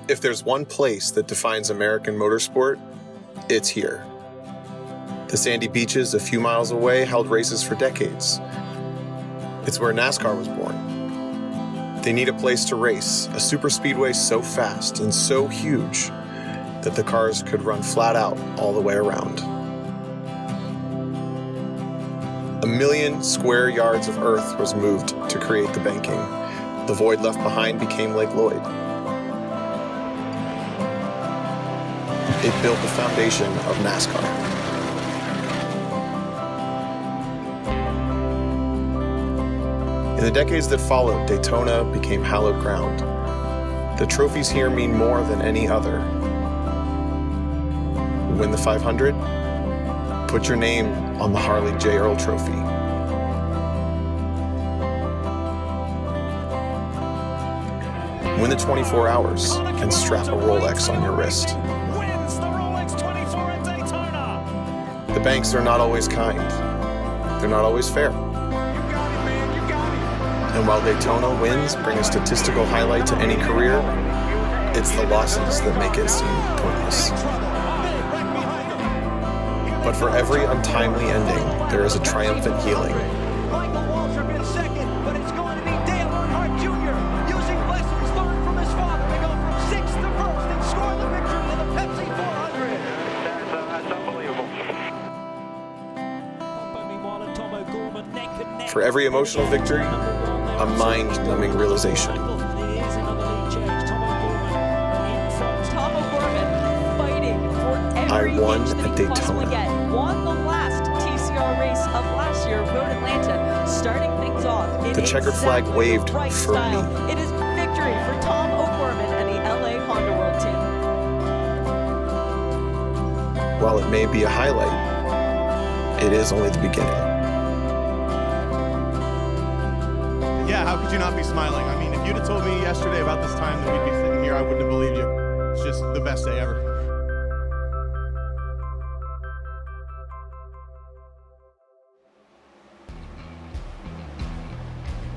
If there's one place that defines American motorsport, it's here. The sandy beaches a few miles away held races for decades. It's where NASCAR was born. They need a place to race, a superspeedway so fast and so huge that the cars could run flat out all the way around. 1 million square yards of earth was moved to create the banking. The void left behind became Lake Lloyd. It built the foundation of NASCAR. In the decades that followed, Daytona became hallowed ground. The trophies here mean more than any other. Win the 500? Put your name on the Harley J. Earl Trophy. Win the 24 hours and strap a Rolex on your wrist. The banks are not always kind. They're not always fair. And while Daytona wins bring a statistical highlight to any career, it's the losses that make it seem pointless. But for every untimely ending, there is a triumphant healing. For every emotional victory, a mind-numbing realization. I won at Daytona. Won the last TCR race of last year, Road Atlanta, starting things off. The checkered flag waved for me. It is victory for Tom O'Gorman and the LA Honda World Team. While it may be a highlight, it is only the beginning. Yeah, how could you not be smiling? I mean, if you'd have told me yesterday about this time that we'd be sitting here, I wouldn't have believed you. It's just the best day ever.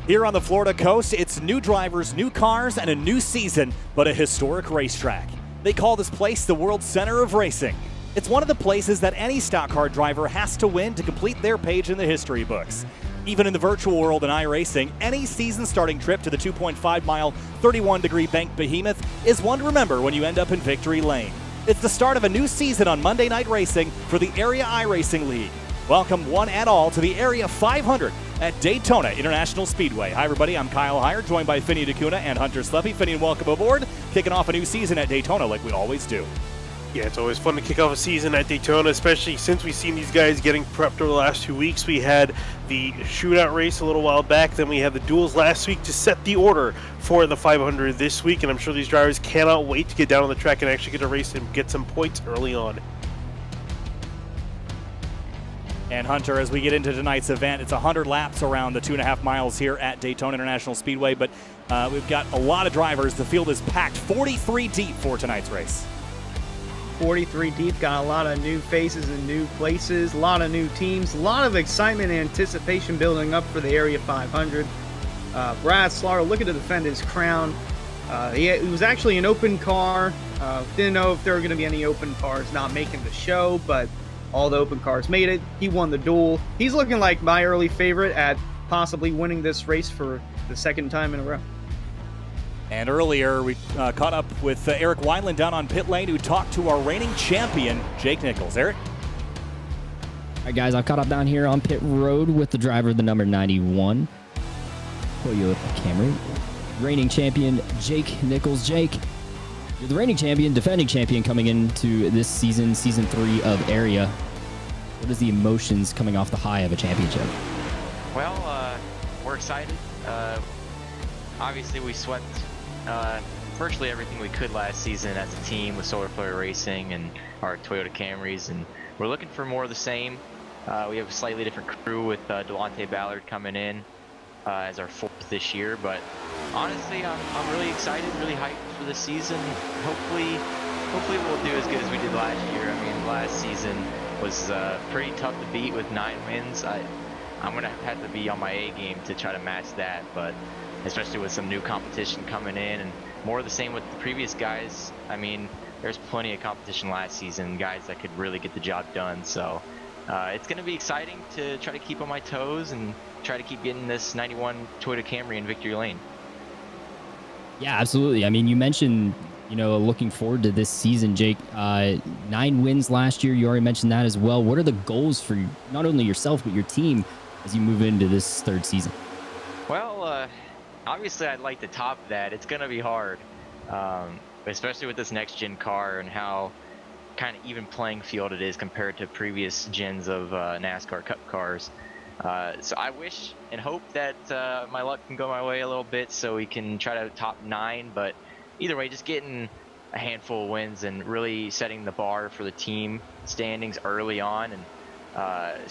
Here on the Florida coast, it's new drivers, new cars, and a new season, but a historic racetrack. They call this place the World Center of Racing. It's one of the places that any stock car driver has to win to complete their page in the history books. Even in the virtual world in iRacing, any season-starting trip to the 2.5-mile, 31-degree banked behemoth is one to remember when you end up in victory lane. It's the start of a new season on Monday Night Racing for the Area iRacing League. Welcome one and all to the Area 500 at Daytona International Speedway. Hi everybody, I'm Kyle Heyer, joined by Finney DeCuna and Hunter Sluffy. Finney, welcome aboard. Kicking off a new season at Daytona like we always do. Yeah, it's always fun to kick off a season at Daytona, especially since we've seen these guys getting prepped over the last 2 weeks. We had the shootout race a little while back, then we had the duels last week to set the order for the 500 this week, and I'm sure these drivers cannot wait to get down on the track and actually get a race and get some points early on. And Hunter, as we get into tonight's event, it's 100 laps around the 2.5 miles here at Daytona International Speedway, but we've got a lot of drivers. The field is packed 43 deep for tonight's race. 43 deep, got a lot of new faces and new places, a lot of new teams, a lot of excitement and anticipation building up for the Area 500. Brad Slaughter looking to defend his crown. It was actually an open car. Didn't know if there were going to be any open cars not making the show, but all the open cars made it. He won the duel. He's looking like my early favorite at possibly winning this race for the second time in a row. And earlier, we caught up with Eric Wineland down on pit lane, who talked to our reigning champion, Jake Nichols. Eric? All right, guys, I've caught up down here on pit road with the driver of the number 91, Toyota Camry, reigning champion, Jake Nichols. Jake, you're the reigning champion, defending champion coming into this season, season 3 of Area. What is the emotions coming off the high of a championship? Well, we're excited. Obviously, we swept virtually everything we could last season as a team with Solar Flare Racing and our Toyota Camrys, and we're looking for more of the same. We have a slightly different crew with Delonte Ballard coming in as our 4th this year, but honestly, I'm really excited, really hyped for this season. Hopefully we'll do as good as we did last year. I mean, last season was pretty tough to beat with 9 wins. I'm going to have to be on my A game to try to match that, but especially with some new competition coming in and more of the same with the previous guys. I mean, there's plenty of competition last season, guys that could really get the job done. So it's going to be exciting to try to keep on my toes and try to keep getting this 91 Toyota Camry in victory lane. Yeah, absolutely. I mean, you mentioned, looking forward to this season, Jake. 9 wins last year. You already mentioned that as well. What are the goals for not only yourself, but your team as you move into this 3rd season? Well, obviously I'd like to top that. It's going to be hard, especially with this next gen car and how kind of even playing field it is compared to previous gens of NASCAR Cup cars. So I wish and hope that my luck can go my way a little bit so we can try to top 9, but either way, just getting a handful of wins and really setting the bar for the team standings early on, and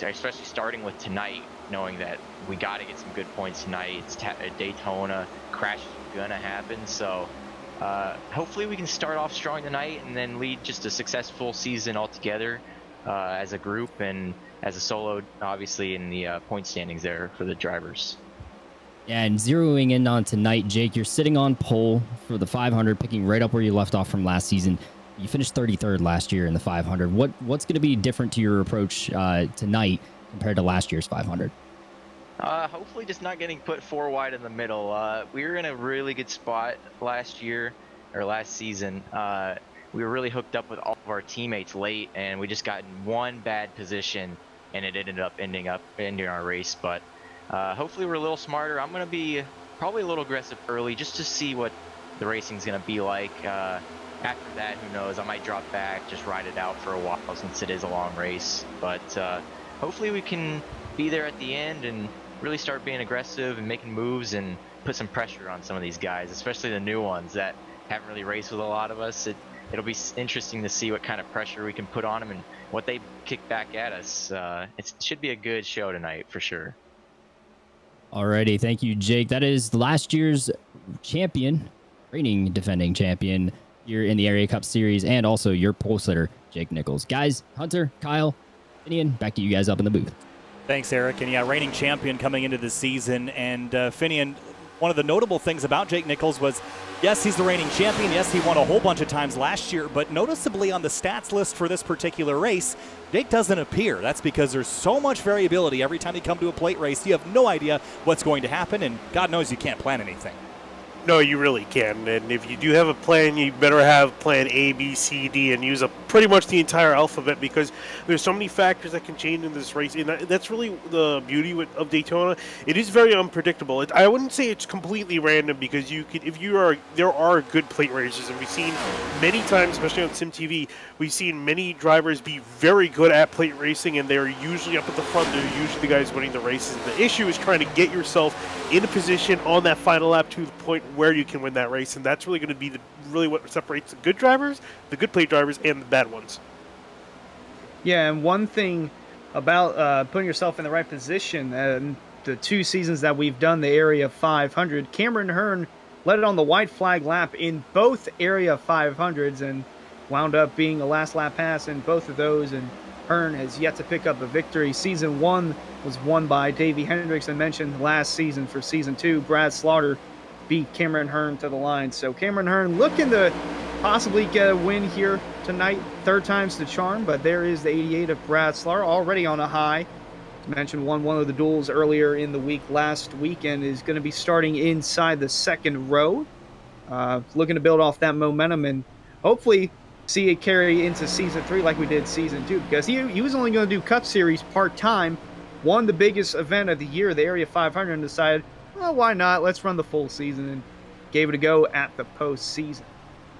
especially starting with tonight, knowing that we got to get some good points tonight. It's Daytona, crash is gonna happen, so hopefully we can start off strong tonight and then lead just a successful season altogether as a group and as a solo, obviously, in the point standings there for the drivers. Yeah, and zeroing in on tonight, Jake, you're sitting on pole for the 500, picking right up where you left off from last season. You finished 33rd last year in the 500. What's going to be different to your approach tonight compared to last year's 500? Hopefully just not getting put 4 wide in the middle. We were in a really good spot last season. We were really hooked up with all of our teammates late, and we just got in one bad position, and it ended up ending our race. But hopefully we're a little smarter. I'm going to be probably a little aggressive early just to see what the racing's going to be like. After that, who knows? I might drop back, just ride it out for a while since it is a long race. But hopefully we can be there at the end and really start being aggressive and making moves and put some pressure on some of these guys, especially the new ones that haven't really raced with a lot of us. It'll be interesting to see what kind of pressure we can put on them and what they kick back at us. It should be a good show tonight for sure. Alrighty, thank you, Jake. That is last year's champion, reigning defending champion here in the Area Cup Series, and also your pole sitter, Jake Nichols. Guys, Hunter, Kyle, Finian, back to you guys up in the booth. Thanks, Eric. And yeah, reigning champion coming into the season. And Finian, one of the notable things about Jake Nichols was, yes, he's the reigning champion. Yes, he won a whole bunch of times last year. But noticeably on the stats list for this particular race, Jake doesn't appear. That's because there's so much variability every time you come to a plate race. You have no idea what's going to happen, and God knows you can't plan anything. No, you really can. And if you do have a plan, you better have plan A, B, C, D, and use up pretty much the entire alphabet, because there's so many factors that can change in this race. And that's really the beauty of Daytona. It is very unpredictable. I wouldn't say it's completely random, because there are good plate races, and we've seen many times, especially on SimTV, we've seen many drivers be very good at plate racing, and they're usually up at the front. They're usually the guys winning the races. The issue is trying to get yourself in a position on that final lap to the point where you can win that race, and that's really going to be really what separates the good drivers, the good plate drivers, and the bad ones. Yeah, and one thing about putting yourself in the right position, and the 2 seasons that we've done the Area 500, Cameron Hearn led it on the white flag lap in both Area 500s and wound up being a last lap pass in both of those, and Hearn has yet to pick up a victory. Season 1 was won by Davey Hendricks, and mentioned last season for Season 2, Brad Slaughter beat Cameron Hearn to the line. So Cameron Hearn looking to possibly get a win here tonight. 3rd time's the charm, but there is the 88 of Brad Slaughter already on a high. Mentioned won one of the duels earlier in the week last weekend, is going to be starting inside the 2nd row. Looking to build off that momentum and hopefully see it carry into Season 3 like we did Season 2, because he was only going to do Cup Series part-time, won the biggest event of the year, the Area 500, and decided, well, why not? Let's run the full season, and gave it a go at the postseason.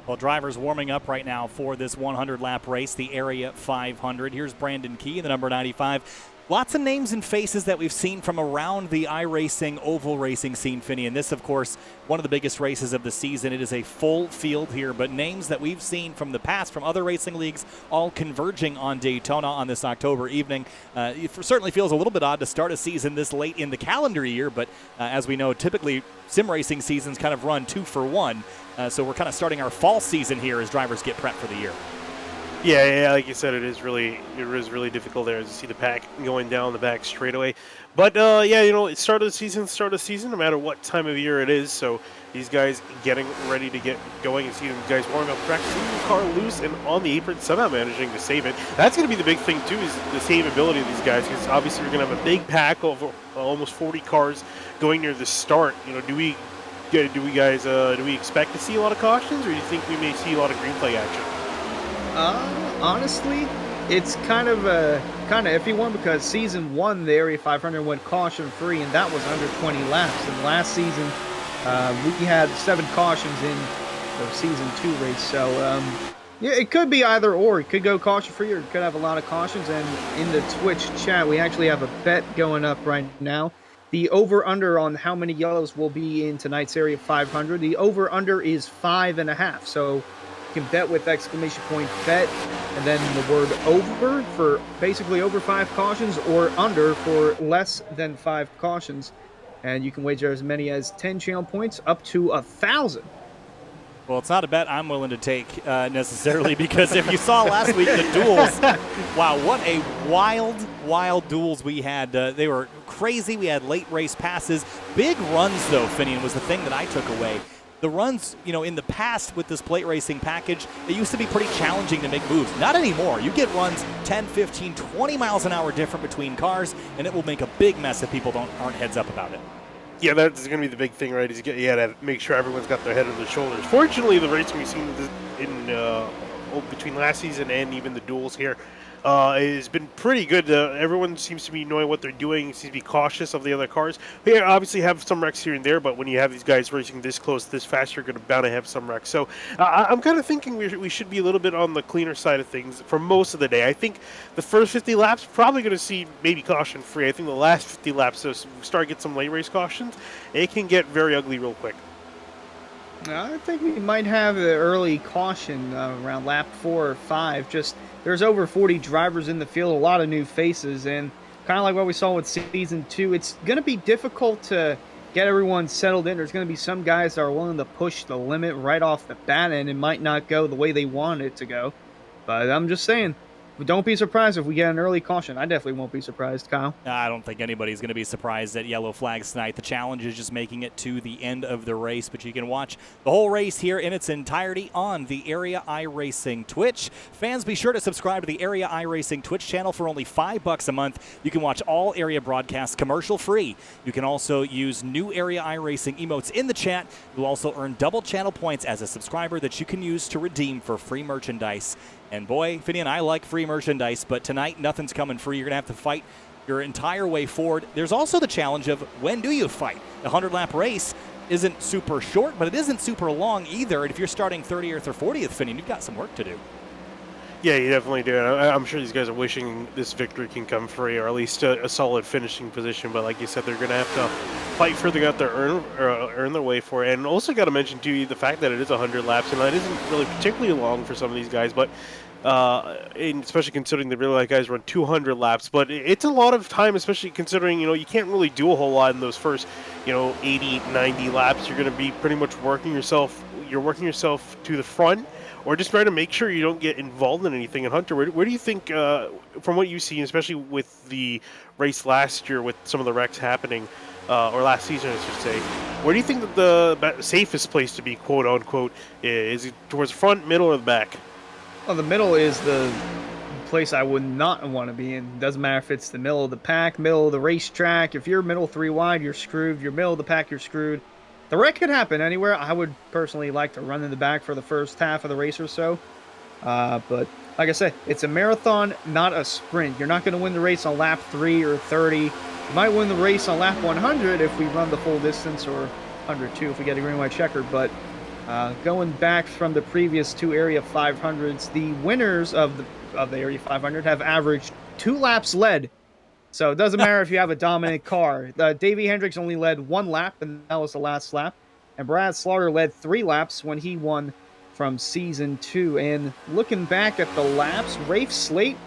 Well, drivers warming up right now for this 100-lap race, the Area 500. Here's Brandon Key, the number 95. Lots of names and faces that we've seen from around the iRacing oval racing scene, Finney. And this, of course, one of the biggest races of the season. It is a full field here, but names that we've seen from the past, from other racing leagues, all converging on Daytona on this October evening. It certainly feels a little bit odd to start a season this late in the calendar year, but as we know, typically sim racing seasons kind of run 2 for 1. So we're kind of starting our fall season here as drivers get prepped for the year. Yeah, like you said, it is really difficult there to see the pack going down the back straightaway. But yeah, it's start of the season, no matter what time of year it is. So these guys getting ready to get going, and see them guys warming up, practicing the car loose and on the apron, somehow managing to save it. That's going to be the big thing too, is the savability of these guys, because obviously we're going to have a big pack of almost 40 cars going near the start. Do we expect to see a lot of cautions, or do you think we may see a lot of green flag action? Honestly, it's kind of a iffy one, because season 1 the Area 500 went caution free, and that was under 20 laps. And last season we had 7 cautions in the season 2 race. So yeah, it could be either or. It could go caution free, or it could have a lot of cautions. And in the Twitch chat, we actually have a bet going up right now. The over-under on how many yellows will be in tonight's Area 500. The over-under is 5.5. So you can bet with exclamation point bet, and then the word over for basically over 5 cautions, or under for less than 5 cautions. And you can wager as many as 10 channel points up to 1,000. Well, it's not a bet I'm willing to take necessarily, because if you saw last week the duels, wow, what a wild duels we had. They were crazy. We had late race passes. Big runs, though, Finian, was the thing that I took away. The runs, in the past with this plate racing package, it used to be pretty challenging to make moves. Not anymore. You get runs 10, 15, 20 miles an hour different between cars, and it will make a big mess if people aren't heads up about it. Yeah, that's going to be the big thing, right? Is you got to make sure everyone's got their head on their shoulders. Fortunately, the racing we've seen between last season and even the duels here has been pretty good. Everyone seems to be knowing what they're doing, seems to be cautious of the other cars. We obviously have some wrecks here and there, but when you have these guys racing this close, this fast, you're bound to have some wrecks. So I'm kind of thinking we should be a little bit on the cleaner side of things for most of the day. I think the first 50 laps, probably going to see maybe caution free. I think the last 50 laps, so we start to get some late race cautions, it can get very ugly real quick. I think we might have the early caution around lap 4 or 5. Just there's over 40 drivers in the field, a lot of new faces, and kind of like what we saw with season 2, it's going to be difficult to get everyone settled in. There's going to be some guys that are willing to push the limit right off the bat, and it might not go the way they want it to go. But I'm just saying, don't be surprised if we get an early caution. I definitely won't be surprised, Kyle. I don't think anybody's going to be surprised at yellow flags tonight. The challenge is just making it to the end of the race, but you can watch the whole race here in its entirety on the Area iRacing Twitch. Fans, be sure to subscribe to the Area iRacing Twitch channel for only $5 a month. You can watch all Area broadcasts commercial-free. You can also use new Area iRacing emotes in the chat. You'll also earn double channel points as a subscriber that you can use to redeem for free merchandise. And boy, Finian, I like free merchandise, but tonight nothing's coming free. You're going to have to fight your entire way forward. There's also the challenge of when do you fight? The 100-lap race isn't super short, but it isn't super long either. And if you're starting 30th or 40th, Finian, you've got some work to do. Yeah, you definitely do. I'm sure these guys are wishing this victory can come free, or at least a solid finishing position. But like you said, they're going to have to fight for the got their earn their way for it. And also got to mention to you the fact that it is 100 laps, and that isn't really particularly long for some of these guys. But and especially considering the real life guys run 200 laps, but it's a lot of time, especially considering you can't really do a whole lot in those first 80, 90 laps. You're going to be pretty much working yourself. You're working yourself to the front, or just trying to make sure you don't get involved in anything. And Hunter, where do you think, from what you've seen, especially with the race last year, with some of the wrecks happening, or last season, I should say, where do you think that the safest place to be, quote unquote, is? Is it towards the front, middle, or the back? Well, the middle is the place I would not want to be in. Doesn't matter if it's the middle of the pack, middle of the racetrack. If you're middle 3 wide, you're screwed. If you're middle of the pack, you're screwed. The wreck could happen anywhere. I would personally like to run in the back for the first half of the race or so. But like I said, it's a marathon, not a sprint. You're not going to win the race on lap 3 or 30. You might win the race on lap 100 if we run the full distance, or 102 if we get a green white checker. But going back from the previous 2 Area 500s, the winners of the Area 500 have averaged 2 laps led. So it doesn't matter if you have a dominant car. Davey Hendricks only led 1 lap, and that was the last lap. And Brad Slaughter led 3 laps when he won from Season 2. And looking back at the laps, Rafe Slate,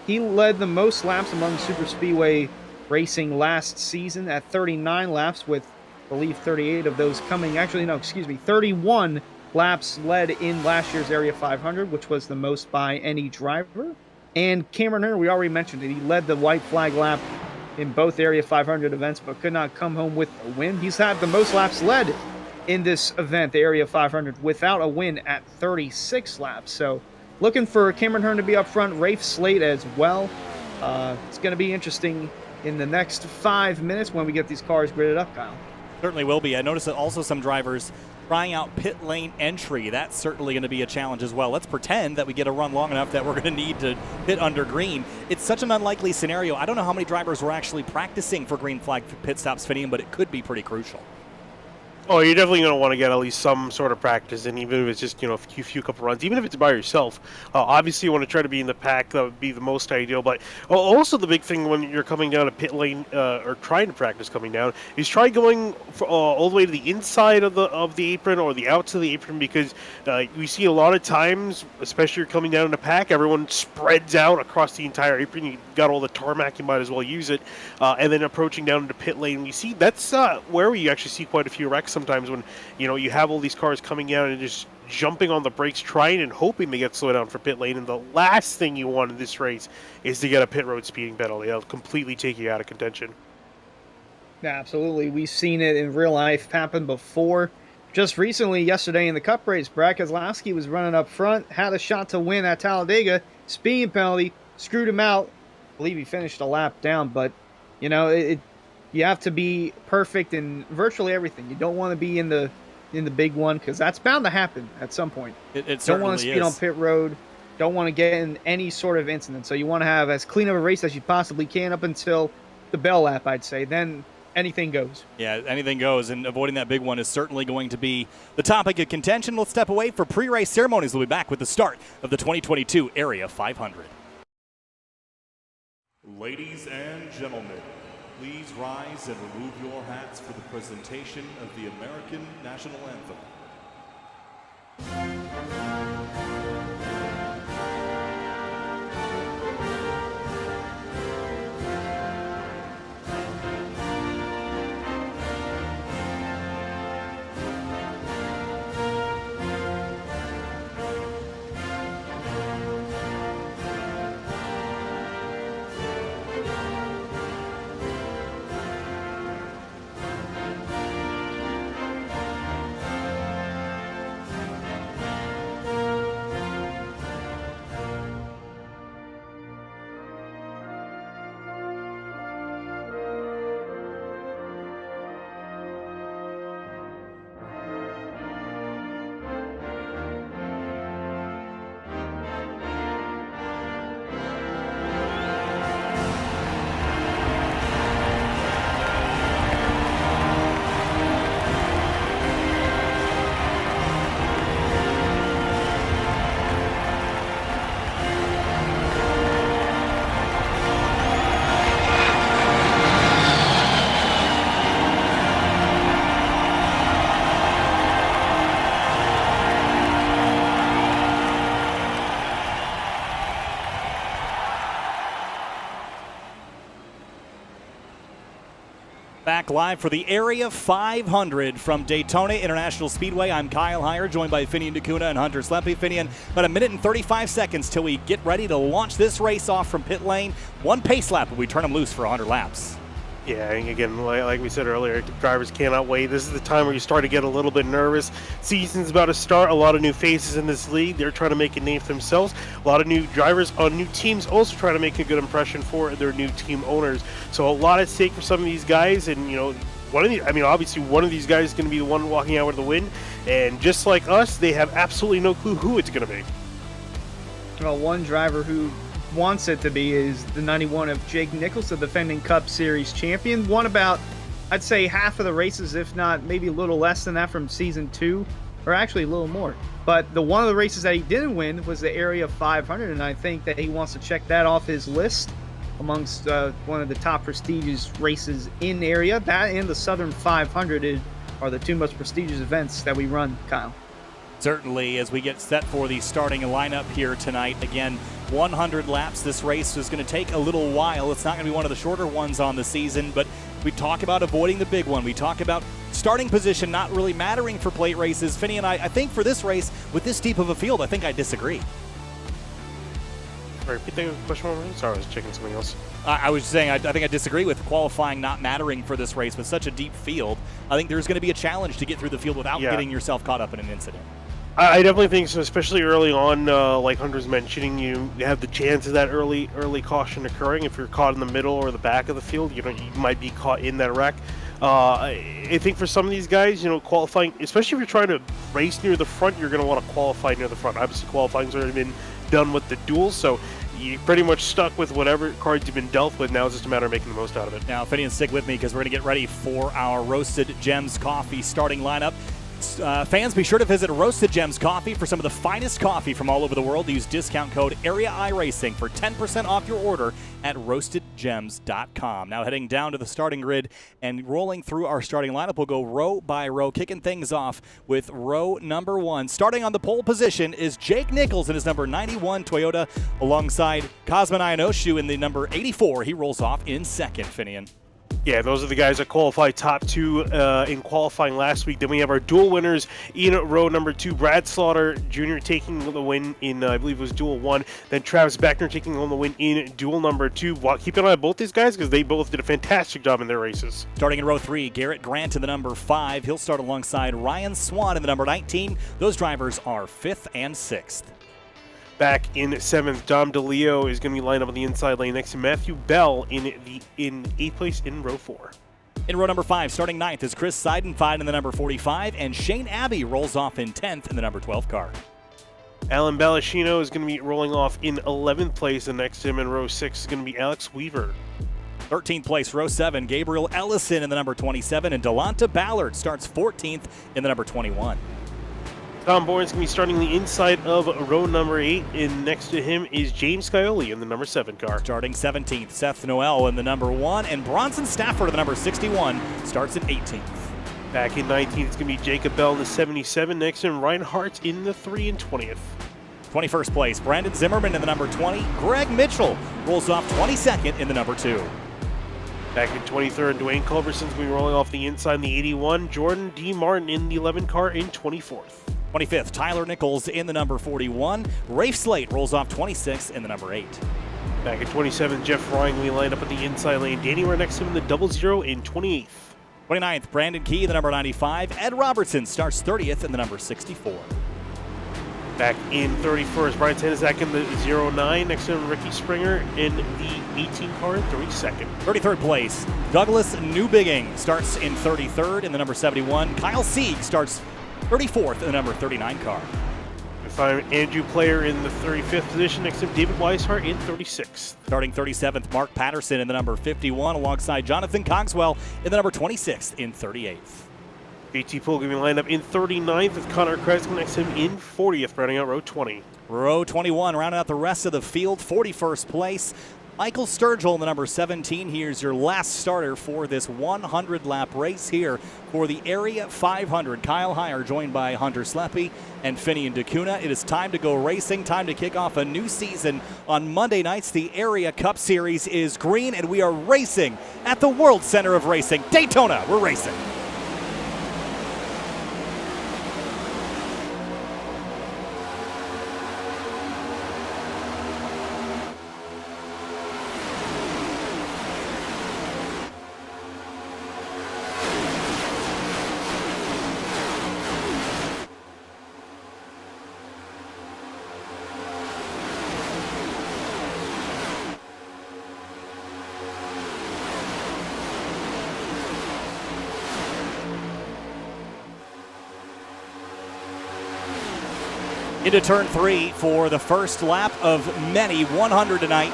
he led the most laps among Super Speedway racing last season at 39 laps, with, I believe, 38 of those coming. Actually, no, excuse me, 31 laps led in last year's Area 500, which was the most by any driver. And Cameron Herner, we already mentioned it, he led the white flag lap in both Area 500 events, but could not come home with a win. He's had the most laps led in this event, the Area 500, without a win at 36 laps. So looking for Cameron Herner to be up front, Rafe Slate as well. It's going to be interesting in the next 5 minutes when we get these cars gridded up, Kyle. Certainly will be. I noticed that also some drivers trying out pit lane entry. That's certainly going to be a challenge as well. Let's pretend that we get a run long enough that we're going to need to pit under green. It's such an unlikely scenario. I don't know how many drivers were actually practicing for green flag pit stops, Finian, but it could be pretty crucial. Oh, you're definitely going to want to get at least some sort of practice, and even if it's just, a few couple runs, even if it's by yourself, obviously you want to try to be in the pack. That would be the most ideal. But also the big thing when you're coming down a pit lane or trying to practice coming down is try going all the way to the inside of the apron or the outs of the apron, because we see a lot of times, especially you're coming down in a pack, everyone spreads out across the entire apron. You got all the tarmac, you might as well use it, and then approaching down into pit lane, we see that's where we actually see quite a few wrecks sometimes when you have all these cars coming out and just jumping on the brakes, trying and hoping they get slowed down for pit lane. And the last thing you want in this race is to get a pit road speeding penalty. That'll completely take you out of contention. Yeah, absolutely. We've seen it in real life happen before. Just recently, yesterday in the Cup race, Brad Keselowski was running up front, had a shot to win at Talladega, speeding penalty, screwed him out. I believe he finished a lap down, but you have to be perfect in virtually everything. You don't want to be in the big one, because that's bound to happen at some point. It don't want to speed on pit road. Don't want to get in any sort of incident. So you want to have as clean of a race as you possibly can up until the bell lap, I'd say. Then anything goes. Yeah, anything goes, and avoiding that big one is certainly going to be the topic of contention. Let's step away for pre-race ceremonies. We'll be back with the start of the 2022 Area 500. Ladies and gentlemen, please rise and remove your hats for the presentation of the American National Anthem. Back live for the Area 500 from Daytona International Speedway. I'm Kyle Heyer, joined by Finian DeCuna and Hunter Slempe. Finian, about 1 minute and 35 seconds till we get ready to launch this race off from pit lane. One pace lap, but we turn them loose for 100 laps. Yeah, and again, like we said earlier, drivers cannot wait. This is the time where you start to get a little bit nervous. Season's about to start. A lot of new faces in this league. They're trying to make a name for themselves. A lot of new drivers on new teams also trying to make a good impression for their new team owners. So a lot at stake for some of these guys. And, obviously one of these guys is going to be the one walking out with the win. And just like us, they have absolutely no clue who it's going to be. Well, one driver who wants it to be is the 91 of Jake Nichols, the defending Cup Series champion. Won about, I'd say, half of the races, if not maybe a little less than that from season 2, or actually a little more. But the one of the races that he didn't win was the Area 500, and I think that he wants to check that off his list amongst one of the top prestigious races in the area. That and the Southern 500 are the two most prestigious events that we run, Kyle. Certainly, as we get set for the starting lineup here tonight, again, 100 laps. This race is going to take a little while. It's not going to be one of the shorter ones on the season, but we talk about avoiding the big one. We talk about starting position not really mattering for plate races. Finney and I think for this race, with this deep of a field, I think I disagree. Repeat the question one more time? Sorry, I was checking something else. I was saying I think I disagree with qualifying not mattering for this race. With such a deep field, I think there's going to be a challenge to get through the field without getting yourself caught up in an incident. I definitely think so, especially early on, like Hunter's mentioning, you have the chance of that early caution occurring. If you're caught in the middle or the back of the field, you might be caught in that wreck. I think for some of these guys, qualifying, especially if you're trying to race near the front, you're going to want to qualify near the front. Obviously, qualifying's already been done with the duels, so you're pretty much stuck with whatever cards you've been dealt with. Now it's just a matter of making the most out of it. Now, Finney, stick with me because we're going to get ready for our Roasted Gems Coffee starting lineup. Fans, be sure to visit Roasted Gems Coffee for some of the finest coffee from all over the world. Use discount code Area iRacing for 10% off your order at roastedgems.com. Now heading down to the starting grid and rolling through our starting lineup, we'll go row by row, kicking things off with row number 1. Starting on the pole position is Jake Nichols in his number 91 Toyota alongside Cosmin Ionoshu in the number 84. He rolls off in second, Finian. Yeah, those are the guys that qualified top 2 in qualifying last week. Then we have our dual winners in row number 2. Brad Slaughter Jr. taking the win in, I believe it was duel 1. Then Travis Beckner taking home the win in duel number 2. Keep an eye on both these guys because they both did a fantastic job in their races. Starting in row 3, Garrett Grant in the number 5. He'll start alongside Ryan Swan in the number 19. Those drivers are 5th and 6th. Back in 7th, Dom DeLeo is going to be lined up on the inside lane next to Matthew Bell in 8th place in row 4. In row number 5, starting 9th, is Chris Seidenfeld in the number 45, and Shane Abbey rolls off in 10th in the number 12 car. Alan Balashino is going to be rolling off in 11th place, and next to him in row 6 is going to be Alex Weaver. 13th place, row 7, Gabriel Ellison in the number 27, and Delonta Ballard starts 14th in the number 21. Tom Bourne's going to be starting the inside of row number 8, and next to him is James Scioli in the number 7 car. Starting 17th, Seth Noel in the number 1, and Bronson Stafford in the number 61 starts at 18th. Back in 19th, it's going to be Jacob Bell in the 77, next to him Ryan Hart in the 3 and 20th. 21st place, Brandon Zimmerman in the number 20, Greg Mitchell rolls off 22nd in the number 2. Back in 23rd, Dwayne Culberson's going to be rolling off the inside in the 81, Jordan D. Martin in the 11 car in 24th. 25th, Tyler Nichols in the number 41. Rafe Slate rolls off 26th in the number 8. Back at 27th, Jeff Ryan will be lined up at the inside lane. Danny right next to him in the 00 in 28th. 29th, Brandon Key in the number 95. Ed Robertson starts 30th in the number 64. Back in 31st, Brian Tanizak in the 09. Next to him, Ricky Springer in the 18 car in 32nd. 33rd place, Douglas Newbigging starts in 33rd in the number 71. Kyle Sieg starts 34th in the number 39 car. We find Andrew Player in the 35th position. Next to him, David Weishart in 36th. Starting 37th, Mark Patterson in the number 51 alongside Jonathan Cogswell in the number 26th in 38th. JT Poole going to be lined up in 39th with Connor Kreska next to him in 40th, rounding out row 20. Row 21, rounding out the rest of the field, 41st place. Michael Sturgill in the number 17. Here's your last starter for this 100-lap race here for the Area 500. Kyle Heyer joined by Hunter Sleppy and Finian DeCuna. It is time to go racing, time to kick off a new season. On Monday nights, the Area Cup Series is green, and we are racing at the World Center of Racing, Daytona. We're racing. Into turn 3 for the first lap of many 100 tonight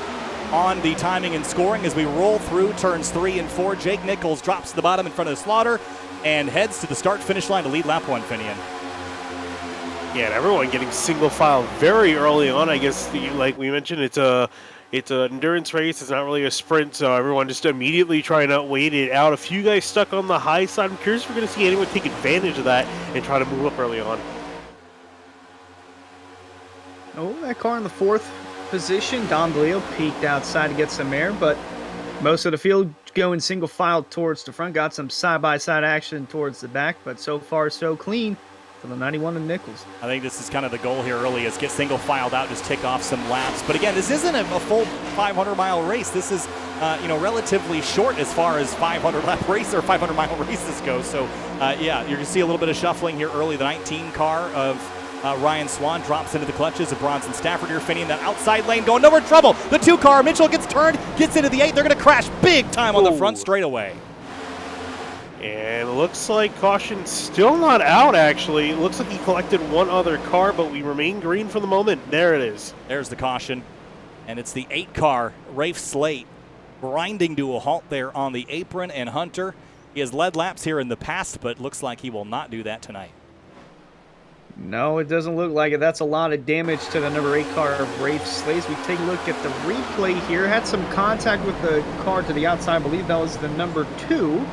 on the timing and scoring as we roll through turns 3 and 4. Jake Nichols drops to the bottom in front of the Slaughter and heads to the start-finish line to lead lap 1, Finian. Yeah, and everyone getting single file very early on. I guess, like we mentioned, it's an endurance race. It's not really a sprint, so everyone just immediately trying to wait it out. A few guys stuck on the high side. I'm curious if we're going to see anyone take advantage of that and try to move up early on. Oh, that car in the 4th position. Dom DeLeo peeked outside to get some air, but most of the field going single file towards the front. Got some side-by-side action towards the back, but so far so clean for the 91 and Nichols. I think this is kind of the goal here early, is get single filed out, just tick off some laps. But again, this isn't a full 500-mile race. This is, relatively short as far as 500-lap race or 500-mile races go. So, yeah, you're going to see a little bit of shuffling here early. The 19 car of Ryan Swan drops into the clutches of Bronson Stafford here, Finney in that outside lane, going nowhere trouble. The 2 car, Mitchell gets turned, gets into the 8. They're going to crash big time on the front straightaway. And it looks like caution still not out, actually. It looks like he collected one other car, but we remain green for the moment. There it is. There's the caution. And it's the 8 car, Rafe Slate, grinding to a halt there on the apron. And Hunter, he has led laps here in the past, but looks like he will not do that tonight. No, it doesn't look like it. That's a lot of damage to the number 8 car of Rafe Slate. We take a look at the replay here. Had some contact with the car to the outside. I believe that was the number 2.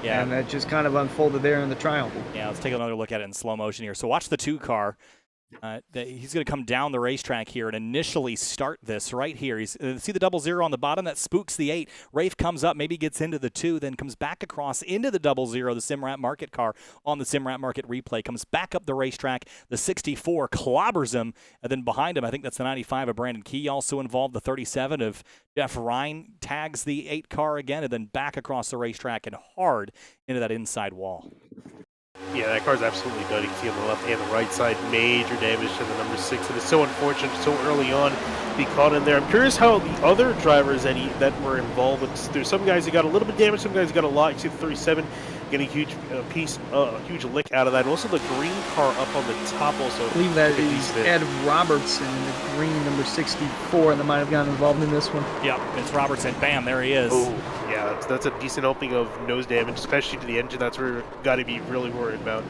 Yeah. And that just kind of unfolded there in the triangle. Yeah, let's take another look at it in slow motion here. So watch the 2 car. He's going to come down the racetrack here and initially start this right here. He's see the 00 on the bottom? That spooks the 8. Rafe comes up, maybe gets into the 2, then comes back across into the 00, the Simrat Market car on the Simrat Market replay, comes back up the racetrack. The 64 clobbers him, and then behind him, I think that's the 95 of Brandon Key also involved. The 37 of Jeff Ryan tags the 8 car again, and then back across the racetrack and hard into that inside wall. Yeah, that car's absolutely done. You can see on the left and the right side, major damage to the number 6. It is so unfortunate so early on to be caught in there. I'm curious how the other drivers that were involved with. There's some guys who got a little bit damaged, some guys who got a lot. You see the 37 getting a huge huge lick out of that. And also the green car up on the top also. I believe that is Ed Robertson, the green number 64, and that might have gotten involved in this one. Yep, it's Robertson. Bam, there he is. Oh, yeah, that's a decent helping of nose damage, especially to the engine. That's where we've got to be really worried about.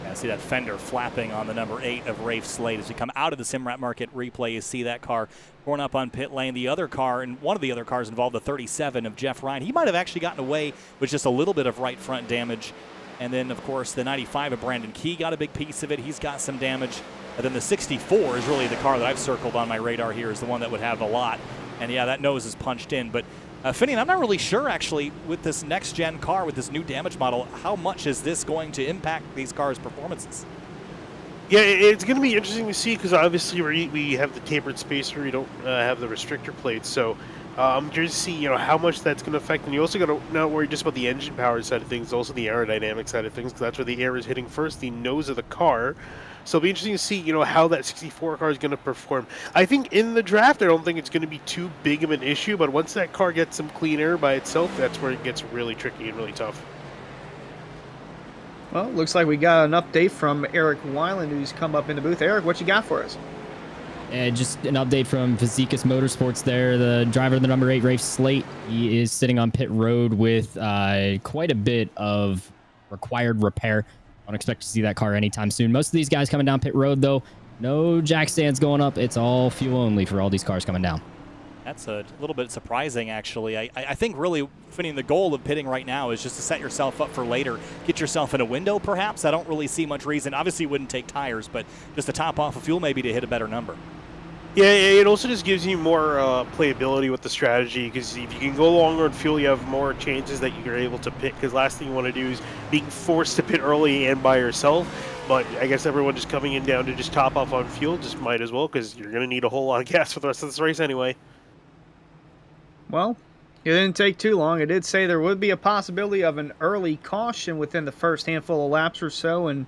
Yeah, see that fender flapping on the number 8 of Rafe Slate. As we come out of the Simrat Market replay, you see that car torn up on pit lane. The other car, and one of the other cars involved, the 37 of Jeff Ryan. He might have actually gotten away with just a little bit of right front damage. And then, of course, the 95 of Brandon Key got a big piece of it. He's got some damage. And then the 64 is really the car that I've circled on my radar here, is the one that would have a lot. And yeah, that nose is punched in. But Finian, I'm not really sure, actually, with this next-gen car, with this new damage model, how much is this going to impact these cars' performances? Yeah, it's going to be interesting to see, because obviously we have the tapered spacer, we don't have the restrictor plates, so I'm curious to see how much that's going to affect. And you also got to not worry just about the engine power side of things, also the aerodynamic side of things, because that's where the air is hitting first, the nose of the car. So it'll be interesting to see, how that 64 car is going to perform. I think in the draft, I don't think it's going to be too big of an issue, but once that car gets some clean air by itself, that's where it gets really tricky and really tough. Well, looks like we got an update from Eric Weiland, who's come up in the booth. Eric, what you got for us? Just an update from Physicus Motorsports there. The driver of the number 8, Rafe Slate, he is sitting on pit road with quite a bit of required repair. I don't expect to see that car anytime soon. Most of these guys coming down pit road, though, no jack stands going up. It's all fuel only for all these cars coming down. That's a little bit surprising, actually. I think really, Finian, the goal of pitting right now is just to set yourself up for later. Get yourself in a window, perhaps. I don't really see much reason. Obviously, you wouldn't take tires, but just to top off of fuel maybe to hit a better number. Yeah, it also just gives you more playability with the strategy, because if you can go longer on fuel, you have more chances that you're able to pit, because last thing you want to do is being forced to pit early and by yourself. But I guess everyone just coming in down to just top off on fuel just might as well, because you're going to need a whole lot of gas for the rest of this race anyway. Well, it didn't take too long. It did say there would be a possibility of an early caution within the first handful of laps or so, and,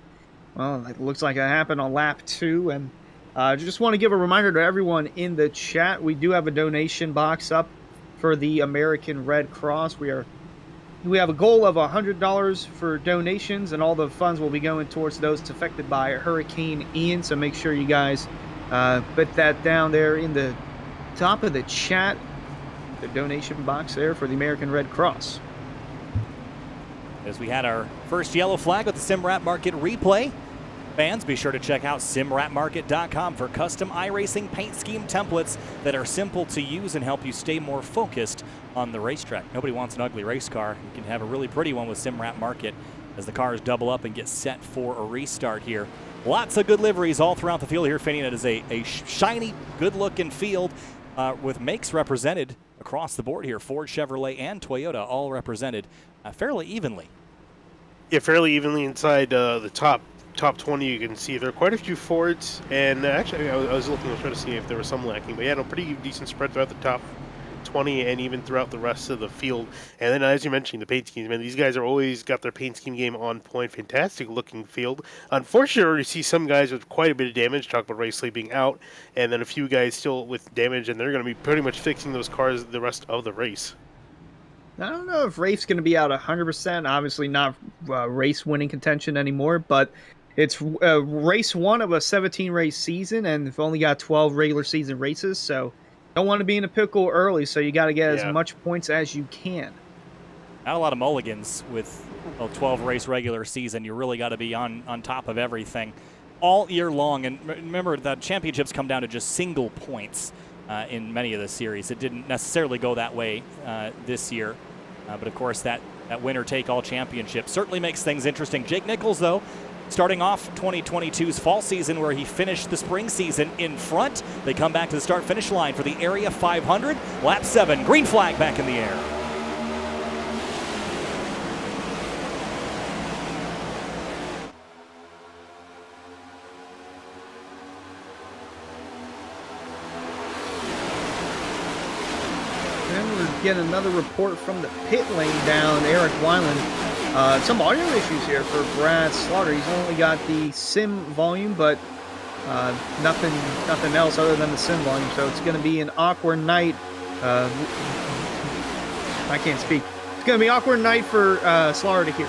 well, it looks like it happened on lap 2, and just want to give a reminder to everyone in the chat. We do have a donation box up for the American Red Cross. We have a goal of $100 for donations, and all the funds will be going towards those affected by Hurricane Ian. So make sure you guys put that down there in the top of the chat, the donation box there for the American Red Cross. As we had our first yellow flag with the Simrat Market replay. Fans, be sure to check out simratmarket.com for custom iRacing paint scheme templates that are simple to use and help you stay more focused on the racetrack. Nobody wants an ugly race car. You can have a really pretty one with Simrat Market as the cars double up and get set for a restart here. Lots of good liveries all throughout the field here, Finian. It is a shiny, good-looking field with makes represented across the board here. Ford, Chevrolet, and Toyota all represented fairly evenly. Yeah, fairly evenly inside the top 20. You can see there are quite a few Fords, and actually I was trying to see if there was some lacking, but yeah, no, pretty decent spread throughout the top 20 and even throughout the rest of the field. And then, as you mentioned, the paint schemes, man, these guys are always got their paint scheme game on point. Fantastic looking field. Unfortunately, you see some guys with quite a bit of damage. Talk about Racely being out, and then a few guys still with damage, and they're going to be pretty much fixing those cars the rest of the race. I don't know if Rafe's going to be out 100%. Obviously not race winning contention anymore, but it's race 1 of a 17 race season, and they've only got 12 regular season races, so don't want to be in a pickle early, so you got to get as much points as you can. Not a lot of mulligans with a 12 race regular season. You really got to be on top of everything all year long. And remember that championships come down to just single points in many of the series. It didn't necessarily go that way this year. But of course, that winner-take-all championship certainly makes things interesting. Jake Nichols, though, starting off 2022's fall season where he finished the spring season in front. They come back to the start-finish line for the Area 500. Lap 7, green flag back in the air. Get another report from the pit lane down. Eric Weiland. Some audio issues here for Brad Slaughter. He's only got the sim volume, but nothing else other than the sim volume. So it's going to be an awkward night. I can't speak. It's going to be an awkward night for Slaughter to hear.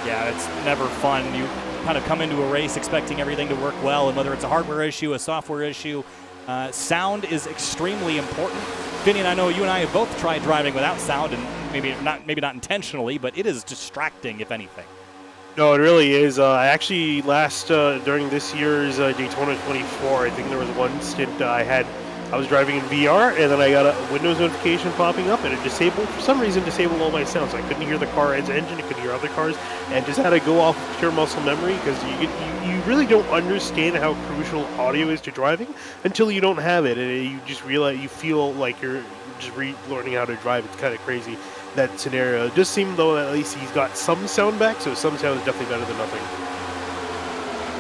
Yeah, it's never fun. You kind of come into a race expecting everything to work well, and whether it's a hardware issue, a software issue, sound is extremely important. Vinny, I know you and I have both tried driving without sound, and maybe not intentionally, but it is distracting, if anything. No, it really is. I actually during this year's Daytona 24, I think there was one stint I was driving in VR, and then I got a Windows notification popping up, and it for some reason disabled all my sound, so I couldn't hear the car's engine, I couldn't hear other cars, and just had to go off pure muscle memory, because you really don't understand how crucial audio is to driving until you don't have it, and you just realize, you feel like you're just learning how to drive. It's kind of crazy, that scenario. It does seem, though, at least he's got some sound back, so some sound is definitely better than nothing.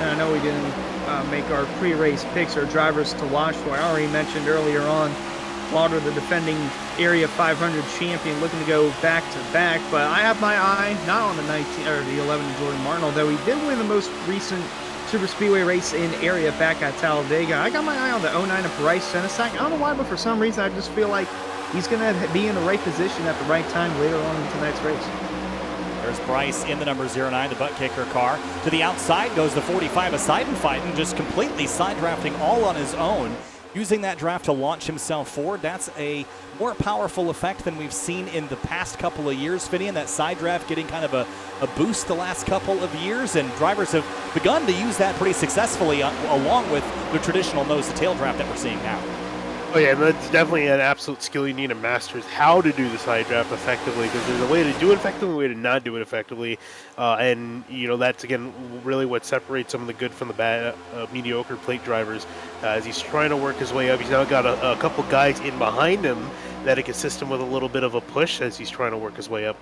And I know we didn't make our pre-race picks or drivers to watch for. I already mentioned earlier on, Slaughter, the defending Area 500 champion, looking to go back-to-back, but I have my eye not on the 11 Jordan Martin, although he did win the most recent Super Speedway race in area back at Talladega. I got my eye on the 09 of Bryce Senesac. I don't know why, but for some reason I just feel like he's going to be in the right position at the right time later on into the next race. There's Bryce in the number 09, the butt kicker car. To the outside goes the 45 of Seidenfeiten, just completely side drafting all on his own, using that draft to launch himself forward. That's a more powerful effect than we've seen in the past couple of years, Finney, and that side draft getting kind of a boost the last couple of years, and drivers have begun to use that pretty successfully along with the traditional nose-to-tail draft that we're seeing now. Oh yeah, that's definitely an absolute skill you need to master, is how to do the side draft effectively, because there's a way to do it effectively and a way to not do it effectively, and that's again really what separates some of the good from the bad, mediocre plate drivers. As he's trying to work his way up, he's now got a couple guys in behind him that can assist him with a little bit of a push as he's trying to work his way up.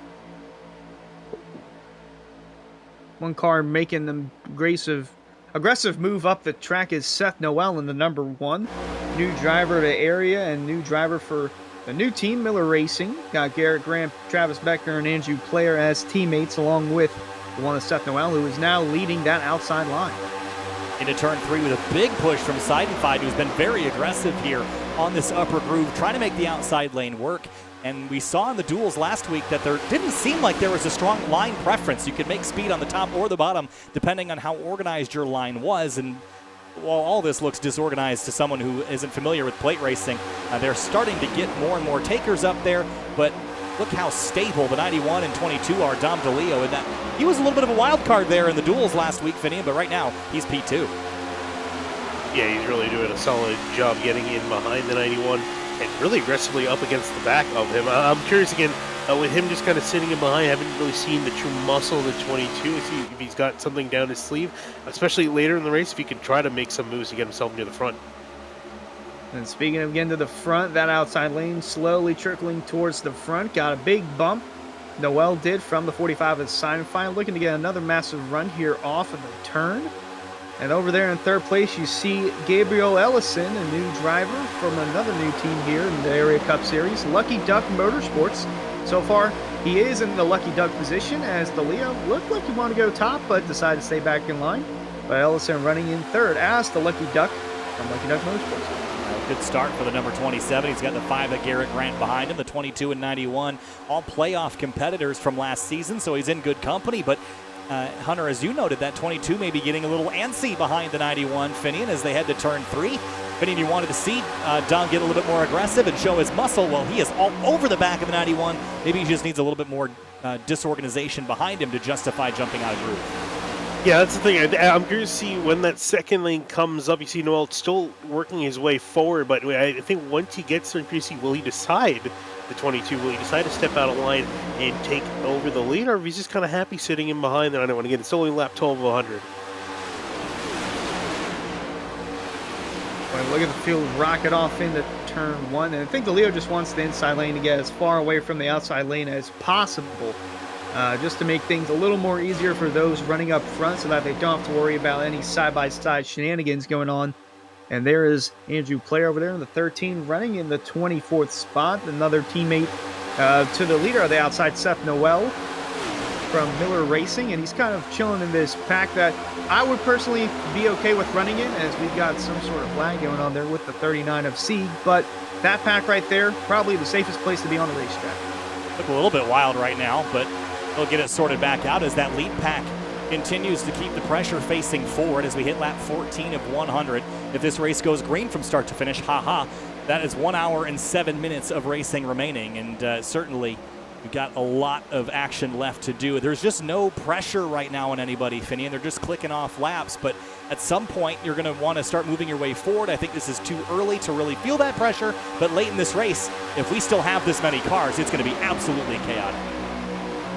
One car making the aggressive move up the track is Seth Noel in the number 1. New driver to area and new driver for the new team, Miller Racing. Got Garrett Grant, Travis Becker, and Andrew Player as teammates, along with the one of Seth Noel, who is now leading that outside line. Into turn 3 with a big push from Seidenfeiten, who's been very aggressive here on this upper groove, trying to make the outside lane work. And we saw in the duels last week that there didn't seem like there was a strong line preference. You could make speed on the top or the bottom, depending on how organized your line was. And while all this looks disorganized to someone who isn't familiar with plate racing, they're starting to get more and more takers up there. But look how stable the 91 and 22 are. Dom DeLeo, and that he was a little bit of a wild card there in the duels last week, Finney, but right now he's P2. Yeah, he's really doing a solid job getting in behind the 91 and really aggressively up against the back of him. I'm curious again, with him just kind of sitting in behind, I haven't really seen the true muscle of the 22. See if he's got something down his sleeve, especially later in the race, if he can try to make some moves to get himself near the front. And speaking of getting to the front, that outside lane slowly trickling towards the front. Got a big bump. Noel did from the 45 at Sign-Fine, looking to get another massive run here off of the turn. And over there in third place, you see Gabriel Ellison, a new driver from another new team here in the Area Cup Series, Lucky Duck Motorsports. So far, he is in the Lucky Duck position as the Leo looked like he wanted to go top, but decided to stay back in line. But Ellison running in third as the Lucky Duck from Lucky Duck Motorsports. Good start for the number 27. He's got the 5 of Garrett Grant behind him, the 22 and 91, all playoff competitors from last season, so he's in good company. But Hunter, as you noted, that 22 may be getting a little antsy behind the 91 Finian as they head to turn 3. Finian, you wanted to see Dom get a little bit more aggressive and show his muscle. Well, he is all over the back of the 91. Maybe he just needs a little bit more disorganization behind him to justify jumping out of groove. Yeah, that's the thing. I'm curious to see when that second lane comes up. You see Noel still working his way forward, but I think once he gets there, you see, will he decide, the 22, will he decide to step out of line and take over the lead, or if he's just kind of happy sitting in behind the 91? Again, it's only lap 12 of 100. Well, look at the field rocket off into turn 1, and I think the Leo just wants the inside lane to get as far away from the outside lane as possible. Just to make things a little more easier for those running up front so that they don't have to worry about any side-by-side shenanigans going on. And there is Andrew Player over there in the 13, running in the 24th spot. Another teammate to the leader of the outside, Seth Noel from Miller Racing. And he's kind of chilling in this pack that I would personally be okay with running in, as we've got some sort of lag going on there with the 39 of Sieg. But that pack right there, probably the safest place to be on the racetrack. Look a little bit wild right now, but they'll get it sorted back out as that lead pack continues to keep the pressure facing forward as we hit lap 14 of 100. If this race goes green from start to finish, that is 1 hour and 7 minutes of racing remaining, and certainly we've got a lot of action left to do. There's just no pressure right now on anybody, Finney, and they're just clicking off laps, but at some point you're going to want to start moving your way forward. I think this is too early to really feel that pressure, but late in this race, if we still have this many cars, it's going to be absolutely chaotic.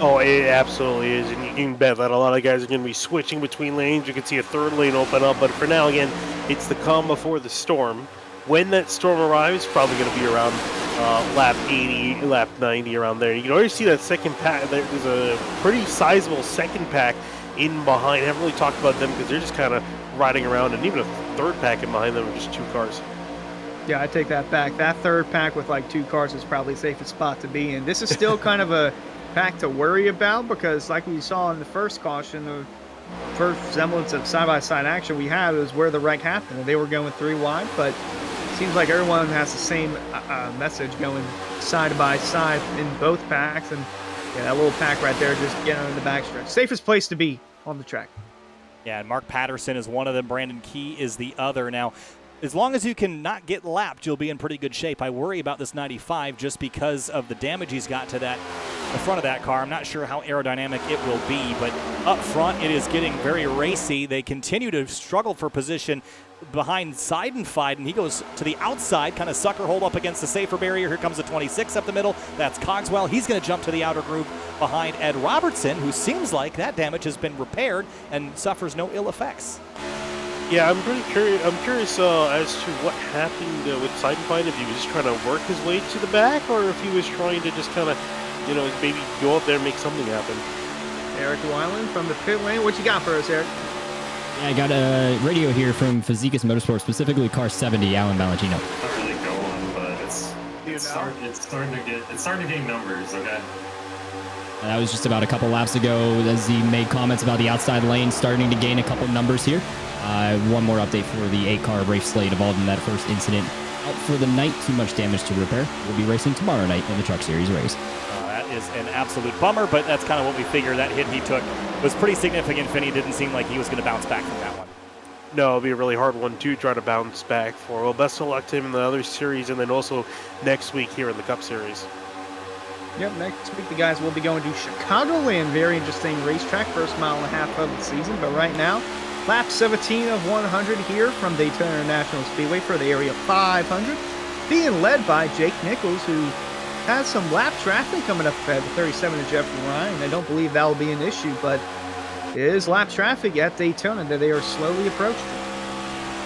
Oh, it absolutely is, and you can bet that a lot of guys are going to be switching between lanes. You can see a third lane open up, but for now, again, it's the calm before the storm. When that storm arrives, probably going to be around lap 80, lap 90, around there. You can already see that second pack. There's a pretty sizable second pack in behind. I haven't really talked about them because they're just kind of riding around, and even a third pack in behind them with just 2 cars. Yeah, I take that back. That third pack with like 2 cars is probably the safest spot to be in. This is still kind of a pack to worry about because, like we saw in the first caution, the first semblance of side-by-side action we had was where the wreck happened. They were going 3 wide, but it seems like everyone has the same message going side by side in both packs. And yeah, that little pack right there just getting on the backstretch. Safest place to be on the track. Yeah, and Mark Patterson is one of them. Brandon Key is the other. Now, as long as you can not get lapped, you'll be in pretty good shape. I worry about this 95 just because of the damage he's got to the front of that car. I'm not sure how aerodynamic it will be, but up front it is getting very racy. They continue to struggle for position behind Seidenfeld, and he goes to the outside, kind of sucker hold up against the safer barrier. Here comes the 26 up the middle. That's Cogswell. He's going to jump to the outer groove behind Ed Robertson, who seems like that damage has been repaired and suffers no ill effects. Yeah, I'm pretty curious. I'm curious as to what happened with Seidenfeld. If he was just trying to work his way to the back, or if he was trying to just kind of, maybe go up there and make something happen. Eric Weiland from the pit lane. What you got for us, Eric? Yeah, I got a radio here from Fazekas Motorsports, specifically car 70, Alan Ballantino. Not really going, but it's starting to gain numbers. Okay. That was just about a couple laps ago as he made comments about the outside lane starting to gain a couple numbers here. One more update for the 8-car race slate involved in that first incident. Out for the night, too much damage to repair. We'll be racing tomorrow night in the Truck Series race. That is an absolute bummer, but that's kind of what we figured. That hit he took was pretty significant. Finney didn't seem like he was going to bounce back from that one. No, it'll be a really hard one to try to bounce back for. Well, best of luck to him in the other series, and then also next week here in the Cup Series. Yep, next week the guys will be going to Chicagoland. Very interesting racetrack, first mile and a half of the season. But right now, lap 17 of 100 here from Daytona International Speedway for the Area 500. Being led by Jake Nichols, who has some lap traffic coming up at the 37 of Jeffrey Ryan. I don't believe that will be an issue, but it is lap traffic at Daytona that they are slowly approaching.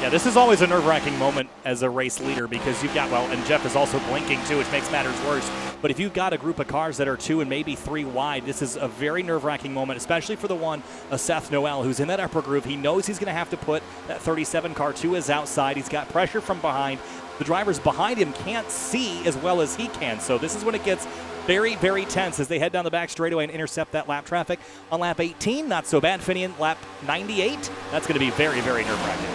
Yeah, this is always a nerve-wracking moment as a race leader because you've got, well, and Jeff is also blinking too, which makes matters worse. But if you've got a group of cars that are 2 and maybe 3 wide, this is a very nerve-wracking moment, especially for the one, Seth Noel, who's in that upper groove. He knows he's going to have to put that 37 car to his outside. He's got pressure from behind. The drivers behind him can't see as well as he can. So this is when it gets very, very tense as they head down the back straightaway and intercept that lap traffic. On lap 18, not so bad. Finian, lap 98, that's going to be very, very nerve-wracking.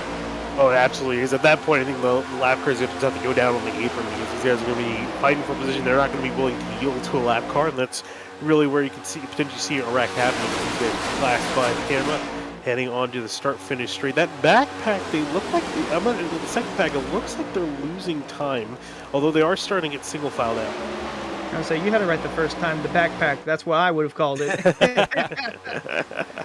Oh, absolutely. Because at that point, I think the lap cars have to go down on the apron because these guys are going to be fighting for position. They're not going to be willing to yield to a lap car, and that's really where you can potentially see a wreck happening. These guys class by the camera heading on to the start-finish straight. That backpack, they look like the second pack. It looks like they're losing time, although they are starting at single file now. I was say you had it right the first time. The backpack, that's what I would have called it.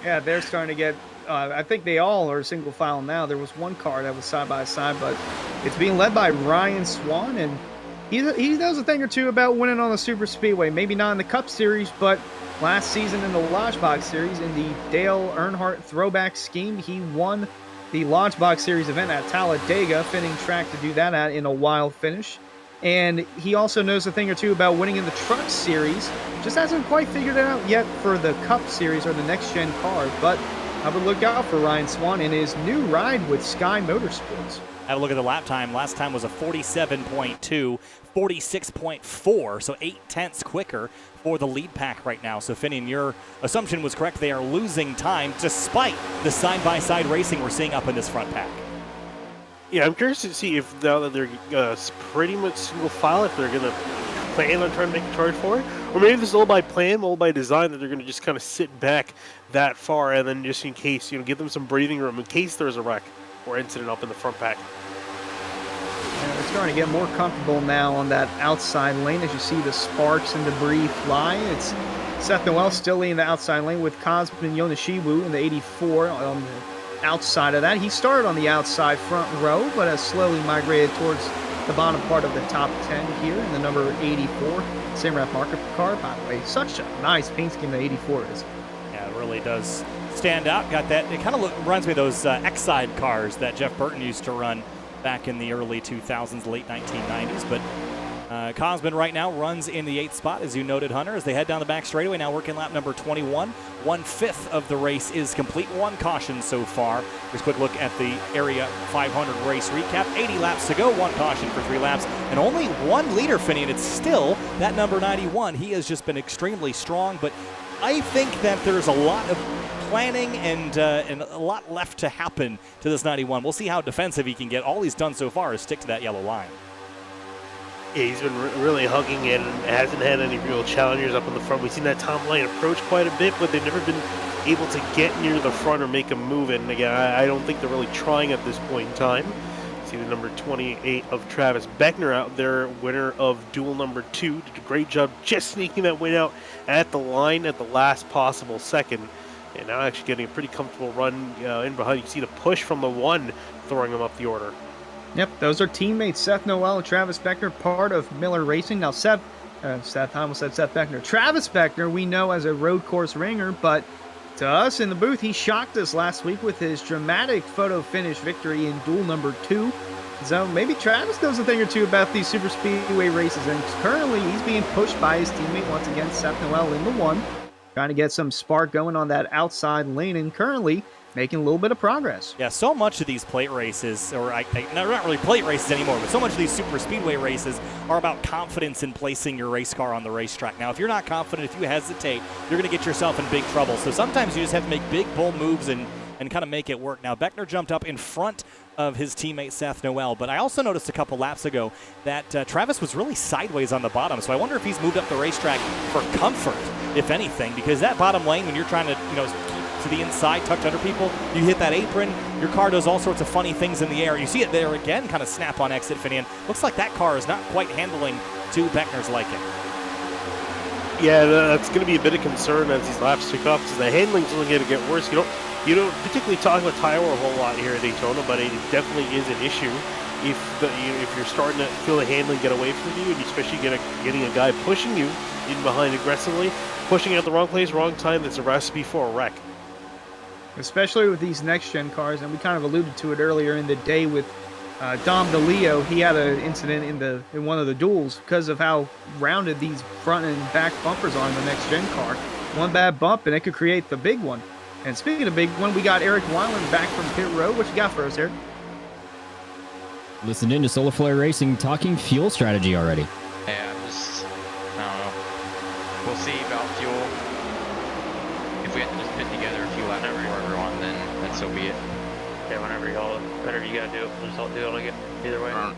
Yeah, they're starting to get. I think they all are single file now. There was one car that was side by side, but it's being led by Ryan Swan, and he knows a thing or two about winning on the Super Speedway. Maybe not in the Cup Series, but last season in the Lodge Box Series in the Dale Earnhardt throwback scheme, he won the Lodge Box Series event at Talladega, fitting track to do that at in a wild finish. And he also knows a thing or two about winning in the Truck Series. Just hasn't quite figured it out yet for the Cup Series or the next-gen car. But I would look out for Ryan Swan in his new ride with Sky Motorsports. Have a look at the lap time. Last time was a 47.2, 46.4, so 0.8 quicker for the lead pack right now. So, Finian, your assumption was correct. They are losing time despite the side-by-side racing we're seeing up in this front pack. Yeah, I'm curious to see if now that they're pretty much single file, if they're going to plan on trying to make a charge for it, or maybe this is all by plan, all by design, that they're going to just kind of sit back that far and then just in case, give them some breathing room in case there's a wreck or incident up in the front pack. Yeah, they're starting to get more comfortable now on that outside lane as you see the sparks and debris fly. It's Seth Noel still in the outside lane with Cosmin Yonishiwu in the 84 on the outside of that. He started on the outside front row, but has slowly migrated towards the bottom part of the top 10 here in the number 84 Samrat market car. By the way, such a nice paint scheme the 84 is. Yeah, it really does stand out. Got that. It kind of reminds me of those X-Side cars that Jeff Burton used to run back in the early 2000s, late 1990s. But Cosmin right now runs in the 8th spot, as you noted, Hunter, as they head down the back straightaway. Now working lap number 21. 1/5 of the race is complete. 1 caution so far. Here's a quick look at the Area 500 race recap. 80 laps to go. 1 caution for 3 laps. And only 1 leader, Finian. It's still that number 91. He has just been extremely strong. But I think that there's a lot of planning and a lot left to happen to this 91. We'll see how defensive he can get. All he's done so far is stick to that yellow line. Yeah, he's been really hugging it and hasn't had any real challengers up in the front. We've seen that Tom Lane approach quite a bit, but they've never been able to get near the front or make a move. And again, I don't think they're really trying at this point in time. See the number 28 of Travis Beckner out there, winner of duel number 2. Did a great job just sneaking that win out at the line at the last possible second. And now actually getting a pretty comfortable run in behind. You can see the push from the 1 throwing him up the order. Yep, those are teammates Seth Noel and Travis Beckner, part of Miller Racing. Now, Seth, I almost said Seth Beckner. Travis Beckner, we know as a road course ringer, but to us in the booth, he shocked us last week with his dramatic photo finish victory in duel number 2. So maybe Travis knows a thing or two about these super speedway races, and currently he's being pushed by his teammate once again, Seth Noel in the 1, trying to get some spark going on that outside lane, and currently making a little bit of progress. Yeah, so much of these plate races, or not really plate races anymore, but so much of these super speedway races are about confidence in placing your race car on the racetrack. Now, if you're not confident, if you hesitate, you're going to get yourself in big trouble. So sometimes you just have to make big, bold moves and kind of make it work. Now, Beckner jumped up in front of his teammate Seth Noel, but I also noticed a couple laps ago that Travis was really sideways on the bottom, so I wonder if he's moved up the racetrack for comfort, if anything, because that bottom lane, when you're trying to, keep to the inside, tucked under people, you hit that apron, your car does all sorts of funny things in the air. You see it there again, kind of snap on exit, Finian. Looks like that car is not quite handling to Beckner's liking. Yeah, that's going to be a bit of concern as these laps tick up, because the handling's only going to get worse. You don't particularly talk about tire wear a whole lot here at Daytona, but it definitely is an issue if you're starting to feel the handling get away from you, and especially getting a guy pushing you in behind aggressively, pushing at the wrong place, wrong time. That's a recipe for a wreck. especially with these next-gen cars, and we kind of alluded to it earlier in the day with Dom DeLeo. He had an incident in one of the duels because of how rounded these front and back bumpers are in the next-gen car. One bad bump, and it could create the big one. And speaking of big one, we got Eric Weiland back from pit road. What you got for us, Eric? Listen in to Solar Flare Racing talking fuel strategy already. Yeah, I don't know. We'll see about fuel. If we have to just pit together a few laps before everyone, then so be it. Yeah, whatever you gotta do, just don't do it either way.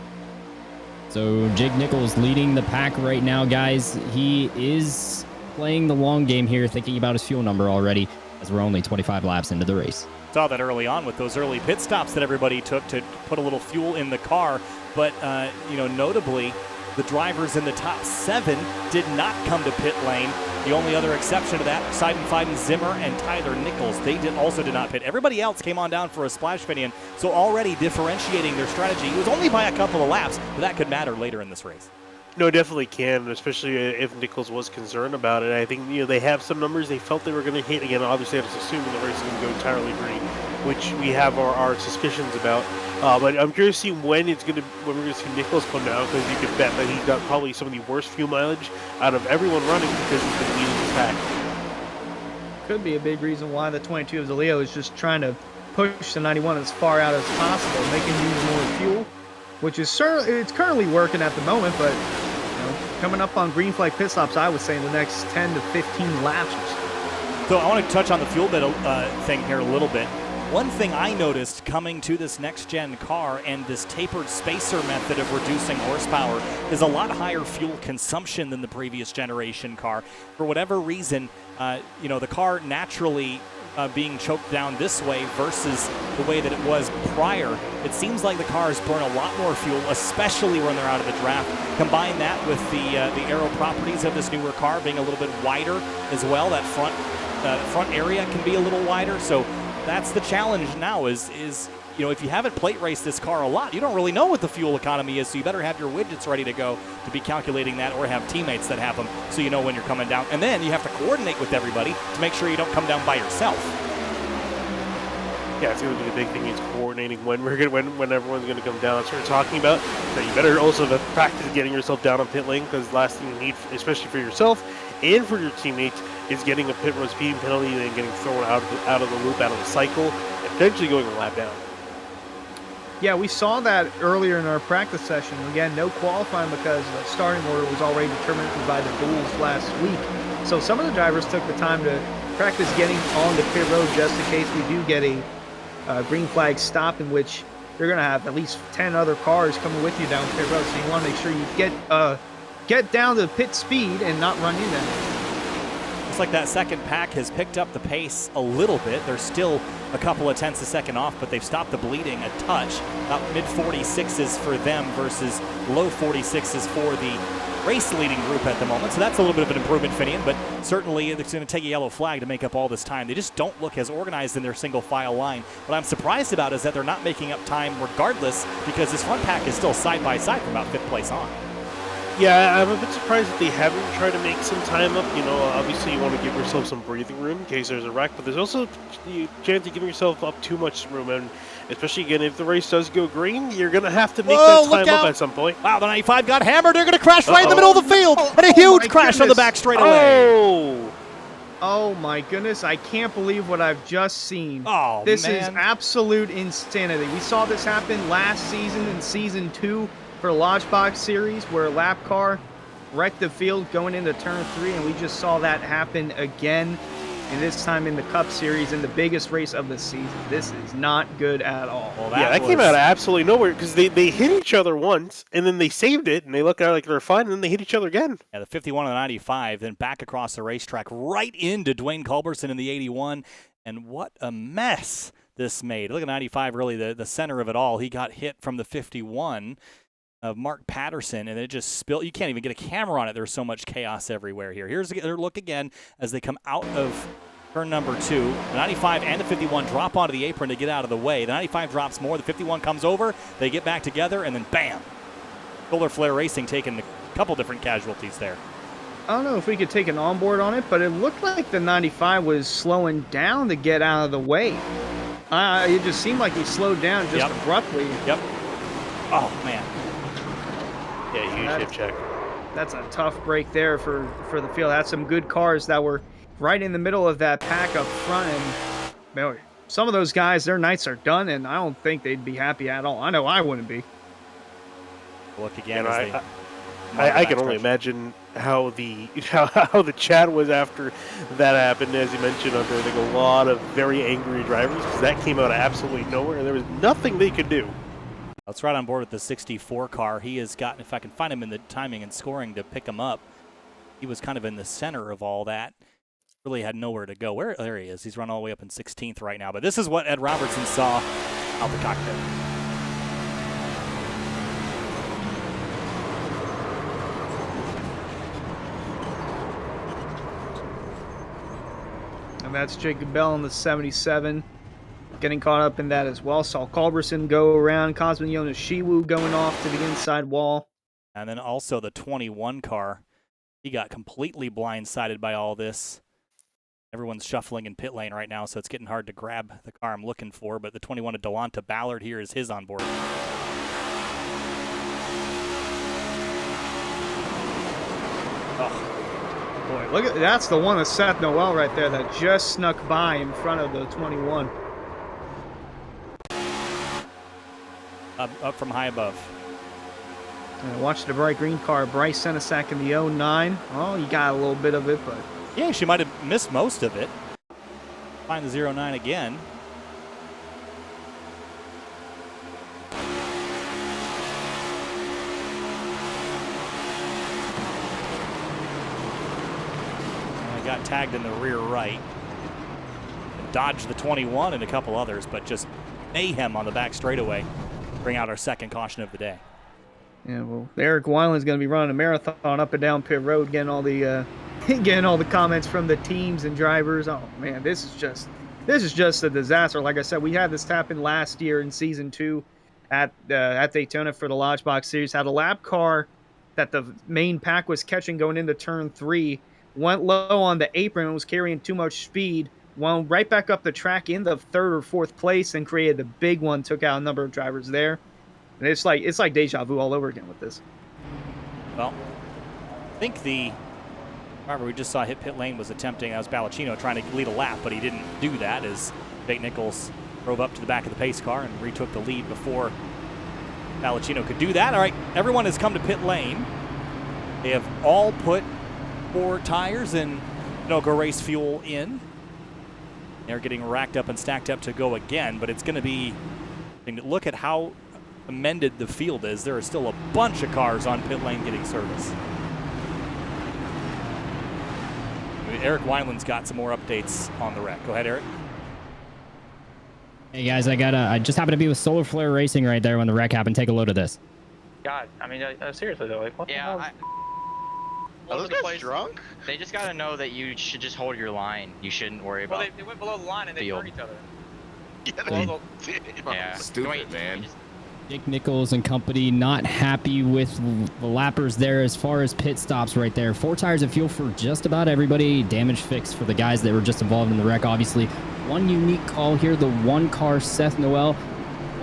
So Jake Nichols leading the pack right now, guys. He is playing the long game here, thinking about his fuel number already, as we're only 25 laps into the race. Saw that early on with those early pit stops that everybody took to put a little fuel in the car. But, notably, the drivers in the top 7 did not come to pit lane. The only other exception to that, Seidenfeiden, Zimmer, and Tyler Nichols, they also did not pit. Everybody else came on down for a splash finish, so already differentiating their strategy. It was only by a couple of laps, but that could matter later in this race. No, definitely can, especially if Nichols was concerned about it. I think they have some numbers they felt they were going to hit. Again, obviously, that's assuming the race is going to go entirely green, which we have our suspicions about. But I'm curious to see when we're going to see Nichols come down, because you could bet that he's got probably some of the worst fuel mileage out of everyone running because he's been leading the pack. Could be a big reason why the 22 of DeLeo is just trying to push the 91 as far out as possible, making use more fuel, which is it's currently working at the moment, but coming up on green flag pit stops, I would say in the next 10 to 15 laps or so. So I want to touch on the fuel bit thing here a little bit. One thing I noticed coming to this next-gen car and this tapered spacer method of reducing horsepower is a lot higher fuel consumption than the previous generation car. For whatever reason, the car naturally being choked down this way versus the way that it was prior, it seems like the cars burn a lot more fuel, especially when they're out of the draft. Combine that with the aero properties of this newer car being a little bit wider as well. That front area can be a little wider, so that's the challenge now is if you haven't plate raced this car a lot, you don't really know what the fuel economy is, so you better have your widgets ready to go to be calculating that, or have teammates that have them so you know when you're coming down. And then you have to coordinate with everybody to make sure you don't come down by yourself. Yeah, it's going to be the big thing is coordinating when everyone's going to come down. That's what we're talking about. That you better also practice getting yourself down on pit lane, because the last thing you need, especially for yourself and for your teammates, is getting a pit road speeding penalty and then getting thrown out of the loop, out of the cycle, and potentially going a lap down. Yeah, we saw that earlier in our practice session. Again, no qualifying because the starting order was already determined by the duels last week. So some of the drivers took the time to practice getting on the pit road just in case we do get a green flag stop in which you're going to have at least 10 other cars coming with you down pit road. So you want to make sure you get down to pit speed and not run into them. Looks like that second pack has picked up the pace a little bit. They're still a couple of tenths a second off, but they've stopped the bleeding a touch. About mid-46s for them versus low 46s for the race-leading group at the moment. So that's a little bit of an improvement, Finian, but certainly it's going to take a yellow flag to make up all this time. They just don't look as organized in their single-file line. What I'm surprised about is that they're not making up time regardless, because this front pack is still side-by-side from about 5th place on. Yeah, I'm a bit surprised that they haven't tried to make some time up. Obviously you want to give yourself some breathing room in case there's a wreck, but there's also a chance of giving yourself up too much room, and especially, again, if the race does go green, you're going to have to make that time up at some point. Wow, the 95 got hammered. They're going to crash right in the middle of the field, and a huge crash on the back straightaway. Oh my goodness, I can't believe what I've just seen. Oh, this man. is absolute insanity. We saw this happen last season in Season 2 for Lodgebox Series, where a lap car wrecked the field going into turn 3, and we just saw that happen again, and this time in the Cup Series in the biggest race of the season. This is not good at all. Well, that came out of absolutely nowhere, because they hit each other once, and then they saved it, and they looked like they're fine, and then they hit each other again. Yeah, the 51 and the 95, then back across the racetrack, right into Dwayne Culberson in the 81, and what a mess this made. Look at 95, really the center of it all. He got hit from the 51 of Mark Patterson, and it just spilled. You can't even get a camera on it. There's so much chaos everywhere here. Here's their look again as they come out of turn number 2. The 95 and the 51 drop onto the apron to get out of the way. The 95 drops more. The 51 comes over. They get back together, and then bam. Solar Flare Racing taking a couple different casualties there. I don't know if we could take an onboard on it, but it looked like the 95 was slowing down to get out of the way. It just seemed like he slowed down just abruptly. Yep. Oh, man. Yeah, huge hip check. That's a tough break there for the field. That's some good cars that were right in the middle of that pack up front. And man, some of those guys, their nights are done, and I don't think they'd be happy at all. I know I wouldn't be. Look again. I can only imagine how the chat was after that happened. As you mentioned, I think a lot of very angry drivers because that came out of absolutely nowhere, and there was nothing they could do. Let's ride on board with the 64 car. He has gotten, if I can find him in the timing and scoring to pick him up, he was kind of in the center of all that. Really had nowhere to go. There he is. He's run all the way up in 16th right now. But this is what Ed Robertson saw out the cockpit. And that's Jacob Bell in the 77. Getting caught up in that as well. Saw Culberson go around. Cosmin Yoneshiwu going off to the inside wall. And then also the 21 car. He got completely blindsided by all this. Everyone's shuffling in pit lane right now, so it's getting hard to grab the car I'm looking for. But the 21 of Delonta Ballard here is his on board. Oh. Boy, look at that's the one of Seth Noel right there that just snuck by in front of the 21. Up from high above. And watch the bright green car, Bryce Senesac in the 09. Oh, you got a little bit of it, but yeah, she might have missed most of it. Find the 09 again. I got tagged in the rear right. Dodged the 21 and a couple others, but just mayhem on the back straightaway. Bring out our second caution of the day. Yeah, well, Eric Weiland's going to be running a marathon up and down pit road, getting all the comments from the teams and drivers. Oh man, this is just a disaster. Like I said, we had this happen last year in season 2 at Daytona for the Lodge Box Series. Had a lap car that the main pack was catching going into turn 3, went low on the apron and was carrying too much speed. Wound right back up the track in the 3rd or 4th place and created the big one, took out a number of drivers there. And it's like deja vu all over again with this. Well, I think the driver we just saw hit pit lane was attempting, that was Ballacino, trying to lead a lap, but he didn't do that as Jake Nichols drove up to the back of the pace car and retook the lead before Ballacino could do that. All right, everyone has come to pit lane. They have all put 4 tires and Sunoco race fuel in. They're getting racked up and stacked up to go again, but it's going to be, look at how amended the field is. There are still a bunch of cars on pit lane getting service. Eric Weiland's got some more updates on the wreck. Go ahead, Eric. Hey guys, I just happened to be with Solar Flare Racing right there when the wreck happened. Take a load of this. God, I mean, seriously though, like what the hell? Are those guys drunk? They just gotta know that you should just hold your line. You shouldn't worry about. Well, they went below the line and they hurt each other. Yeah, stupid, man. Jake Nichols and company not happy with the lappers there as far as pit stops right there. 4 tires of fuel for just about everybody. Damage fixed for the guys that were just involved in the wreck, obviously. One unique call here, the 1 car, Seth Noel.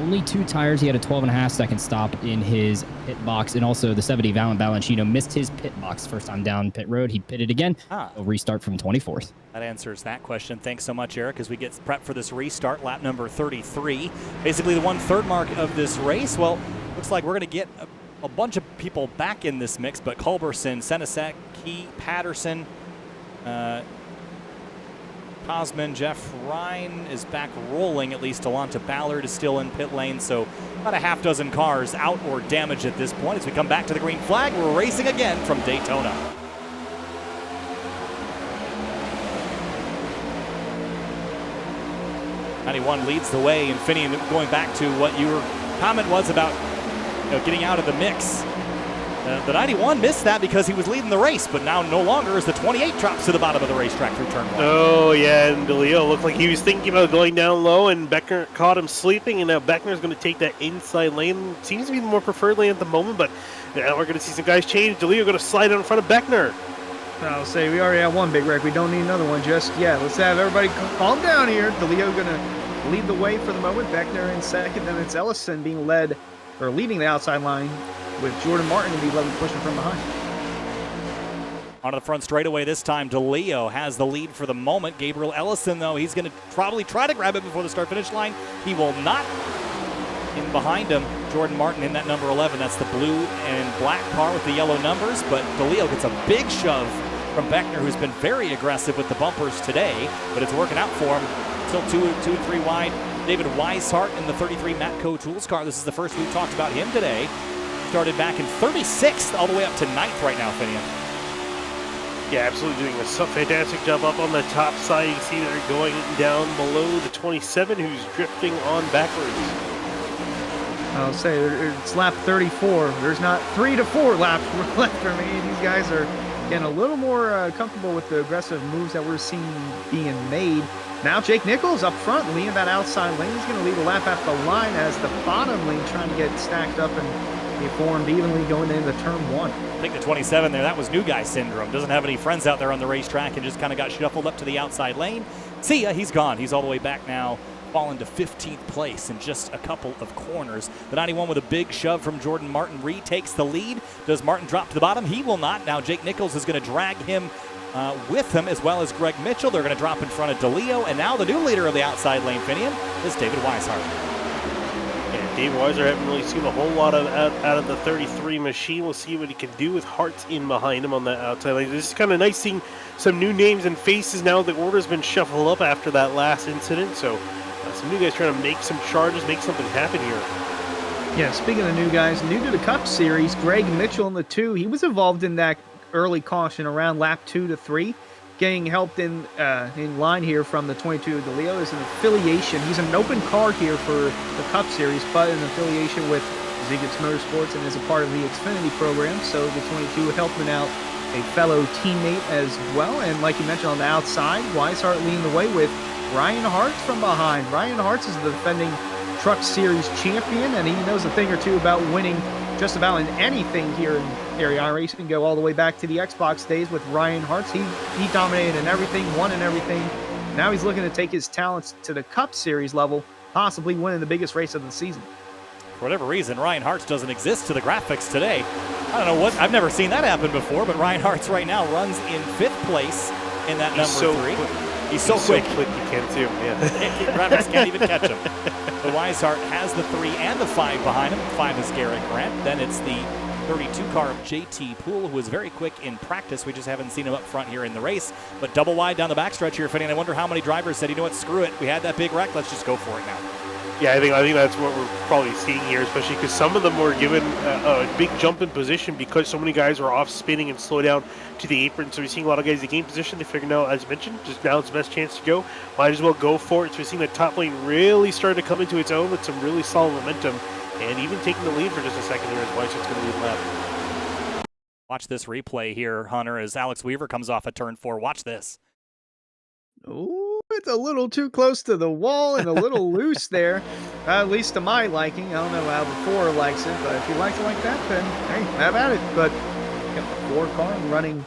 Only 2 tires. He had a 12.5-second stop in his pit box. And also the 70 Valent Balancino missed his pit box first time down pit road. He pitted again. He'll restart from 24th. That answers that question. Thanks so much, Eric, as we get prepped for this restart, lap number 33. Basically the 1/3 mark of this race. Well, looks like we're going to get a bunch of people back in this mix, but Culberson, Senesac, Key, Patterson, Cosman, Jeff Ryan is back rolling. At least Delonta Ballard is still in pit lane, so about a half dozen cars out or damaged at this point. As we come back to the green flag, we're racing again from Daytona. '91 leads the way, and Finney, going back to what your comment was about getting out of the mix. The 91 missed that because he was leading the race, but now no longer as the 28 drops to the bottom of the racetrack through turn 1. Oh, yeah, and DeLeo looked like he was thinking about going down low, and Beckner caught him sleeping, and now Beckner's going to take that inside lane. Seems to be the more preferred lane at the moment, but now we're going to see some guys change. DeLeo going to slide out in front of Beckner. I'll say we already have one big wreck. We don't need another one just yet. Let's have everybody calm down here. DeLeo gonna lead the way for the moment. Beckner in second, then it's Ellison being led, or leading the outside line, with Jordan Martin to be pushing from behind. Onto the front straightaway this time, DeLeo has the lead for the moment. Gabriel Ellison, though, he's going to probably try to grab it before the start-finish line. He will not. In behind him, Jordan Martin in that number 11. That's the blue and black car with the yellow numbers, but DeLeo gets a big shove from Beckner, who's been very aggressive with the bumpers today, but it's working out for him. Still two and three wide. David Weishart in the 33 Matco Tools car. This is the first we've talked about him today. Started back in 36th all the way up to 9th right now, Finian. Yeah, absolutely doing a fantastic job up on the top side. You can see they're going down below the 27, who's drifting on backwards. I'll say it's lap 34. There's not 3 to 4 laps left for me. These guys are getting a little more comfortable with the aggressive moves that we're seeing being made. Now Jake Nichols up front, leading that outside lane. He's going to lead a lap at the line as the bottom lane trying to get stacked up and be formed evenly going into turn 1. I think the 27 there, that was new guy syndrome. Doesn't have any friends out there on the racetrack and just kind of got shuffled up to the outside lane. See ya, he's gone. He's all the way back now, fallen to 15th place in just a couple of corners. The 91 with a big shove from Jordan Martin retakes the lead. Does Martin drop to the bottom? He will not. Now Jake Nichols is going to drag him with him, as well as Greg Mitchell. They're going to drop in front of DeLeo, and now the new leader of the outside lane, Finian, is David Weishart. And Dave Weiser haven't really seen a whole lot of out of the 33 machine. We'll see what he can do with Hartz in behind him on that outside lane. This is kind of nice seeing some new names and faces now. The order's been shuffled up after that last incident, so some new guys trying to make some charges, make something happen here. Yeah, speaking of new guys, new to the Cup Series, Greg Mitchell in the 2. He was involved in that early caution around lap 2 to 3. Getting helped in line here from the 22 DeLeo is an affiliation. He's an open car here for the Cup Series, but an affiliation with Ziggets Motorsports and is a part of the Xfinity program. So the 22 helping out a fellow teammate as well. And like you mentioned on the outside, Weishart leading the way with Ryan Hartz from behind. Ryan Hartz is the defending Truck Series champion, and he knows a thing or two about winning just about in anything here in area iRacing. Go all the way back to the Xbox days with Ryan Hartz. He dominated in everything, won in everything. Now he's looking to take his talents to the Cup Series level, possibly winning the biggest race of the season. For whatever reason, Ryan Hartz doesn't exist to the graphics today. I don't know what, I've never seen that happen before, but Ryan Hartz right now runs in 5th place in that number 3. He's so quick. You can't see him, yeah. Graphics can't even catch him. So Weishart has the 3 and the 5 behind him. 5 is Garrett Grant. Then it's the 32 car of JT Poole, who was very quick in practice. We just haven't seen him up front here in the race. But double wide down the backstretch here, Finney. I wonder how many drivers said, you know what, screw it. We had that big wreck. Let's just go for it now. Yeah, I think that's what we're probably seeing here, especially because some of them were given a big jump in position because so many guys were off spinning and slow down to the apron. So we're seeing a lot of guys that gain position. They figured out, as mentioned, just now it's the best chance to go. Might as well go for it. So we're seeing the top lane really start to come into its own with some really solid momentum, and even taking the lead for just a second here as Weishart's going to lead lap. Watch this replay here, Hunter, as Alex Weaver comes off at turn 4. Watch this. Oh, it's a little too close to the wall and a little loose there, at least to my liking. I don't know how the 4 likes it, but if you like it like that, then hey, have at it. But got the 4 car running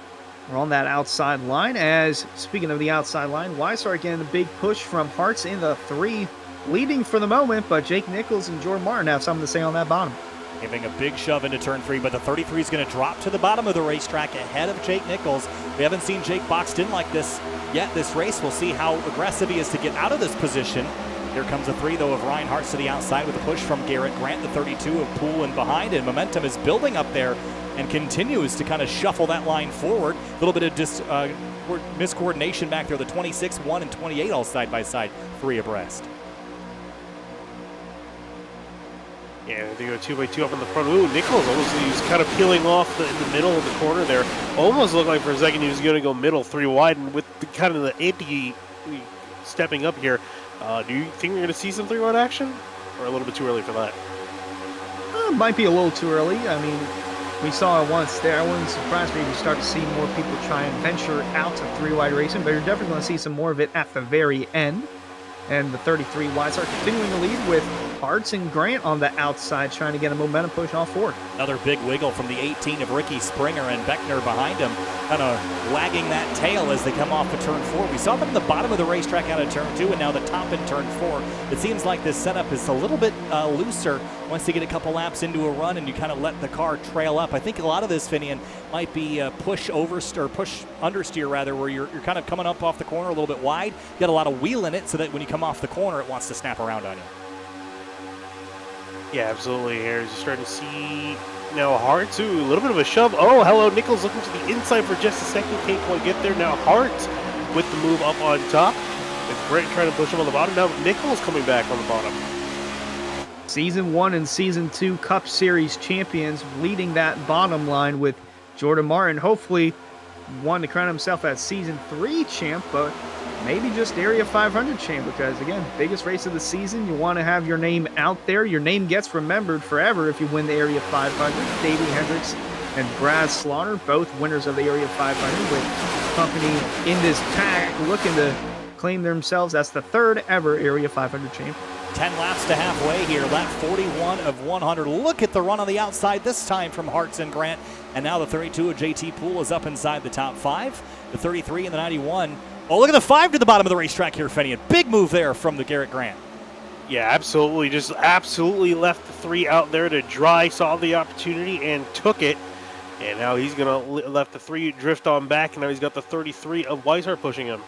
on that outside line. As speaking of the outside line, Weishart getting a big push from Hartz in the 3, leading for the moment, but Jake Nichols and Jordan Martin have something to say on that bottom. Giving a big shove into turn 3, but the 33 is going to drop to the bottom of the racetrack ahead of Jake Nichols. We haven't seen Jake boxed in like this yet this race. We'll see how aggressive he is to get out of this position. Here comes a 3, though, of Ryan Hartz to the outside with a push from Garrett Grant, the 32 of Poole in behind, and momentum is building up there and continues to kind of shuffle that line forward. A little bit of miscoordination back there. The 26, 1, and 28 all side by side, 3 abreast. Yeah, they go 2x2 up in the front. Ooh, Nichols almost, he was kind of peeling off in the middle of the corner there. Almost looked like for a second he was going to go middle 3 wide, and with the kind of the anti stepping up here, do you think we're going to see some 3 wide action, or a little bit too early for that? Might be a little too early. I mean, we saw it once there. I wouldn't surprise me if you start to see more people try and venture out to 3 wide racing, but you're definitely going to see some more of it at the very end. And the 33 Wise are continuing to lead with Hartz and Grant on the outside, trying to get a momentum push off forward. Another big wiggle from the 18 of Ricky Springer, and Beckner behind him, kind of wagging that tail as they come off of turn 4. We saw them in the bottom of the racetrack out of turn 2, and now the top in turn 4. It seems like this setup is a little bit looser once you get a couple laps into a run and you kind of let the car trail up. I think a lot of this, Finian, might be push understeer rather, where you're kind of coming up off the corner a little bit wide. You got a lot of wheel in it so that when you come off the corner, it wants to snap around on you. Yeah, absolutely. Here, you're starting to see now Hart, too. A little bit of a shove. Oh, hello. Nichols looking to the inside for just a second. Can't quite get there. Now Hart with the move up on top. It's Brent trying to push him on the bottom. Now Nichols coming back on the bottom. Season 1 and Season 2 Cup Series champions leading that bottom line with Jordan Martin. Hopefully wanting to crown himself as Season 3 champ, but maybe just Area 500 champ, because again, biggest race of the season. You want to have your name out there. Your name gets remembered forever if you win the Area 500. Davey Hendricks and Brad Slaughter, both winners of the Area 500, with company in this pack looking to claim themselves as the third ever Area 500 champ. 10 laps to halfway here, lap 41 of 100. Look at the run on the outside this time from Hartz and Grant. And now the 32 of JT Poole is up inside the top 5. The 33 and the 91. Oh, look at the 5 to the bottom of the racetrack here, Fenian. Big move there from the Garrett Grant. Yeah, absolutely. Just absolutely left the 3 out there to dry, saw the opportunity, and took it. And now he's going to let the 3 drift on back, and now he's got the 33 of Weishart pushing him.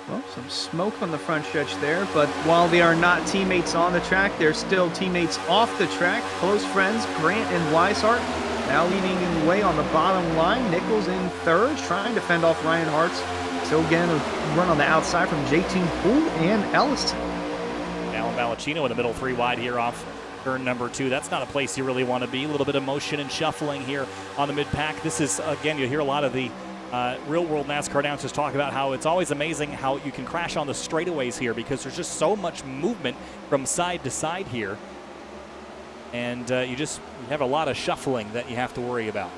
Well, some smoke on the front stretch there, but while they are not teammates on the track, they're still teammates off the track. Close friends, Grant and Weishart, now leading in the way on the bottom line. Nichols in third, trying to fend off Ryan Hartz. Still getting a run on the outside from JT Poole and Ellis. Alan Ballacino in the middle, 3 wide here off turn number 2. That's not a place you really want to be. A little bit of motion and shuffling here on the mid-pack. This is, again, you hear a lot of the real-world NASCAR announcers talk about how it's always amazing how you can crash on the straightaways here because there's just so much movement from side to side here. And you have a lot of shuffling that you have to worry about.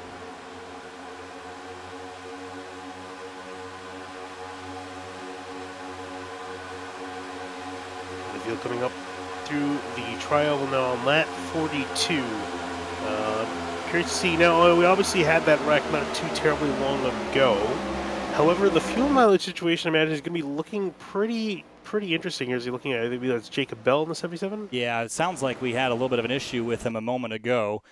The field coming up through the trial now on lap 42. Curious to see. Now, we obviously had that wreck not too terribly long ago. However, the fuel mileage situation, I imagine, is going to be looking pretty interesting here. Is he looking at, maybe that's Jacob Bell in the 77? Yeah, it sounds like we had a little bit of an issue with him a moment ago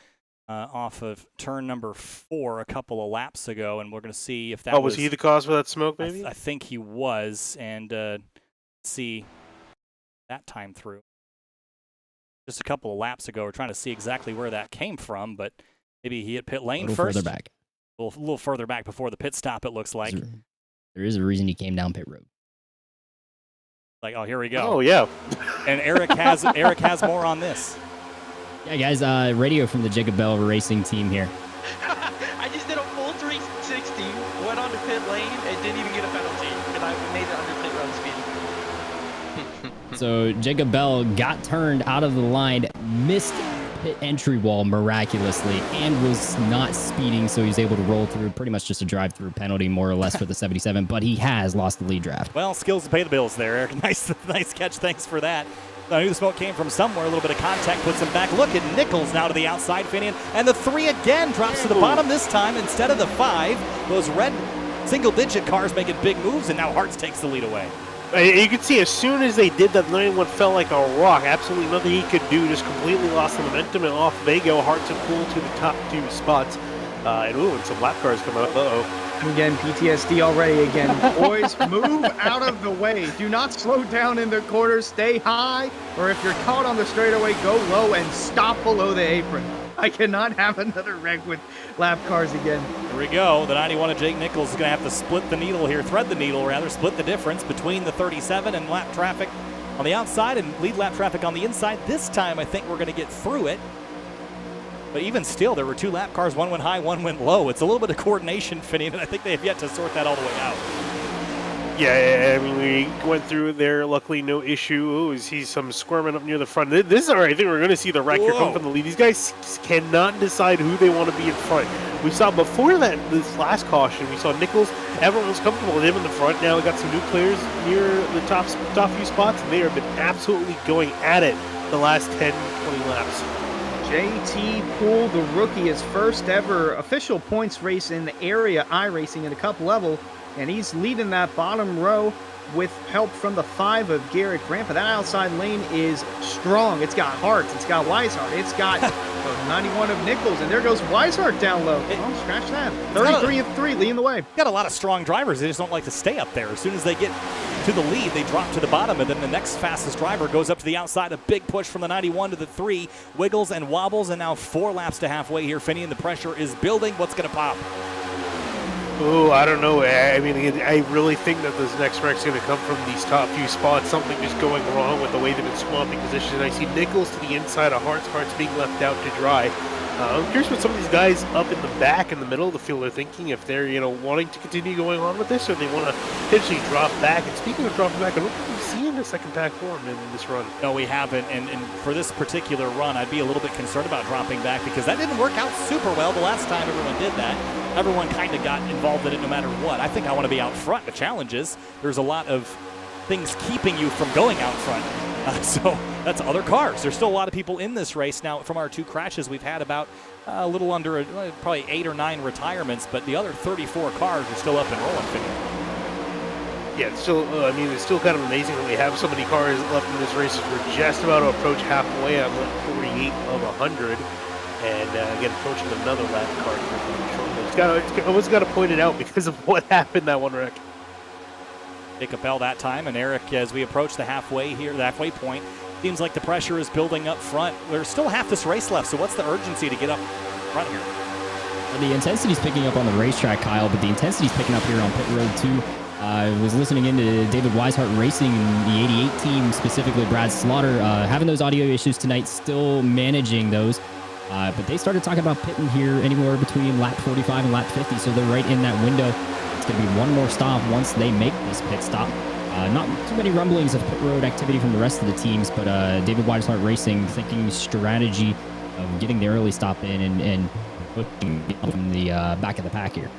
off of turn number 4 a couple of laps ago, and we're going to see if that was he the cause for that smoke, maybe? I think he was, and see that time through. Just a couple of laps ago, we're trying to see exactly where that came from, but maybe he hit pit lane first. Further back. A little further back before the pit stop, it looks like. There is a reason he came down pit road. Like, oh, here we go. Oh, yeah. And Eric has more on this. Yeah, guys, radio from the Jacob Bell Racing team here. I just did a full 360, went on to pit lane, and didn't even get a penalty, and I made it under pit road speed. So Jacob Bell got turned out of the line, missed pit entry wall miraculously, and was not speeding, so he was able to roll through. Pretty much just a drive-through penalty, more or less, for the 77, but he has lost the lead draft. Well, skills to pay the bills there, Eric. Nice catch. Thanks for that. I knew the smoke came from somewhere. A little bit of contact puts him back. Look at Nichols now to the outside, Finian. And the 3 again drops to the bottom this time instead of the 5. Those red single-digit cars making big moves, and now Hartz takes the lead away. You could see as soon as they did that, 91 felt like a rock. Absolutely nothing he could do. Just completely lost the momentum, and off they go. Hartz and Poole to the top 2 spots. And some lap cars come out. And again, PTSD already again. Boys, move out of the way. Do not slow down in the corners. Stay high, or if you're caught on the straightaway, go low and stop below the apron. I cannot have another wreck with lap cars again. Here we go. The 91 of Jake Nichols is going to have to split the needle here, thread the needle rather, split the difference between the 37 and lap traffic on the outside and lead lap traffic on the inside. This time, I think we're going to get through it. But even still, there were 2 lap cars. One went high, one went low. It's a little bit of coordination, Finian, and I think they have yet to sort that all the way out. Yeah, I mean, we went through there. Luckily, no issue. Oh, he's some squirming up near the front. This is all right. I think we're going to see the wreck here come from the lead. These guys cannot decide who they want to be in front. We saw before this last caution, we saw Nichols. Everyone was comfortable with him in the front. Now we got some new players near the top few spots, and they have been absolutely going at it the last 10, 20 laps. JT Poole, the rookie, his first ever official points race in the area iRacing at a cup level, and he's leading that bottom row with help from the 5 of Garrett Grant. But that outside lane is strong. It's got Hart, it's got Weishart, it's got 91 of Nichols, and there goes Weishart down low. Oh, scratch that. 33 of 3, leading the way. Got a lot of strong drivers. They just don't like to stay up there. As soon as they get to the lead, they drop to the bottom, and then the next fastest driver goes up to the outside. A big push from the 91 to the 3. Wiggles and wobbles, and now 4 laps to halfway here. Finney, and the pressure is building. What's going to pop? Oh, I don't know. I mean, I really think that this next wreck's going to come from these top few spots. Something just going wrong with the way they've been swapping positions. I see Nichols to the inside of Hart's being left out to dry. I'm curious what some of these guys up in the back, in the middle of the field are thinking, if they're, wanting to continue going on with this, or they want to potentially drop back. And speaking of dropping back, I don't think we've seen a second pack form in this run. No, we haven't. And for this particular run, I'd be a little bit concerned about dropping back because that didn't work out super well the last time everyone did that. Everyone kind of got involved in it no matter what. I think I want to be out front. The challenge is there's a lot of things keeping you from going out front. So that's other cars. There's still a lot of people in this race. Now, from our 2 crashes, we've had about a little under probably 8 or 9 retirements, but the other 34 cars are still up and rolling. Yeah, it's still, it's still kind of amazing that we have so many cars left in this race. We're just about to approach halfway on 48 of 100, and again, approaching another lap car. I almost got to point it out because of what happened that one wreck. Capel that time, and Eric, as we approach the halfway point, seems like the pressure is building up front. There's still half this race left, so what's the urgency to get up front here? Well, the intensity's picking up on the racetrack, Kyle, but the intensity's picking up here on pit road too. I was listening into David Weishart Racing and the 88 team, specifically Brad Slaughter, having those audio issues tonight, still managing those. But they started talking about pitting here anywhere between lap 45 and lap 50, so they're right in that window. It's going to be one more stop once they make this pit stop. Not too many rumblings of pit road activity from the rest of the teams, but David Weishart Racing thinking strategy of getting the early stop in and putting from the back of the pack here.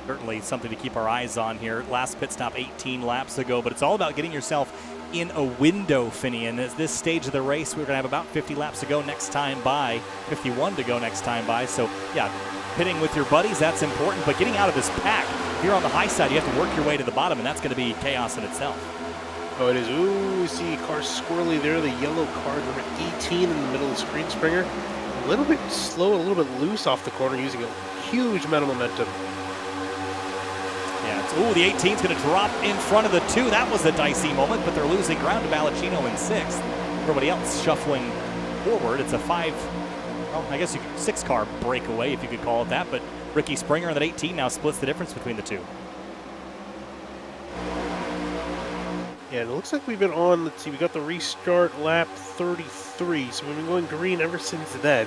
Certainly something to keep our eyes on here. Last pit stop 18 laps ago, but it's all about getting yourself in a window, Finney. And at this stage of the race, we're going to have about 50 laps to go next time by, 51 to go next time by. So, yeah, pitting with your buddies, that's important. But getting out of this pack, if you're on the high side, you have to work your way to the bottom, and that's going to be chaos in itself. Oh, it is. Ooh, we see car squirrely there. The yellow car, number 18 in the middle of the screen, Springer. A little bit slow, a little bit loose off the corner, using a huge amount of momentum. Ooh, the 18's going to drop in front of the 2. That was a dicey moment, but they're losing ground to Ballacino in 6th. Everybody else shuffling forward. It's a 6-car breakaway, if you could call it that, but Ricky Springer in that 18 now splits the difference between the 2. Yeah, it looks like we've been on, let's see, we got the restart lap 33, so we've been going green ever since then.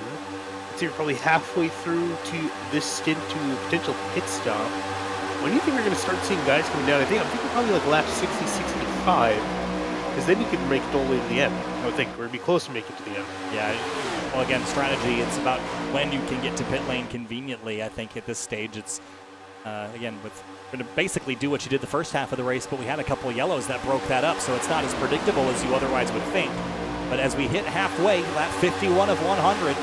Let's see, we're probably halfway through to this stint to a potential pit stop. When do you think we're going to start seeing guys coming down? I'm thinking probably like lap 60, 65, because then you can make it all the way to the end. I would think, or be close to making it to the end. Yeah, well, again, strategy, it's about when you can get to pit lane conveniently. I think at this stage, it's, again, we're going to basically do what you did the first half of the race, but we had a couple of yellows that broke that up, so it's not as predictable as you otherwise would think. But as we hit halfway, lap 51 of 100,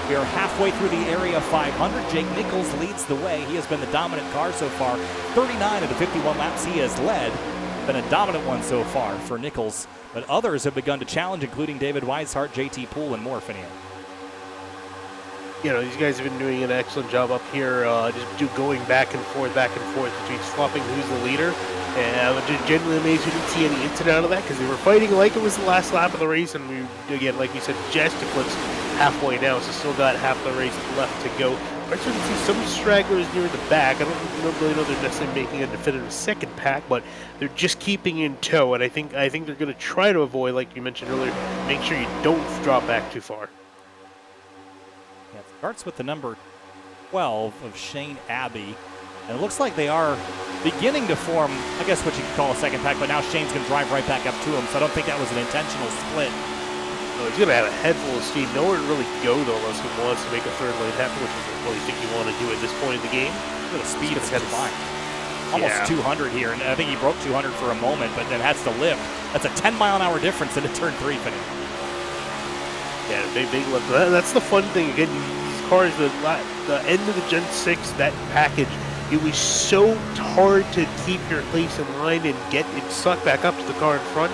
we are halfway through the area 500. Jake Nichols leads the way. He has been the dominant car so far. 39 of the 51 laps he has led. Been a dominant one so far for Nichols. But others have begun to challenge, including David Weishart, JT Poole, and more, Finney. These guys have been doing an excellent job up here, just going back and forth between swapping who's the leader. And I'm just genuinely amazed we didn't see any incident out of that, because they were fighting like it was the last lap of the race, and we, again, like you said, just eclipsed halfway now, so still got half the race left to go. I starting to see some stragglers near the back. I don't really know they're necessarily making a definitive second pack, but they're just keeping in tow, and I think they're going to try to avoid, like you mentioned earlier, make sure you don't drop back too far. Yeah, it starts with the number 12 of Shane Abbey. And it looks like they are beginning to form, I guess what you could call a second pack, but now Shane's going to drive right back up to him, so I don't think that was an intentional split. Oh, he's going to have a head full of steam. Nowhere to really go, though, unless he wants to make a third lane happen, which I really think you want to do at this point in the game. Look at the speed of his line. Almost 200 here, and I think he broke 200 for a moment, but then has to lift. That's a 10-mile-an-hour difference into turn 3 for him. Yeah, big lift. That's the fun thing. Again, these cars, the end of the Gen 6, that package, it was so hard to keep your place in line and get it sucked back up to the car in front.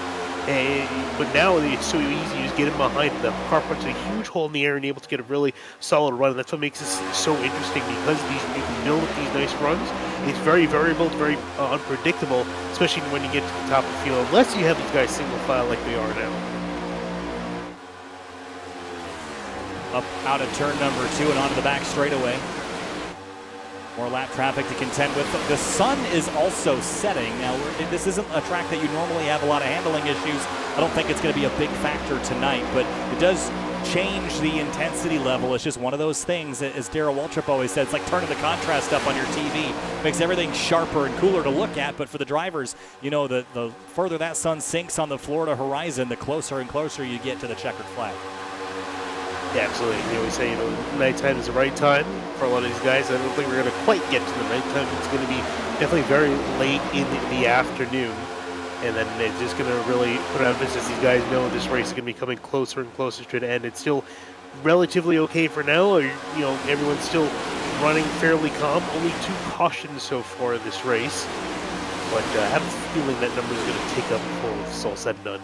But now it's so easy. You just get in behind. The car punches a huge hole in the air and able to get a really solid run. And that's what makes this so interesting, because you can build these nice runs. It's very variable, very unpredictable, especially when you get to the top of the field, unless you have these guys single file like they are now. Up out of turn number 2 and onto the back straightaway. More lap traffic to contend with. The sun is also setting. Now, this isn't a track that you normally have a lot of handling issues. I don't think it's going to be a big factor tonight, but it does change the intensity level. It's just one of those things, as Darrell Waltrip always said, it's like turning the contrast up on your TV. Makes everything sharper and cooler to look at, but for the drivers, you know, the further that sun sinks on the Florida horizon, the closer and closer you get to the checkered flag. Yeah, absolutely. You always say, nighttime is the right time for a lot of these guys. I don't think we're going to quite get to the nighttime. It's going to be definitely very late in the afternoon. And then it's just going to really put out emphasis. These guys know this race is going to be coming closer and closer to the end. It's still relatively okay for now. Everyone's still running fairly calm. Only 2 cautions so far in this race. But I have a feeling that number is going to tick up before it's all said and done.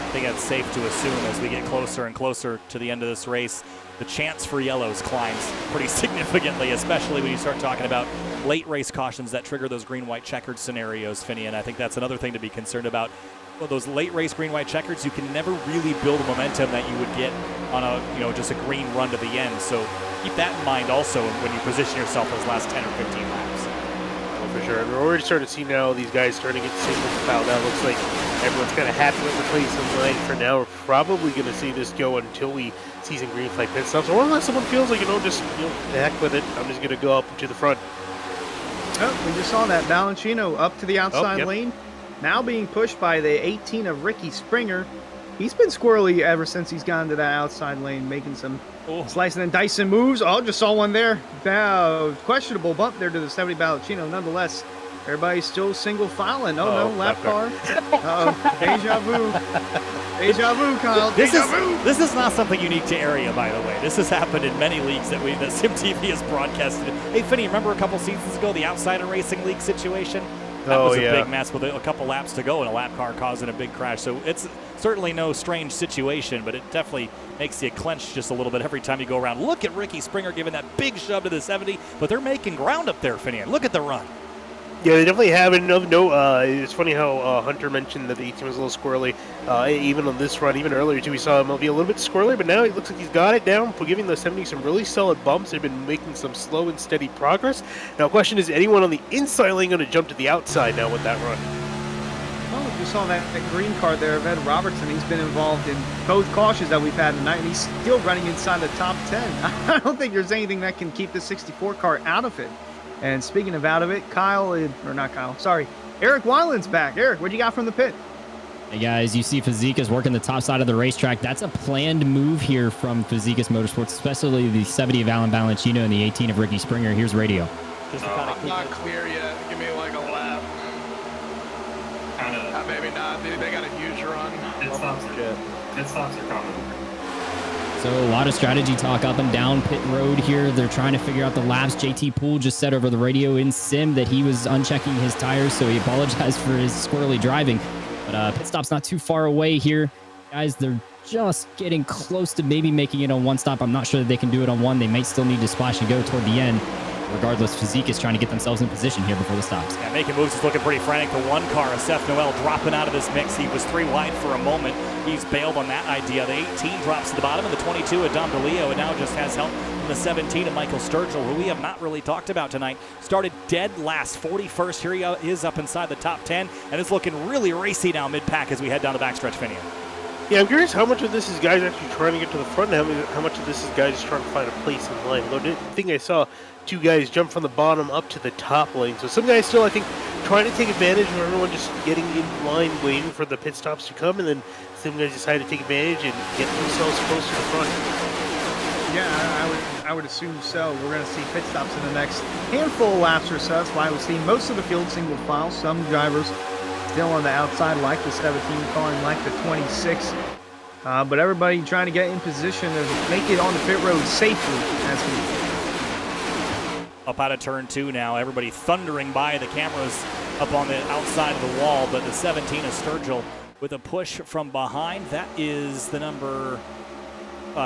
I think it's safe to assume as we get closer and closer to the end of this race, the chance for yellows climbs pretty significantly, especially when you start talking about late race cautions that trigger those green-white checkered scenarios, Finney, and I think that's another thing to be concerned about. Well, those late race green-white checkers, you can never really build momentum that you would get on just a green run to the end. So keep that in mind also when you position yourself those last 10 or 15 laps. For sure. And we're already starting to see now these guys starting to get single fouled out. Looks like everyone's kind of happy with the place in line for now. We're probably going to see this go until we see some green flag pit stops, or unless someone feels like, the heck with it, I'm just going to go up to the front. Oh, we just saw that Balancino up to the outside lane, now being pushed by the 18 of Ricky Springer. He's been squirrely ever since he's gone to that outside lane, making some slicing and dicing moves. Oh, just saw one there. Questionable bump there to the 70 Balancino. Nonetheless, everybody's still single filing. Oh, no, lap car. Uh-oh, deja vu. Deja vu, Kyle. This is not something unique to area, by the way. This has happened in many leagues that SimTV has broadcasted. Hey, Finney, remember a couple seasons ago, the Outsider Racing League situation? That was a big mess with a couple laps to go and a lap car causing a big crash. So it's certainly no strange situation, but it definitely makes you clench just a little bit every time you go around. Look at Ricky Springer giving that big shove to the 70, but they're making ground up there, Finney. Look at the run. Yeah, they definitely have. And it's funny how Hunter mentioned that the 18 was a little squirrely. Even on this run, even earlier too, we saw him be a little bit squirrely, but now it looks like he's got it down, giving the 70 some really solid bumps. They've been making some slow and steady progress. Now, the question is anyone on the inside lane going to jump to the outside now with that run? Well, you saw that green car there of Ed Robertson. He's been involved in both cautions that we've had tonight, and he's still running inside the top 10. I don't think there's anything that can keep the 64 car out of it. And speaking of out of it, Eric Weiland's back. Eric, what do you got from the pit? Hey guys, you see Fazekas working the top side of the racetrack. That's a planned move here from Fazekas Motorsports, especially the 70 of Alan Balancino and the 18 of Ricky Springer. Here's radio. I'm not clear yet. Give me like a lap. Maybe not, dude. They got a huge run. Pit stops are coming. So a lot of strategy talk up and down pit road here. They're trying to figure out the laps. JT Poole just said over the radio in sim that he was unchecking his tires, so he apologized for his squirrely driving. But pit stop's not too far away here. Guys, they're just getting close to maybe making it on one stop. I'm not sure that they can do it on one. They might still need to splash and go toward the end. Regardless, Physique is trying to get themselves in position here before the stops. Yeah, making moves is looking pretty frantic. The one car, Seth Noel, dropping out of this mix. He was 3 wide for a moment. He's bailed on that idea. The 18 drops to the bottom, and the 22 of Dom DeLeo, and now just has help from the 17 of Michael Sturgill, who we have not really talked about tonight. Started dead last, 41st. Here he is up inside the top 10, and it's looking really racy now mid-pack as we head down the backstretch, Finian. Yeah, I'm curious how much of this is guys actually trying to get to the front and how much of this is guys just trying to find a place in line. Though I think I saw 2 guys jump from the bottom up to the top lane. So some guys still, I think, trying to take advantage of everyone just getting in line, waiting for the pit stops to come, and then some guys decide to take advantage and get themselves close to the front. Yeah, I would assume so. We're going to see pit stops in the next handful of laps or so. That's why we see most of the field single file. Some drivers still on the outside, like the 17 car and like the 26. But everybody trying to get in position to make it on the pit road safely as we up out of turn 2 now. Everybody thundering by. The cameras up on the outside of the wall, but the 17 is Sturgill with a push from behind. That is the number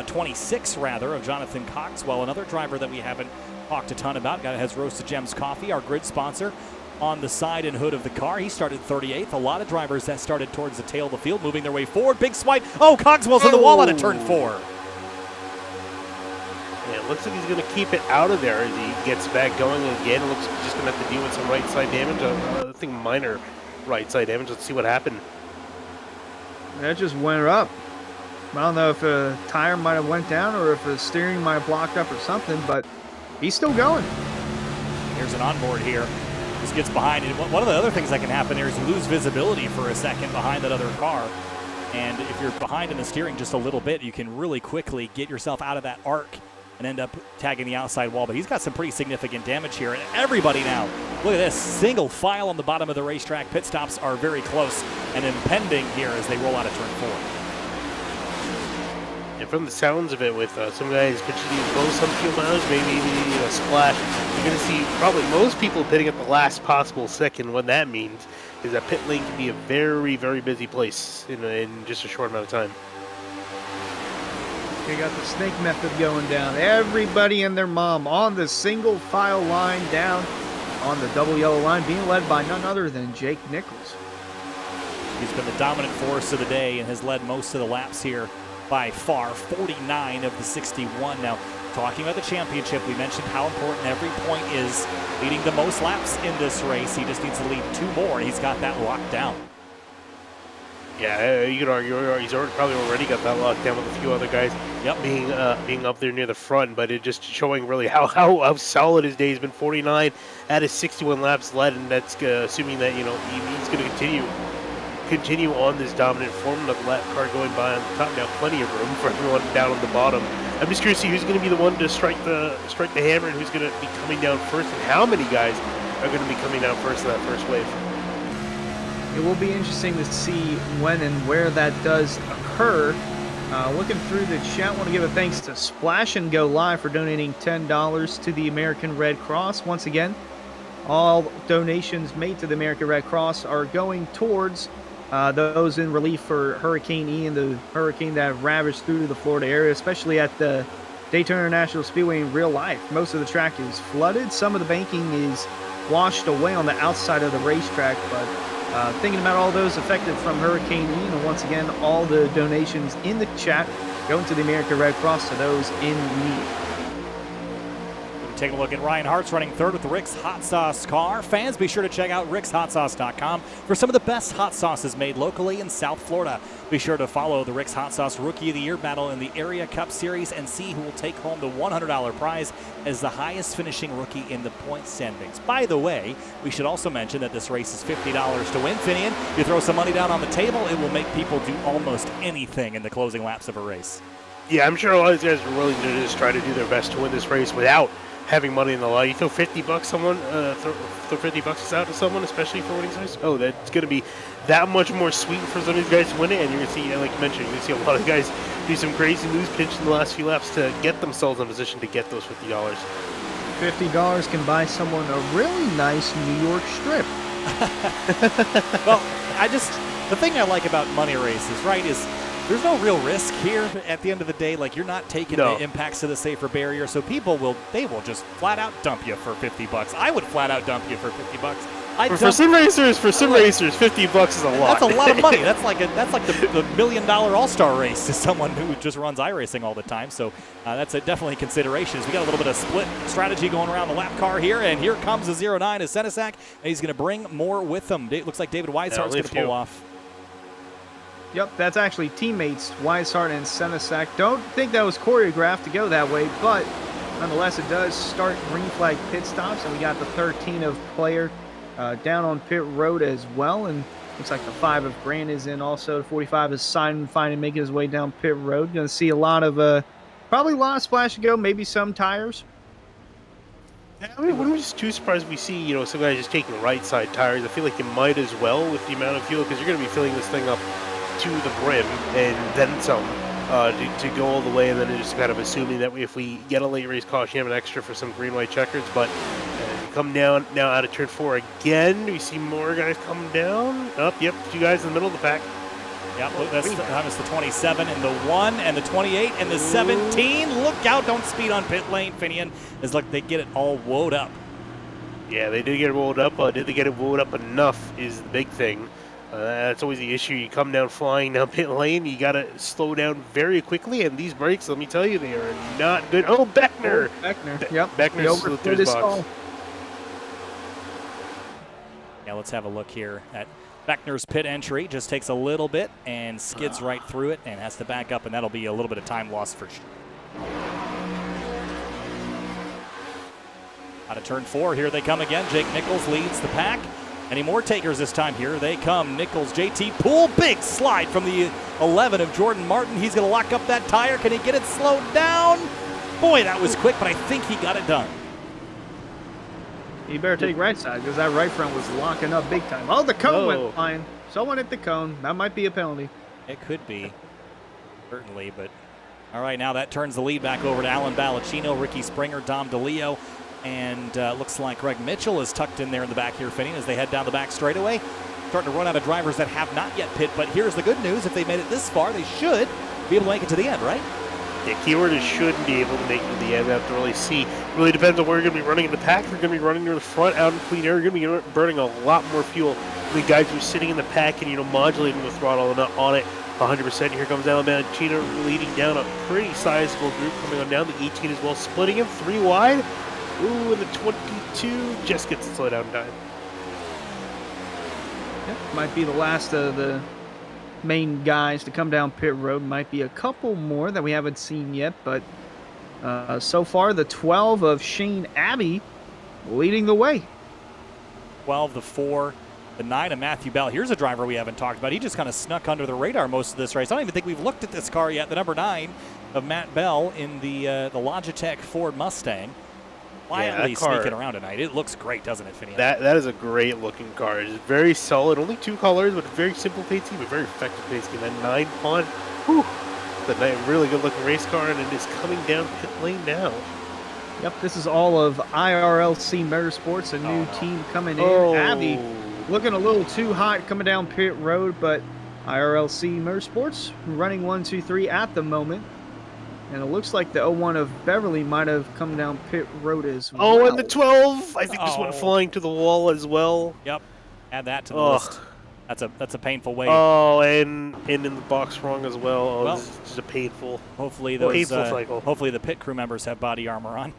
26, rather, of Jonathan Coxwell, another driver that we haven't talked a ton about. Guy that has Roasted Gems Coffee, our grid sponsor, on the side and hood of the car. He started 38th. A lot of drivers that started towards the tail of the field, moving their way forward. Big swipe. Oh, Cogswell's on the wall out of turn 4. Yeah, it looks like he's going to keep it out of there as he gets back going again. It looks like he's just going to have to deal with some right side damage. I think minor right side damage. Let's see what happened. That just went up. I don't know if a tire might have went down or if the steering might have blocked up or something, but he's still going. Here's an onboard here. Just gets behind it. One of the other things that can happen here is you lose visibility for a second behind that other car. And if you're behind in the steering just a little bit, you can really quickly get yourself out of that arc and end up tagging the outside wall. But he's got some pretty significant damage here. And everybody now, look at this, single file on the bottom of the racetrack. Pit stops are very close and impending here as they roll out of turn 4. And from the sounds of it, with some guys potentially blow some fuel mileage, maybe even a splash, you're going to see probably most people pitting at the last possible second. What that means is that pit lane can be a very, very busy place in just a short amount of time. We got the snake method going down. Everybody and their mom on the single file line down on the double yellow line, being led by none other than Jake Nichols. He's been the dominant force of the day and has led most of the laps here by far, 49 of the 61. Now, talking about the championship, we mentioned how important every point is. Leading the most laps in this race, he just needs to lead 2 more. He's got that locked down. Yeah, you could argue he's probably already got that locked down with a few other guys being up there near the front, but it just showing really how solid his day has been. 49 out of 61 laps led, and that's assuming that he's going to continue on this dominant form. Another lap car going by on the top now, plenty of room for everyone down on the bottom. I'm just curious to see who's going to be the one to strike the hammer and who's going to be coming down first, and how many guys are going to be coming down first in that first wave. It will be interesting to see when and where that does occur. Looking through the chat, I want to give a thanks to Splash and Go Live for donating $10 to the American Red Cross. Once again, all donations made to the American Red Cross are going towards those in relief for Hurricane Ian, the hurricane that ravaged through the Florida area, especially at the Daytona International Speedway in real life. Most of the track is flooded. Some of the banking is washed away on the outside of the racetrack, but thinking about all those affected from Hurricane Ian, and once again, all the donations in the chat going to the American Red Cross to those in need. Take a look at Ryan Hart's running third with the Rick's Hot Sauce car. Fans, be sure to check out rickshotsauce.com for some of the best hot sauces made locally in South Florida. Be sure to follow the Rick's Hot Sauce Rookie of the Year battle in the Area Cup Series and see who will take home the $100 prize as the highest finishing rookie in the points standings. By the way, we should also mention that this race is $50 to win. Finian, you throw some money down on the table, it will make people do almost anything in the closing laps of a race. Yeah, I'm sure a lot of these guys are willing to just try to do their best to win this race without having money in the line. You throw $50 someone, throw $50 out to someone, especially for winning size. Oh, that's going to be that much more sweet for some of these guys to win it. And you're going to see, like you mentioned, you're going to see a lot of guys do some crazy moves, pinch in the last few laps to get themselves in a position to get those $50. $50 can buy someone a really nice New York strip. Well, the thing I like about money races, right, is there's no real risk here at the end of the day. Like, you're not taking the impacts to the safer barrier, so people will just flat out dump you for $50. I would flat out dump you for $50. For some racers, $50 is a lot. That's a lot of money. That's like the $1 million All-Star race to someone who just runs iRacing all the time. So that's definitely a consideration. We got a little bit of split strategy going around the lap car here, and here comes the 09 as Senesac, and he's going to bring more with him. It looks like David Weishart's going to pull off. Yep, that's actually teammates Weishart and Senesac. Don't think that was choreographed to go that way, but nonetheless, it does start green flag pit stops, and we got the 13 of Player down on pit road as well, and looks like the 5 of Grant is in also. The 45 is Simon finding making his way down pit road. Going to see a lot of, probably a lot of splash to go, maybe some tires. I mean, I'm just too surprised we see, you know, some guys just taking right side tires. I feel like you might as well with the amount of fuel, because you're going to be filling this thing up to the brim and then some to go all the way, and then just kind of assuming that if we get a late race caution, you have an extra for some green white checkers. But come down now out of turn 4 again. We see more guys coming down. Yep, 2 guys in the middle of the pack. Yep, look, that's the 27 and the 1 and the 28 and the 17. Look out, don't speed on pit lane, Finian. It's like they get it all woed up. Yeah, they did get it woed up. Did they get it woed up enough is the big thing. That's always the issue. You come down flying down pit lane, you got to slow down very quickly, and these brakes, let me tell you, they are not good. Oh, Beckner! Yep. Beckner's slipped through his box. Yeah, let's have a look here at Beckner's pit entry. Just takes a little bit and skids right through it and has to back up, and that'll be a little bit of time lost for sure. Out of turn 4, here they come again. Jake Nichols leads the pack. Any more takers this time? Here they come. Nichols, JT Poole, big slide from the 11 of Jordan Martin. He's going to lock up that tire. Can he get it slowed down? Boy, that was quick, but I think he got it done. You better take right side, because that right front was locking up big time. Oh, the cone went flying. Someone hit the cone. That might be a penalty. It could be, certainly, but all right, now that turns the lead back over to Alan Ballacino, Ricky Springer, Dom DeLeo, and looks like Greg Mitchell is tucked in there in the back here, Finney, as they head down the back straightaway. Starting to run out of drivers that have not yet pit, but here's the good news. If they made it this far, they should be able to make it to the end, right? The keyword is should be able to make it to the end. We have to really see. It really depends on where you're going to be running in the pack. If you're going to be running near the front out in clean air, you're going to be burning a lot more fuel than the guys who are sitting in the pack and, you know, modulating the throttle and not on it 100%. Here comes Alabama Chino leading down a pretty sizable group coming on down. The 18 as well, splitting him 3 wide. Ooh, and the 22 just gets the slow down time. Yep, might be the last of the main guys to come down pit road. Might be a couple more that we haven't seen yet, but so far the 12 of Shane Abbey leading the way. 12, the 4, the 9 of Matthew Bell. Here's a driver we haven't talked about. He just kind of snuck under the radar most of this race. I don't even think we've looked at this car yet. The number 9 of Matt Bell in the Logitech Ford Mustang. Quietly sneaking around tonight. It looks great, doesn't it, Finney? That is a great looking car. It's very solid. Only 2 colors, but very simple paint scheme, but very effective paint scheme. That 9 Pond, the really good looking race car, and it is coming down pit lane now. Yep, this is all of IRLC Motorsports, a new team coming in. Abbey looking a little too hot coming down pit road, but IRLC Motorsports running 1, 2, 3 at the moment. And it looks like the 01 of Beverly might have come down pit road as well. Oh, and the 12, I think just went flying to the wall as well. Yep, add that to the list. That's a painful way. Oh, and in the box wrong as well. Oh, this is just a painful. Hopefully those. Painful cycle. Hopefully the pit crew members have body armor on.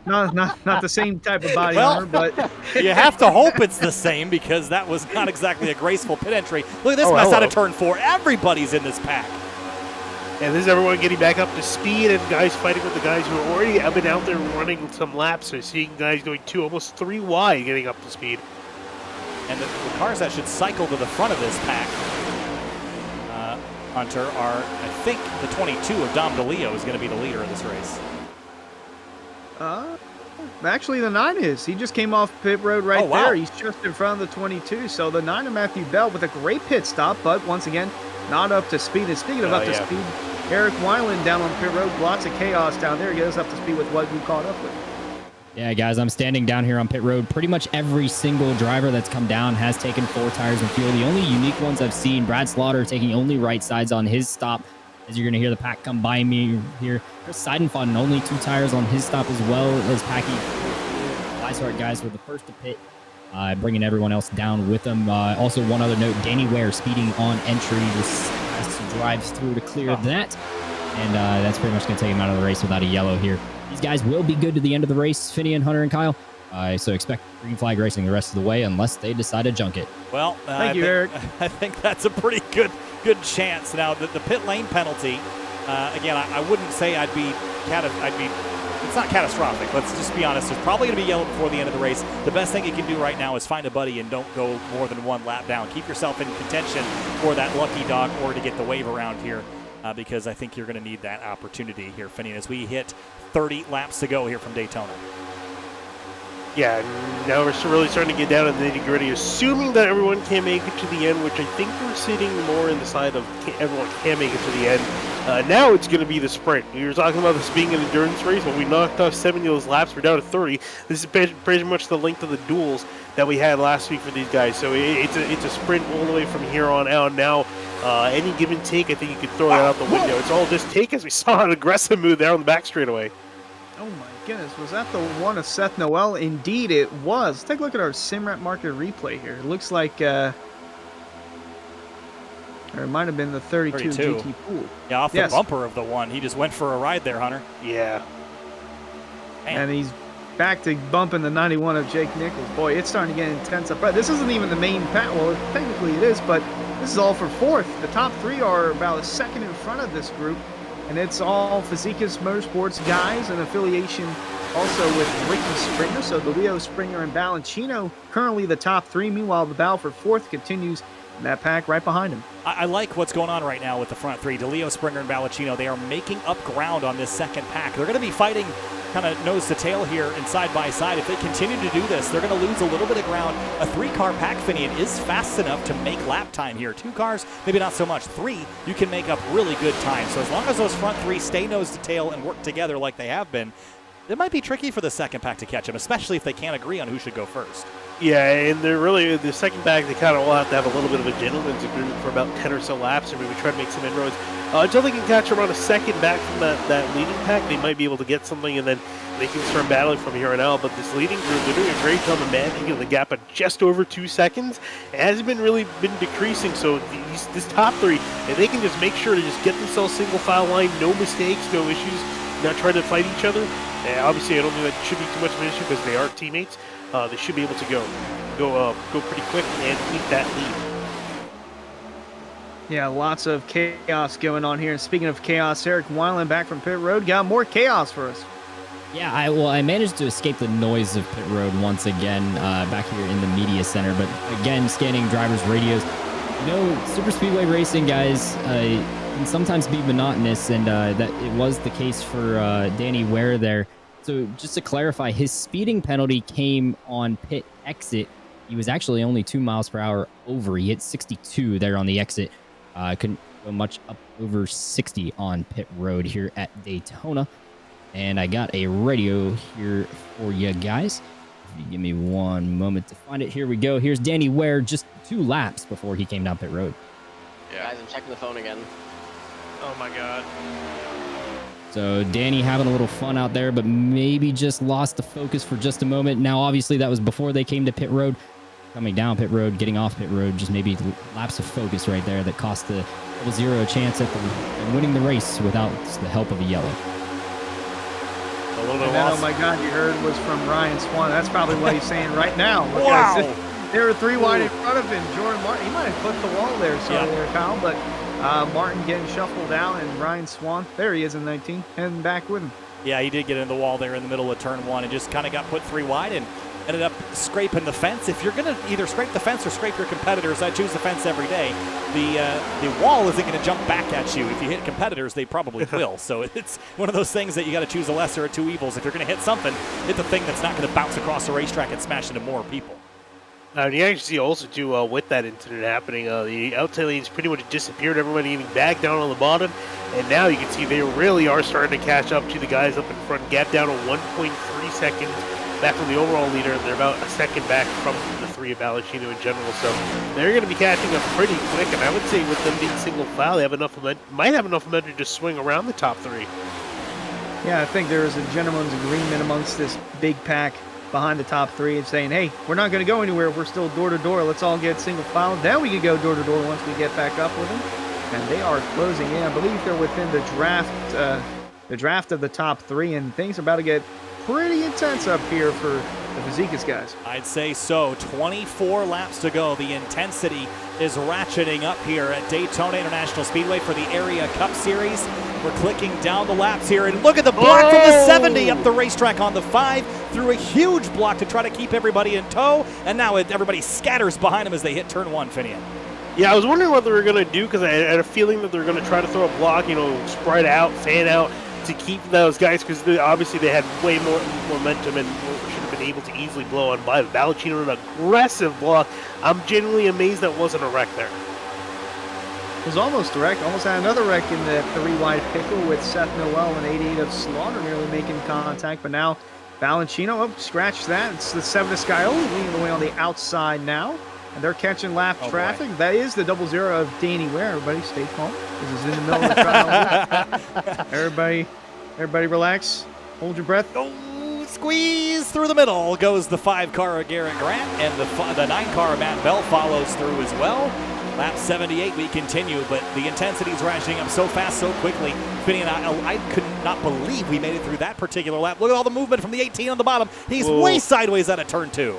not the same type of body armor, but you have to hope it's the same, because that was not exactly a graceful pit entry. Look at this mess out of turn 4. Everybody's in this pack. And this is everyone getting back up to speed, and guys fighting with the guys who are already been out there running some laps. So seeing guys going 2, almost 3 wide, getting up to speed. And the cars that should cycle to the front of this pack, Hunter, are, I think, the 22 of Dom DeLeo is going to be the leader of this race. Actually, the 9 is. He just came off pit road right there. He's just in front of the 22. So the 9 of Matthew Bell with a great pit stop, but once again, not up to speed. And speaking of up to speed, Eric Weiland down on pit road. Lots of chaos down there. Get us up to speed with what we caught up with. Yeah, guys, I'm standing down here on pit road. Pretty much every single driver that's come down has taken 4 tires and fuel. The only unique ones I've seen, Brad Slaughter taking only right sides on his stop. As you're going to hear the pack come by me here. Chris Seidenfaden, only 2 tires on his stop as well as packing. Weishart guys were the first to pit, bringing everyone else down with them. Also, one other note, Danny Ware speeding on entry. Just has to drive through to clear that. And that's pretty much going to take him out of the race without a yellow here. These guys will be good to the end of the race. Finney and Hunter and Kyle, So expect green flag racing the rest of the way unless they decide to junk it. Well, thank you, Eric. I think that's a pretty good chance. Now, the pit lane penalty, again, I wouldn't say it's not catastrophic. Let's just be honest. It's probably going to be yellow before the end of the race. The best thing you can do right now is find a buddy and don't go more than one lap down. Keep yourself in contention for that lucky dog or to get the wave around here because I think you're going to need that opportunity here, Finian, as we hit 30 laps to go here from Daytona. Yeah, now we're really starting to get down to the nitty-gritty, assuming that everyone can make it to the end, which I think we're sitting more in the side of everyone can make it to the end. Now it's going to be the sprint. We were talking about this being an endurance race. When we knocked off 70 of those laps, we're down to 30. This is pretty much the length of the duels that we had last week for these guys. So it's a sprint all the way from here on out. Now, any give and take, I think you could throw that out the window. It's all just take, as we saw an aggressive move there on the back straightaway. Oh my goodness, was that the one of Seth Noel? Indeed it was. Take a look at our Simrat market replay here. It looks like, or it might have been the 32 GT Pool. Yeah, off the bumper of the one. He just went for a ride there, Hunter. Yeah. Man. And he's back to bumping the 91 of Jake Nichols. Boy, it's starting to get intense up front. This isn't even the main pack. Well, technically it is, but this is all for fourth. The top three are about a second in front of this group. And it's all Physicus Motorsports guys, an affiliation also with Ricky Springer. So the Leo Springer and Balancino currently the top three. Meanwhile, the battle for fourth continues in that pack right behind him. I like what's going on right now with the front three. DeLeo, Springer, and Balancino, they are making up ground on this second pack. They're going to be fighting kind of nose to tail here and side by side. If they continue to do this, they're going to lose a little bit of ground. A three-car pack, Finian, is fast enough to make lap time here. Two cars, maybe not so much. Three, you can make up really good time. So as long as those front three stay nose to tail and work together like they have been, it might be tricky for the second pack to catch them, especially if they can't agree on who should go first. Yeah, and they're really, the second pack, they kind of will have to have a little bit of a gentleman's agreement for about 10 or so laps, or maybe try to make some inroads. Until they can catch around a second back from that leading pack, they might be able to get something, and then they can start battling from here on out. But this leading group, they're doing a great job of managing the gap at just over 2 seconds. It hasn't been decreasing, so this top three, if they can just make sure to just get themselves single file line, no mistakes, no issues, not trying to fight each other. Obviously, I don't think that should be too much of an issue because they are teammates. They should be able to go pretty quick and keep that lead. Yeah, lots of chaos going on here. And speaking of chaos, Eric Weiland back from pit road got more chaos for us. Yeah, I managed to escape the noise of pit road once again back here in the media center. But again, scanning drivers' radios. You know, super speedway racing, guys, can sometimes be monotonous, and that it was the case for Danny Ware there. So just to clarify, his speeding penalty came on pit exit. He was actually only 2 miles per hour over. He hit 62 there on the exit. Couldn't go much up over 60 on pit road here at Daytona. And I got a radio here for you guys. If you give me one moment to find it. Here we go. Here's Danny Ware just 2 laps before he came down pit road. Yeah. Guys, I'm checking the phone again. Oh my God. So Danny having a little fun out there, but maybe just lost the focus for just a moment. Now, obviously, that was before they came to pit road. Coming down pit road, getting off pit road, just maybe lapse of focus right there that cost the 0 a chance at winning the race without the help of a yellow. And then, oh my God, you heard was from Ryan Swan. That's probably what he's saying right now. Wow. There were 3 wide in front of him. Jordan Martin, he might have clipped the wall there, there, Kyle, but Martin getting shuffled out, and Ryan Swan, there he is in 19, heading back with him. Yeah, he did get in the wall there in the middle of turn 1 and just kind of got put 3 wide and ended up scraping the fence. If you're going to either scrape the fence or scrape your competitors, I choose the fence every day. The wall isn't going to jump back at you. If you hit competitors, they probably will. So it's one of those things that you got to choose the lesser of 2 evils. If you're going to hit something, hit the thing that's not going to bounce across the racetrack and smash into more people. You actually see also, too, with that incident happening, the outside lanes pretty much disappeared. Everybody getting back down on the bottom. And now you can see they really are starting to catch up to the guys up in front. Gap down to 1.3 seconds back from the overall leader. And they're about a second back from the 3 of Balancino in general. So they're going to be catching up pretty quick. And I would say with them being single file, they have enough might have enough momentum to just swing around the top 3. Yeah, I think there is a gentleman's agreement amongst this big pack behind the top 3 and saying, hey, we're not going to go anywhere. We're still door to door. Let's all get single file. Then we can go door to door once we get back up with them. And they are closing in. I believe they're within the draft of the top 3, and things are about to get pretty intense up here for the Fazekas guys. I'd say so. 24 laps to go. The intensity is ratcheting up here at Daytona International Speedway for the Area Cup Series. We're clicking down the laps here, and look at the block from the 70 up the racetrack on the 5, through a huge block to try to keep everybody in tow, and now everybody scatters behind him as they hit turn 1, Finian. Yeah, I was wondering what they were going to do, because I had a feeling that they were going to try to throw a block, spread out, fan out, to keep those guys, because obviously they had way more momentum and should have been able to easily blow on by. Valentino, an aggressive block. I'm genuinely amazed that wasn't a wreck there. It was almost a wreck. Almost had another wreck in the 3-wide pickle with Seth Noel and 88 of Slaughter nearly making contact, but now Valentino, scratch that. It's the 7 of Scioli leading the way on the outside now, and they're catching lap traffic. Boy. That is the 00 of Danny Ware. Everybody stay calm. This is in the middle of the trial. Everybody relax. Hold your breath. Squeeze through the middle goes the 5 car of Garrett Grant, and the 9 car of Matt Bell follows through as well. Lap 78, we continue, but the intensity is ratcheting up so fast, so quickly. Finian, I could not believe we made it through that particular lap. Look at all the movement from the 18 on the bottom. He's way sideways out of turn 2.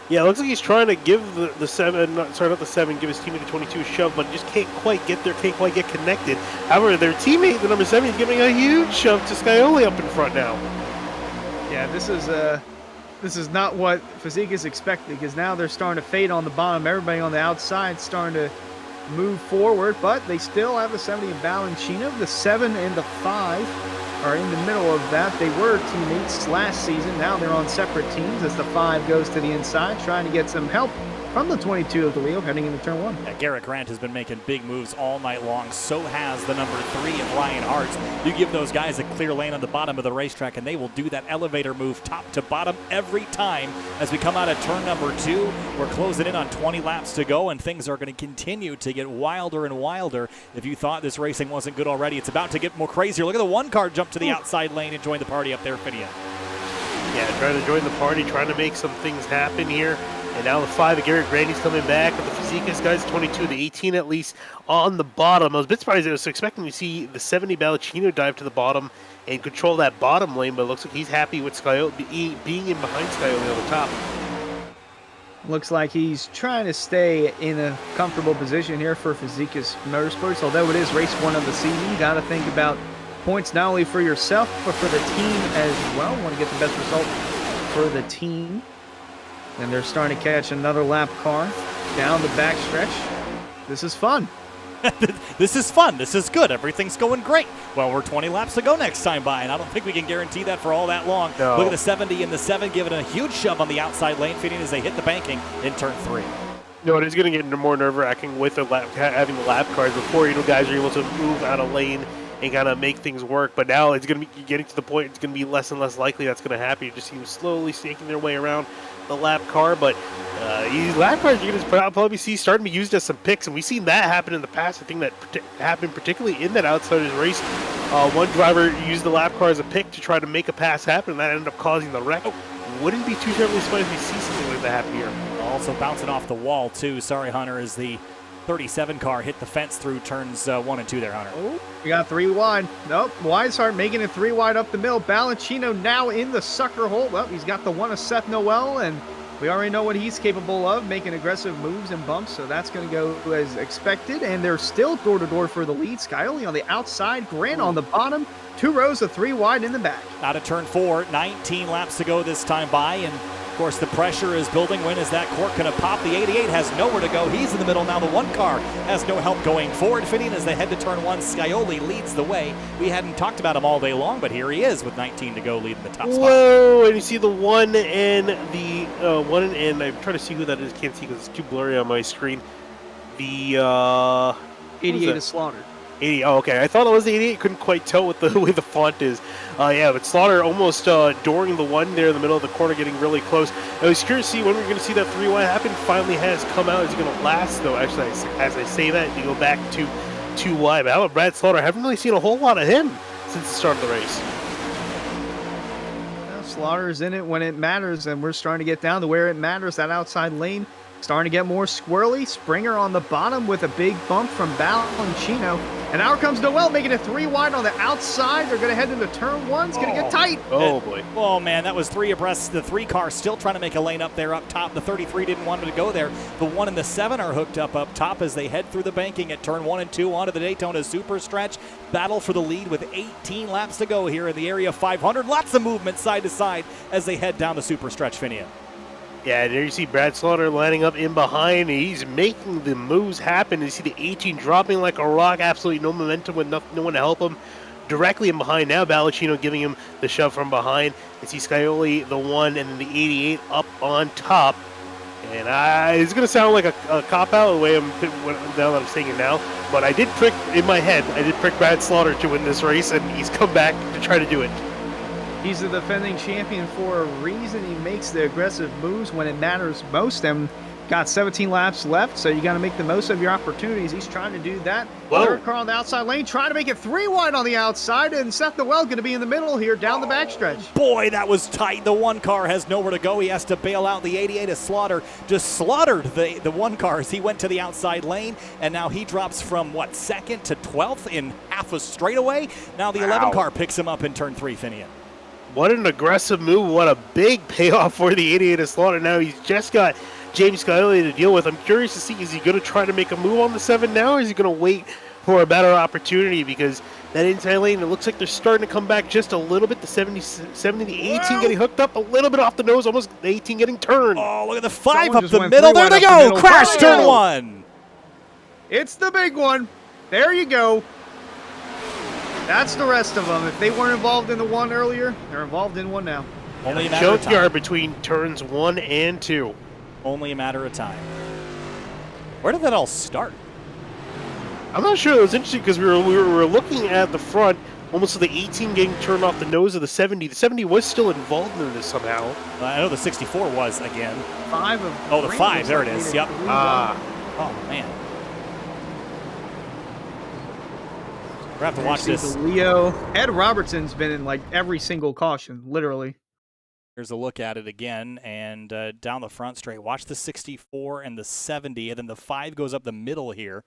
Yeah, it looks like he's trying to give the 7, not the 7, give his teammate the 22 a shove, but just can't quite get there, can't quite get connected. However, their teammate, the number 7, is giving a huge shove to Scioli up in front now. Yeah, this is not what Fazekas expected, because now they're starting to fade on the bottom. Everybody on the outside starting to move forward, but they still have the 70 of Valentino. The 7 and the 5 are in the middle of that. They were teammates last season. Now they're on separate teams as the 5 goes to the inside, trying to get some help from the 22 of the wheel heading into turn 1. Yeah, Garrett Grant has been making big moves all night long. So has the number 3 of Ryan Hartz. You give those guys a clear lane on the bottom of the racetrack, and they will do that elevator move top to bottom every time. As we come out of turn number 2, we're closing in on 20 laps to go, and things are going to continue to get wilder and wilder. If you thought this racing wasn't good already, it's about to get more crazier. Look at the 1 car jump to the outside lane and join the party up there, Finian. Yeah, trying to join the party, trying to make some things happen here. And now the 5 of Garrett Grandy's coming back with the Fazekas guys, 22, the 18 at least on the bottom. I was a bit surprised. I was expecting to see the 70 Valentino dive to the bottom and control that bottom lane, but it looks like he's happy with Scioli being in behind Scioli on the top. Looks like he's trying to stay in a comfortable position here for Fazekas Motorsports. Although it is race 1 of the season, you got to think about points not only for yourself, but for the team as well. Want to get the best result for the team. And they're starting to catch another lap car down the back stretch. This is fun. This is fun. This is good. Everything's going great. Well, we're 20 laps to go next time by, and I don't think we can guarantee that for all that long. No. Look at the 70 and the 7 giving a huge shove on the outside lane, Finian, as they hit the banking in turn 3. No, it is going to get more nerve-wracking with having the lap cars before guys are able to move out of lane and kind of make things work. But now it's going to be getting to the point it's going to be less and less likely that's going to happen. You just see them slowly snaking their way around the lap car, but these lap cars you're going to probably see starting to be used as some picks, and we've seen that happen in the past. I think that happened particularly in that Outsiders race. One driver used the lap car as a pick to try to make a pass happen, and that ended up causing the wreck. Wouldn't be too terribly surprised if we see something like that happen here. Also bouncing off the wall too. Sorry, Hunter, as the 37 car hit the fence through turns 1 and 2 there, Hunter. Oh, we got 3 wide. Nope, Weishart making it 3 wide up the middle. Valentino now in the sucker hole. Well, he's got the 1 of Seth Noel, and we already know what he's capable of, making aggressive moves and bumps, so that's going to go as expected. And they're still door-to-door for the lead. Scioli on the outside, Grant on the bottom, 2 rows of 3 wide in the back. Out of turn 4, 19 laps to go this time by, and of course the pressure is building. When is that cork going to pop? The 88 has nowhere to go. He's in the middle now. The 1 car has no help going forward. Finian as they head to turn 1. Scioli leads the way. We hadn't talked about him all day long, but here he is with 19 to go, leading the top spot. Whoa! And you see the 1 and the 1 and I'm trying to see who that is. Can't see because it's too blurry on my screen. The 88 is Slaughter. 80. Oh, okay. I thought it was the 88. Couldn't quite tell what the way the font is. Yeah, but Slaughter almost dooring the 1 there in the middle of the corner, getting really close. I was curious to see when we're going to see that 3 wide happen. Finally has come out. Is it going to last, though? Actually, as I say that, you go back to 2 wide. But how about Brad Slaughter? I haven't really seen a whole lot of him since the start of the race. Well, Slaughter's in it when it matters, and we're starting to get down to where it matters. That outside lane Starting to get more squirrely. Springer on the bottom with a big bump from Balancino. And out comes Noel, making it 3 wide on the outside. They're going to head into turn 1. It's going to get tight. Oh, boy. Oh, man, that was 3 abreast. The 3 car still trying to make a lane up there up top. The 33 didn't want him to go there. The 1 and the 7 are hooked up top as they head through the banking at turn 1 and 2 onto the Daytona super stretch. Battle for the lead with 18 laps to go here in the area 500. Lots of movement side to side as they head down the super stretch, Finian. Yeah, there you see Brad Slaughter lining up in behind. He's making the moves happen. You see the 18 dropping like a rock. Absolutely no momentum with no one to help him. Directly in behind now, Balancino giving him the shove from behind. You see Scioli, the 1, and then the 88 up on top. And it's going to sound like a cop-out the way now that I'm saying it now. But I did prick in my head. I did prick Brad Slaughter to win this race, and he's come back to try to do it. He's the defending champion for a reason. He makes the aggressive moves when it matters most. And got 17 laps left, so you got to make the most of your opportunities. He's trying to do that. Third car on the outside lane, trying to make it 3 wide on the outside, and Seth Noel going to be in the middle here down the backstretch. Boy, that was tight. The 1 car has nowhere to go. He has to bail out. The 88 is Slaughter. Just slaughtered the 1 car as he went to the outside lane, and now he drops from, 2nd to 12th in half a straightaway. Now the 11 car picks him up in turn 3, Finian. What an aggressive move. What a big payoff for the 88 of Slaughter. Now he's just got James Scioli to deal with. I'm curious to see, is he going to try to make a move on the 7 now, or is he going to wait for a better opportunity? Because that inside lane, it looks like they're starting to come back just a little bit. The 70, the 18 getting hooked up a little bit off the nose, almost the 18 getting turned. Oh, look at the 5 up the middle. There they go. Crash turn 1. It's the big one. There you go. That's the rest of them. If they weren't involved in the 1 earlier, they're involved in 1 now. Only a matter of time. Junkyard between turns 1 and 2. Only a matter of time. Where did that all start? I'm not sure. It was interesting because we were looking at the front, almost with the 18 getting turned off the nose of the 70. The 70 was still involved in this somehow. I know the 64 was again. 5 of. Oh, the 5. There it is. Yep. Oh man. We're going to have to watch this. Leo. Ed Robertson's been in like every single caution, literally. Here's a look at it again, and down the front straight. Watch the 64 and the 70, and then the 5 goes up the middle here.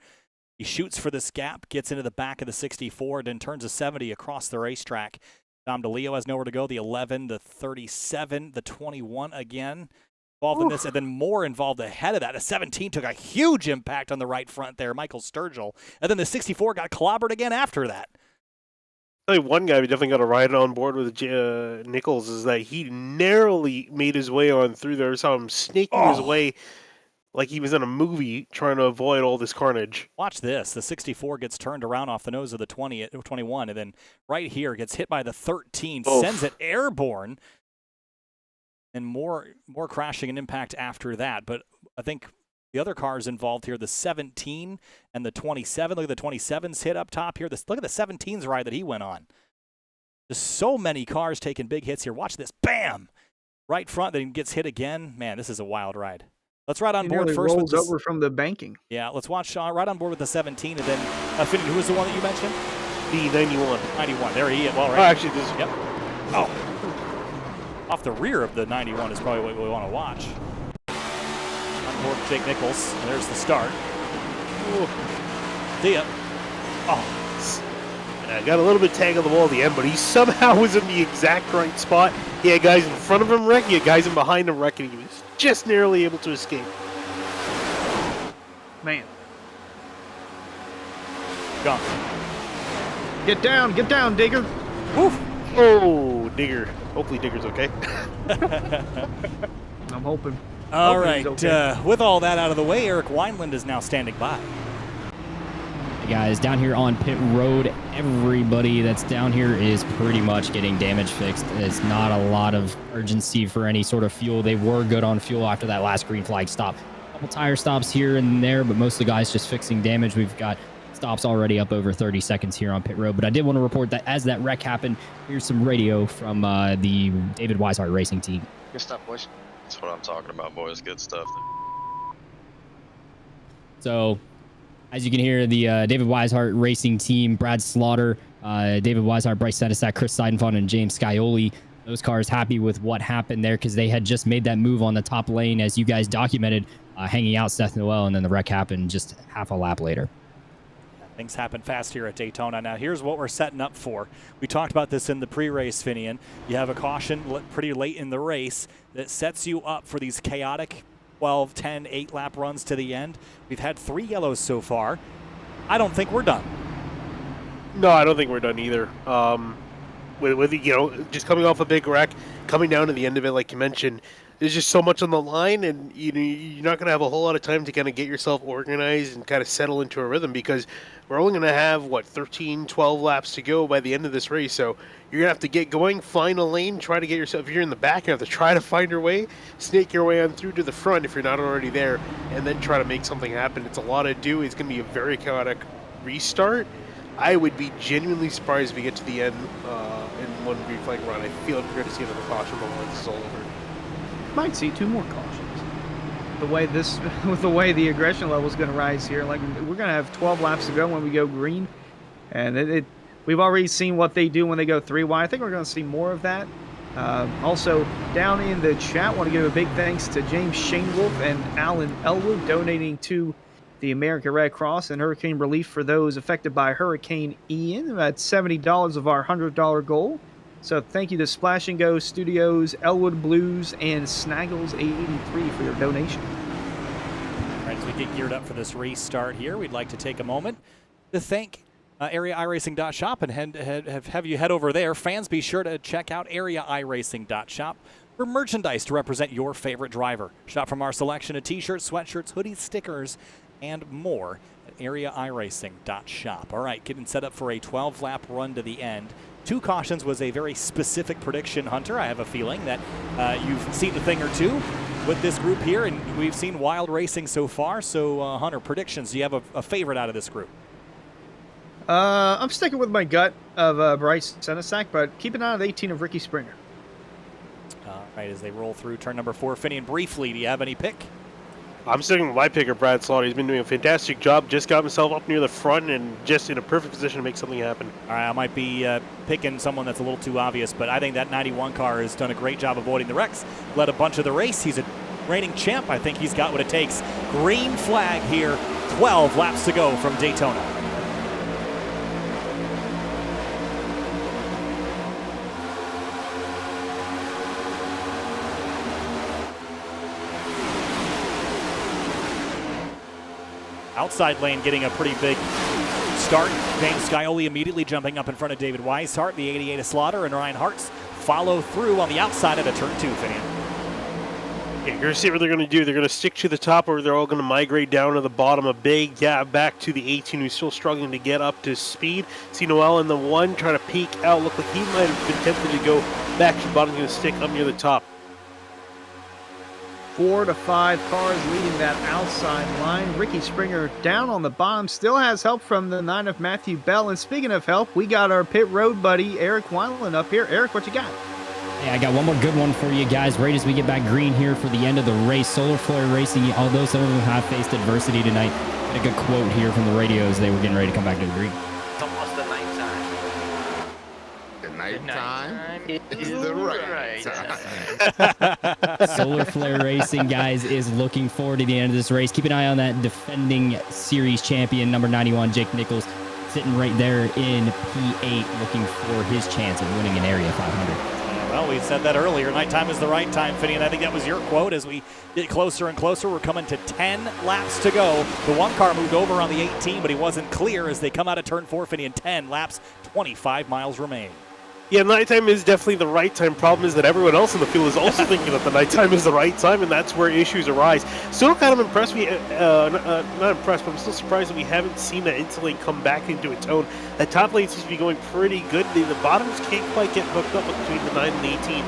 He shoots for this gap, gets into the back of the 64, then turns a 70 across the racetrack. Dom DeLeo has nowhere to go. The 11, the 37, the 21 again. Involved in this, and then more involved ahead of that. The 17 took a huge impact on the right front there, Michael Sturgill. And then the 64 got clobbered again after that. I think one guy we definitely got to ride on board with Nichols is that he narrowly made his way on through there. I saw him snaking his way like he was in a movie trying to avoid all this carnage. Watch this. The 64 gets turned around off the nose of the 21, and then right here gets hit by the 13, sends it airborne. And more crashing and impact after that. But I think the other cars involved here, the 17 and the 27. Look at the 27's hit up top here. Look at the 17's ride that he went on. Just so many cars taking big hits here. Watch this. Bam! Right front, then gets hit again. Man, this is a wild ride. Let's ride on board first. Rolls over from the banking. Yeah, let's watch right on board with the 17, and then who was the one that you mentioned? The 91. 91. There he is. Well, right. Oh, actually, this. Yep. Oh. Off the rear of the 91 is probably what we want to watch. On board Jake Nichols. And there's the start. Ooh. See ya. Oh. Got a little bit tag on the wall at the end, but he somehow was in the exact right spot. He had guys in front of him wreck, he had guys in behind him wreck, and he was just narrowly able to escape. Man. Gone. Get down, Digger. Woof. Oh, Digger. Hopefully Digger's okay. I'm hoping. All right. Okay. With all that out of the way, Eric Wineland is now standing by. Hey guys, down here on pit road, everybody that's down here is pretty much getting damage fixed. It's not a lot of urgency for any sort of fuel. They were good on fuel after that last green flag stop. A couple tire stops here and there, but most of the guys just fixing damage. We've got stops already up over 30 seconds here on pit road, but I did want to report that as that wreck happened, here's some radio from the David Weishart Racing team. Good stuff, boys. That's what I'm talking about, boys. Good stuff. So, as you can hear, the David Weishart Racing team, Brad Slaughter, David Weishart, Bryce Sedesack, Chris Seidenfon, and James Scioli those cars happy with what happened there because they had just made that move on the top lane, as you guys documented, hanging out Seth Noel, and then the wreck happened just half a lap later. Things happen fast here at Daytona. Now, here's what we're setting up for. We talked about this in the pre-race, Finian. You have a caution pretty late in the race that sets you up for these chaotic 12, 10, 8-lap runs to the end. We've had 3 yellows so far. I don't think we're done. No, I don't think we're done either. With you know, just coming off a big wreck, coming down to the end of it, like you mentioned, there's just so much on the line, and you're not going to have a whole lot of time to kind of get yourself organized and kind of settle into a rhythm, because we're only going to have, 13, 12 laps to go by the end of this race. So you're going to have to get going, find a lane, try to get yourself, if you're in the back, you have to try to find your way, snake your way on through to the front if you're not already there, and then try to make something happen. It's a lot to do. It's going to be a very chaotic restart. I would be genuinely surprised if we get to the end in one green flag run. I feel like we're going to see another caution before this is all over. Might see 2 more cautions. With the way the aggression level is going to rise here, like we're going to have 12 laps to go when we go green, and we've already seen what they do when they go 3 wide. I think we're going to see more of that. Also, down in the chat, want to give a big thanks to James Shanewolf and Alan Elwood donating to the American Red Cross and hurricane relief for those affected by Hurricane Ian. That's $70 of our $100 goal. So thank you to Splash and Go Studios, Elwood Blues, and Snaggles83 for your donation. All right, as we get geared up for this restart here, we'd like to take a moment to thank Area iRacing.shop and have you head over there. Fans, be sure to check out Area iRacing.shop for merchandise to represent your favorite driver. Shop from our selection of t-shirts, sweatshirts, hoodies, stickers, and more at Area iRacing.shop. All right, getting set up for a 12-lap run to the end. 2 cautions was a very specific prediction, Hunter. I have a feeling that you've seen a thing or two with this group here, and we've seen wild racing so far. So, Hunter, predictions. Do you have a favorite out of this group? I'm sticking with my gut of Bryce Senesac, but keep an eye on the 18 of Ricky Springer. All right, as they roll through turn number 4, Finian, briefly, do you have any pick? I'm sticking with my picker, Brad Slaughter. He's been doing a fantastic job. Just got himself up near the front and just in a perfect position to make something happen. All right, I might be picking someone that's a little too obvious, but I think that 91 car has done a great job avoiding the wrecks. Led a bunch of the race. He's a reigning champ. I think he's got what it takes. Green flag here. 12 laps to go from Daytona. Outside lane getting a pretty big start. James Scioli immediately jumping up in front of David Weishart. The 88 of Slaughter and Ryan Hartz follow through on the outside of the turn 2, Finian. Yeah, you're going to see what they're going to do. They're going to stick to the top, or they're all going to migrate down to the bottom. A big gap back to the 18, who's still struggling to get up to speed. See Noel in the 1 trying to peek out. Look like he might have been tempted to go back to the bottom. Going to stick up near the top. 4 to 5 cars leading that outside line. Ricky Springer down on the bottom, still has help from the 9 of Matthew Bell. And speaking of help, we got our pit road buddy, Eric Weiland, up here. Eric, what you got? Hey, I got one more good one for you guys right as we get back green here for the end of the race. Solar Flare Racing, although some of them have faced adversity tonight, had a good quote here from the radios. They were getting ready to come back to the green. It's almost the nighttime. The nighttime is the right time. Solar Flare Racing, guys, is looking forward to the end of this race. Keep an eye on that defending series champion, number 91, Jake Nichols, sitting right there in P8, looking for his chance of winning an Area 500. Well, we said that earlier. Nighttime is the right time, Finian. I think that was your quote. As we get closer and closer, we're coming to 10 laps to go. The 1 car moved over on the 18, but he wasn't clear as they come out of turn 4, Finian. 10 laps, 25 miles remain. Yeah, nighttime is definitely the right time. Problem is that everyone else in the field is also thinking that the nighttime is the right time, and that's where issues arise. Still kind of impressed. Not impressed, but I'm still surprised that we haven't seen that Interlane come back into a tone. The top lane seems to be going pretty good. The bottoms can't quite get hooked up between the 9 and the 18.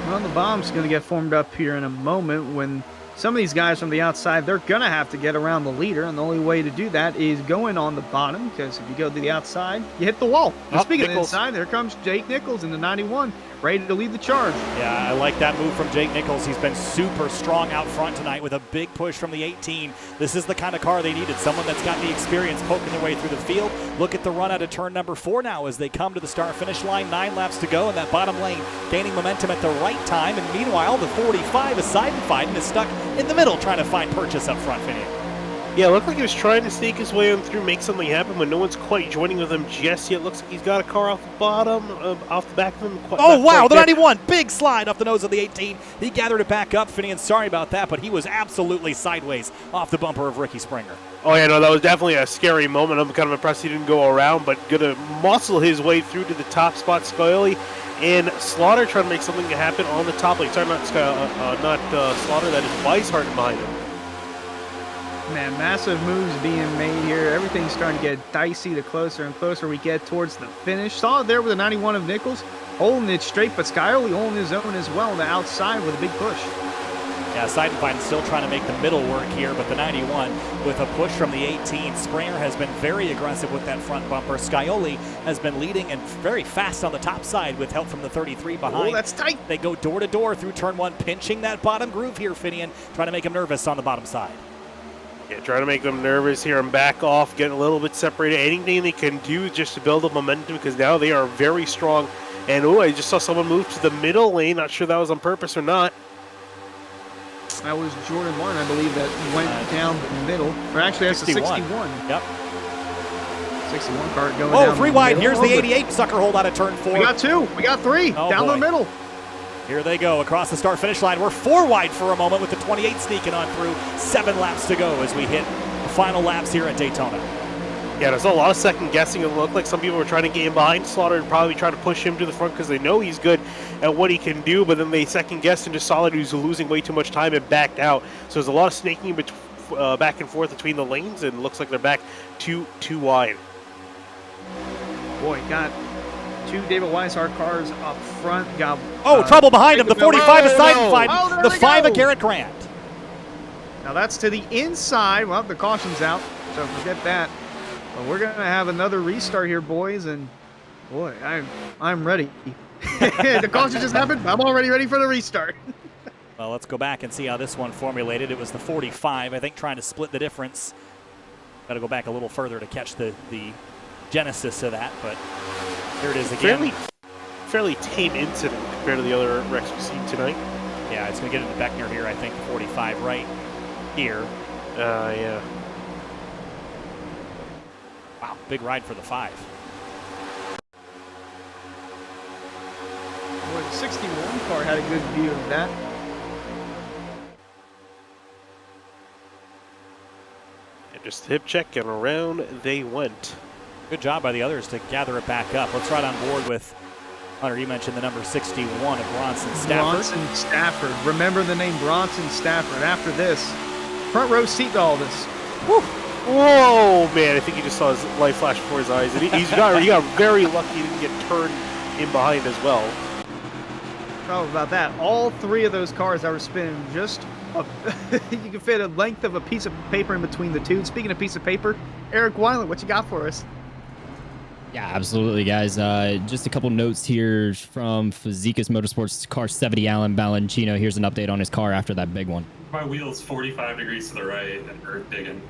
Well, the bomb's going to get formed up here in a moment when some of these guys from the outside, they're going to have to get around the leader, and the only way to do that is going on the bottom, because if you go to the outside, you hit the wall. And speaking of the inside, there comes Jake Nichols in the 91, ready to lead the charge. Yeah, I like that move from Jake Nichols. He's been super strong out front tonight with a big push from the 18. This is the kind of car they needed, someone that's got the experience poking their way through the field. Look at the run out of turn number 4 now as they come to the start-finish line. 9 laps to go in that bottom lane, gaining momentum at the right time. And meanwhile, the 45 is Seidenfein and is stuck in the middle trying to find purchase up front, Finian. Yeah, it looked like he was trying to sneak his way on through, make something happen, but no one's quite joining with him just yet. Looks like he's got a car off the bottom, off the back of him. Oh, wow, the 91, big slide off the nose of the 18. He gathered it back up, Finian. Sorry about that, but he was absolutely sideways off the bumper of Ricky Springer. Oh, yeah, no, that was definitely a scary moment. I'm kind of impressed he didn't go around, but going to muscle his way through to the top spot. Scioli and Slaughter trying to make something happen on the top lane. Sorry, not Slaughter, that is Weishart behind him. Man, massive moves being made here. Everything's starting to get dicey the closer and closer we get towards the finish. Saw it there with the 91 of Nichols, holding it straight, but Scioli holding his own as well on the outside with a big push. Yeah, Seidenfein still trying to make the middle work here, but the 91 with a push from the 18. Springer has been very aggressive with that front bumper. Scioli has been leading and very fast on the top side with help from the 33 behind. Oh, that's tight. They go door to door through turn 1, pinching that bottom groove here, Finian, trying to make him nervous on the bottom side. Yeah, trying to make them nervous here and back off, getting a little bit separated. Anything they can do just to build up momentum, because now they are very strong. And oh, I just saw someone move to the middle lane. Not sure that was on purpose or not. That was Jordan Martin, I believe, that went down the middle. Or actually, that's 61. 61. Yep. 61 car going down. Oh, 3 wide. Here's the 88 sucker hold out of turn 4. We got 2. We got 3. Oh, down boy. the middle. Here they go across the start-finish line. We're 4 wide for a moment with the 28 sneaking on through. 7 laps to go as we hit the final laps here at Daytona. Yeah, there's a lot of second guessing. It looked like some people were trying to get him behind Slaughter and probably try to push him to the front because they know he's good at what he can do, but then they second guessed and just saw that he was losing way too much time and backed out. So there's a lot of snaking back and forth between the lanes, and it looks like they're back too wide. Boy, got 2 David Weishart cars up front. Got trouble behind him. The 45 is Seidenfein. The 5 of Garrett Grant. Now that's to the inside. Well, the caution's out, so forget that. But we're gonna have another restart here, boys, and boy, I'm ready. The caution just happened. I'm already ready for the restart. Well, let's go back and see how this one formulated. It was the 45, I think, trying to split the difference. Got to go back a little further to catch the genesis of that, but here it is again. Fairly tame incident compared to the other wrecks we've seen tonight. Yeah, it's going to get into Beckner here, I think, 45 right here. Yeah. Wow, big ride for the 5. Boy, the 61 car had a good view of that. And just hip check and around they went. Good job by the others to gather it back up. Let's ride on board with Hunter. You mentioned the number 61 of Bronson Stafford. Bronson Stafford. Remember the name Bronson Stafford. After this, front row seat to all this. Woo. Whoa, man! I think he just saw his light flash before his eyes, and he got very lucky he didn't get turned in behind as well. How about that? All 3 of those cars that were spinning just you can fit a length of a piece of paper in between the 2. Speaking of piece of paper, Eric Weiland, what you got for us? Yeah, absolutely, guys. Just a couple notes here from Fazekas Motorsports car 70, Alan Balancino. Here's an update on his car after that big one. My wheel's 45 degrees to the right and we're digging.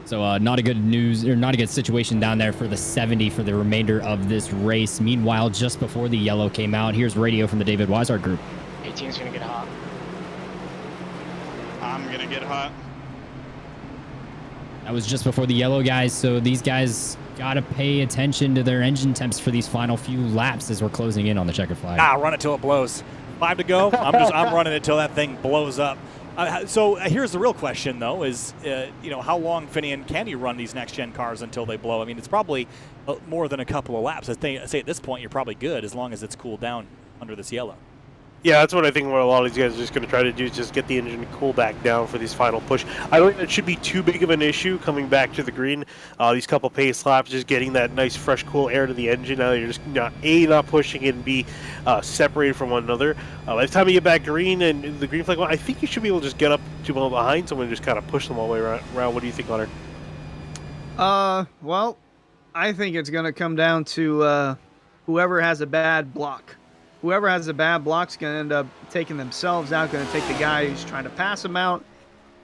So not a good situation down there for the 70 for the remainder of this race. Meanwhile, just before the yellow came out, here's radio from the David Weishart group. 18's gonna get hot. I'm gonna get hot. That was just before the yellow, guys. So these guys gotta pay attention to their engine temps for these final few laps as we're closing in on the checkered flag. Run it till it blows. 5 to go. I'm running it till that thing blows up. So here's the real question, though: is how long, Finian, can you run these next-gen cars until they blow? I mean, it's probably more than a couple of laps. I say at this point you're probably good as long as it's cooled down under this yellow. Yeah, that's what I think what a lot of these guys are just going to try to do is just get the engine to cool back down for these final push. I don't think it should be too big of an issue coming back to the green. These couple pace laps, just getting that nice, fresh, cool air to the engine. Now you're just not pushing it and be separated from one another. By the time you get back green and the green flag, I think you should be able to just get up to behind someone and just kind of push them all the way around. What do you think, Hunter? Well, I think it's going to come down to whoever has a bad block. Whoever has a bad block is going to end up taking themselves out, going to take the guy who's trying to pass them out.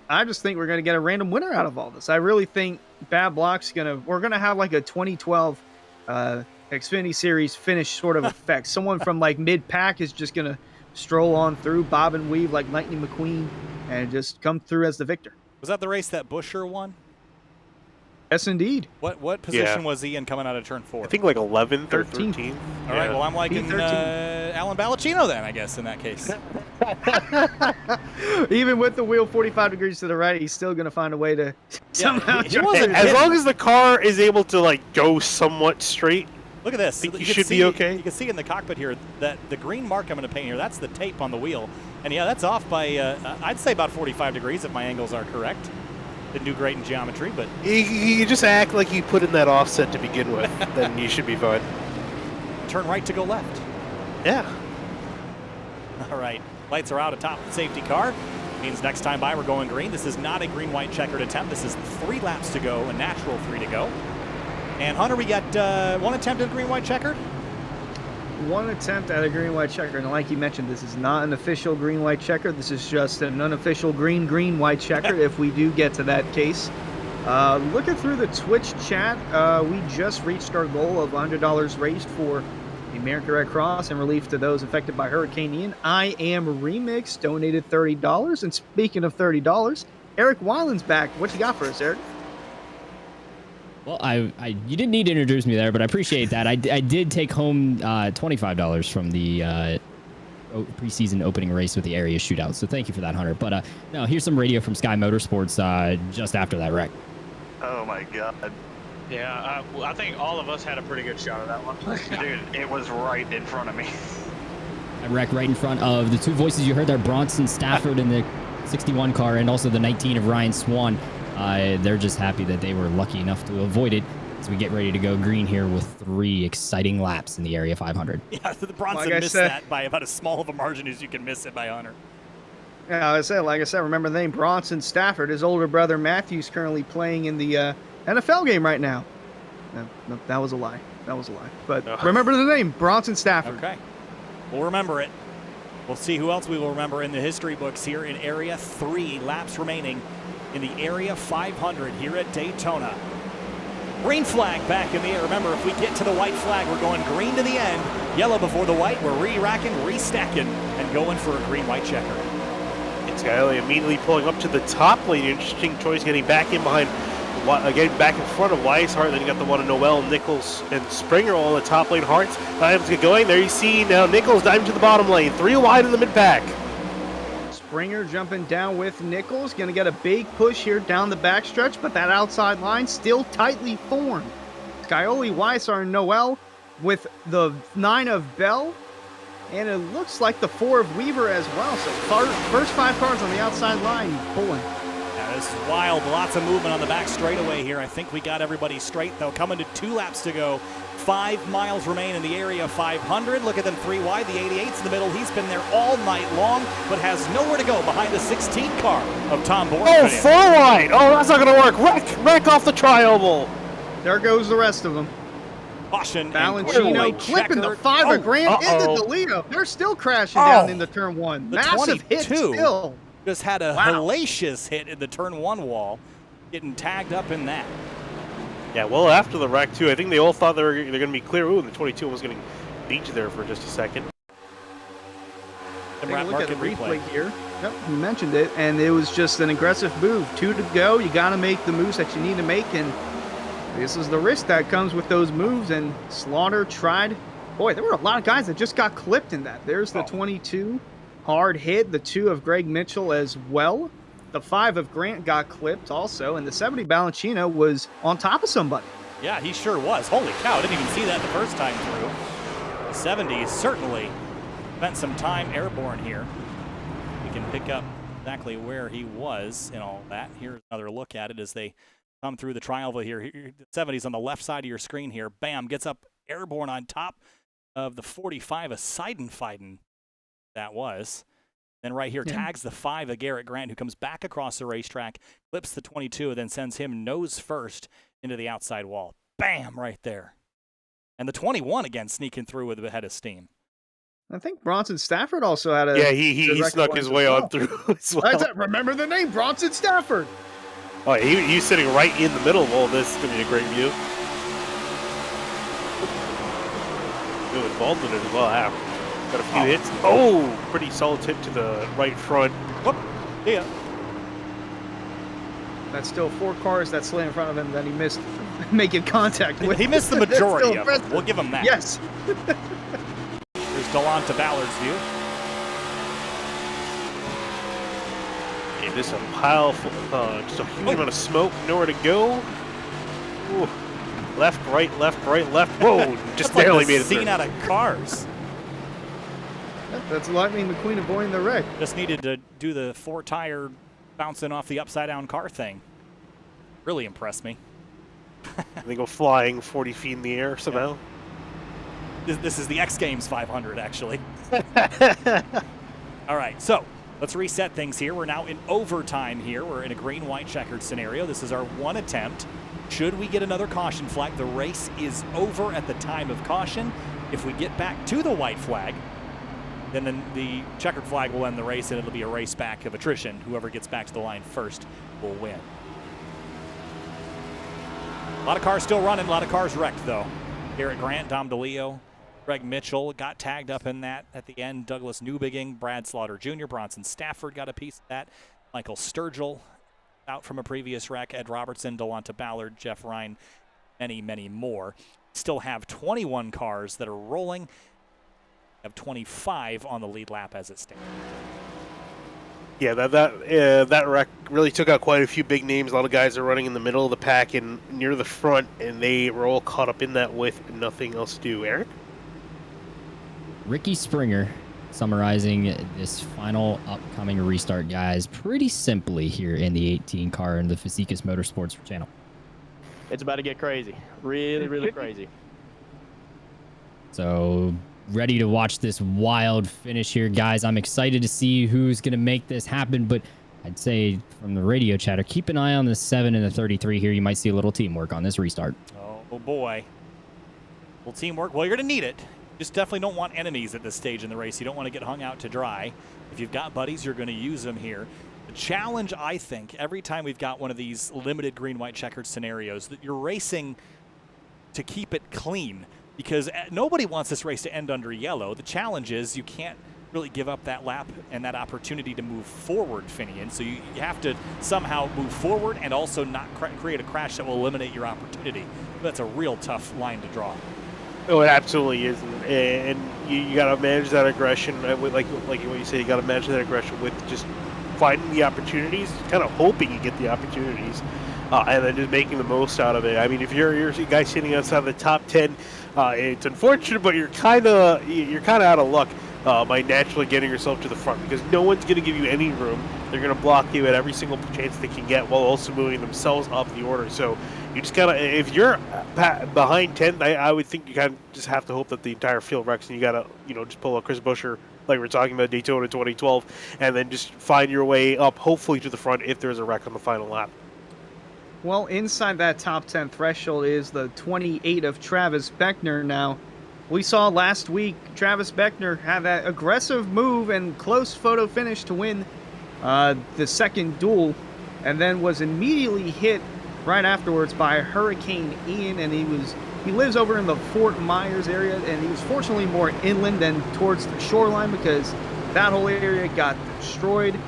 I just think we're going to get a random winner out of all this. I really think bad blocks we're going to have like a 2012 Xfinity Series finish sort of effect. Someone from like mid-pack is just going to stroll on through, bob and weave like Lightning McQueen, and just come through as the victor. Was that the race that Buescher won? Yes, indeed. What position was he in coming out of turn 4? I think like 11th or 13th. All right, well, I'm liking Alan Balacino then, I guess, in that case. Even with the wheel 45 degrees to the right, he's still going to find a way to somehow. As long as the car is able to like go somewhat straight. Look at this. I think you should be okay. You can see in the cockpit here that the green mark I'm going to paint here, that's the tape on the wheel. And yeah, that's off by, I'd say about 45 degrees if my angles are correct. Didn't do great in geometry, but... You just act like you put in that offset to begin with, then you should be fine. Turn right to go left. Yeah. All right. Lights are out atop the safety car. Means next time by we're going green. This is not a green-white checkered attempt. This is 3 laps to go, a natural 3 to go. And Hunter, we got 1 attempt at green-white checkered? 1 attempt at a green-white checker, and like you mentioned, this is not an official green-white checker. This is just an unofficial green-white checker if we do get to that case. Looking through the Twitch chat, we just reached our goal of $100 raised for the American Red Cross and relief to those affected by Hurricane Ian. I Am Remix donated $30, and speaking of $30, Eric Weiland's back. What you got for us, Eric? Well, you didn't need to introduce me there, but I appreciate that. I did take home $25 from the preseason opening race with the area shootout, so thank you for that, Hunter. But no, here's some radio from Sky Motorsports just after that wreck. Oh my god. Yeah, I think all of us had a pretty good shot of that one. Dude, it was right in front of me. A wreck right in front of the 2 voices you heard there, Bronson Stafford in the 61 car and also the 19 of Ryan Swan. They're just happy that they were lucky enough to avoid it as we get ready to go green here with 3 exciting laps in the Area 500. Yeah, the Bronson missed that by about as small of a margin as you can miss it by Hunter. Yeah, like I said, remember the name Bronson Stafford. His older brother Matthew's currently playing in the NFL game right now. No, that was a lie. That was a lie. But remember the name, Bronson Stafford. Okay. We'll remember it. We'll see who else we will remember in the history books here in Area 3. Laps remaining in the Area 500 here at Daytona. Green flag back in the air. Remember, if we get to the white flag, we're going green to the end. Yellow before the white. We're re-racking, restacking, and going for a green-white checker. It's Galley immediately pulling up to the top lane. Interesting choice, getting back in behind, getting back in front of Weishart. Then you got the one of Noel, Nichols, and Springer all in the top lane. Hart's times get going. There you see now Nichols diving to the bottom lane. 3 wide in the mid-pack. Springer jumping down with Nichols. Going to get a big push here down the backstretch, but that outside line still tightly formed. Scioli, Weissart, and Noel with the 9 of Bell, and it looks like the 4 of Weaver as well. So first 5 cars on the outside line pulling. Yeah, this is wild. Lots of movement on the back straightaway here. I think we got everybody straight, though. Coming to 2 laps to go. 5 miles remain in the Area 500. Look at them 3 wide. The 88's in the middle. He's been there all night long, but has nowhere to go behind the 16 car of Tom Bourne. Oh, 4 wide. Oh, that's not going to work. Wreck off the tri-oval. There goes the rest of them. Caution. Valentino clipping the 5 of Grant into the Toledo. They're still crashing down into turn 1. The Massive 22 hit still. Just had a hellacious hit in the turn 1 wall, getting tagged up in that. Yeah, well, after the wreck, too, I think they all thought they're going to be clear. Ooh, and the 22 was going to beat you there for just a second. Take a look at the replay here. Yep, you mentioned it, and it was just an aggressive move. 2 to go. You got to make the moves that you need to make, and this is the risk that comes with those moves, and Slaughter tried. Boy, there were a lot of guys that just got clipped in that. There's the 22. Hard hit. The 2 of Greg Mitchell as well. The 5 of Grant got clipped also, and the 70 Balancino was on top of somebody. Yeah, he sure was. Holy cow, I didn't even see that the first time through. The 70 is certainly spent some time airborne here. We can pick up exactly where he was and all that. Here's another look at it as they come through the trioval here. The 70's on the left side of your screen here. Bam, gets up airborne on top of the 45, a Seidenfeiden that was. Then right here tags the 5 of Garrett Grant, who comes back across the racetrack, clips the 22, and then sends him nose first into the outside wall. Bam, right there. And the 21 again sneaking through with a head of steam. I think Bronson Stafford also had a... Yeah, he snuck his way on through as well. Remember the name, Bronson Stafford. Oh, he's sitting right in the middle of all this. It's going to be a great view. Really involved in it as well. Got a few hits. Oh, pretty solid hit to the right front. Whoop. Yeah. That's still 4 cars that slid in front of him that he missed making contact with. He missed the majority of them. We'll give him that. Yes. There's Delonta Ballard's view. Yeah, this is a pile full, just a huge amount of smoke, nowhere to go. Ooh. Left, right, left, right, left. Whoa, just barely made it through. Scene out of Cars. That's Lightning McQueen avoiding the wreck. Just needed to do the 4-tire bouncing off the upside-down car thing. Really impressed me. They go flying 40 feet in the air somehow. This is the X Games 500, actually. All right, so let's reset things here. We're now in overtime here. We're in a green-white checkered scenario. This is our 1 attempt. Should we get another caution flag, the race is over at the time of caution. If we get back to the white flag, then the checkered flag will end the race, and it'll be a race back of attrition. Whoever gets back to the line first will win. A lot of cars still running, a lot of cars wrecked, though. Garrett Grant, Dom DeLeo, Greg Mitchell got tagged up in that at the end. Douglas Newbegin, Brad Slaughter Jr., Bronson Stafford got a piece of that. Michael Sturgill out from a previous wreck. Ed Robertson, Delonta Ballard, Jeff Ryan, many, many more. Still have 21 cars that are rolling. Have 25 on the lead lap as it stands. Yeah, that wreck really took out quite a few big names. A lot of guys are running in the middle of the pack and near the front, and they were all caught up in that with nothing else to do. Eric? Ricky Springer summarizing this final upcoming restart, guys, pretty simply here in the 18 car in the Facecas Motorsports channel. It's about to get crazy. Really, really crazy. So ready to watch this wild finish here, guys. I'm excited to see who's going to make this happen, but I'd say from the radio chatter, keep an eye on the 7 and the 33 here. You might see a little teamwork on this restart. Oh boy. Well, teamwork, well, you're going to need it. You just definitely don't want enemies at this stage in the race. You don't want to get hung out to dry. If you've got buddies, you're going to use them here. The challenge, I think, every time we've got one of these limited green-white checkered scenarios, that you're racing to keep it clean, because nobody wants this race to end under yellow. The challenge is you can't really give up that lap and that opportunity to move forward, Finian. So you have to somehow move forward and also not create a crash that will eliminate your opportunity. That's a real tough line to draw. Oh, it absolutely is, and you got to manage that aggression. Like what you say, you got to manage that aggression with just finding the opportunities, kind of hoping you get the opportunities, and then just making the most out of it. I mean, if you're a guy sitting outside the top 10, it's unfortunate, but you're kind of out of luck by naturally getting yourself to the front, because no one's going to give you any room. They're going to block you at every single chance they can get, while also moving themselves up the order. So you just gotta, if you're behind 10th, I would think you kind of just have to hope that the entire field wrecks, and you gotta, just pull a Chris Buescher, like we're talking about Daytona 2012, and then just find your way up, hopefully to the front if there's a wreck on the final lap. Well, inside that top 10 threshold is the 28 of Travis Beckner. Now, we saw last week Travis Beckner have that aggressive move and close photo finish to win the second duel, and then was immediately hit right afterwards by Hurricane Ian, and he lives over in the Fort Myers area, and he was fortunately more inland than towards the shoreline, because that whole area got destroyed.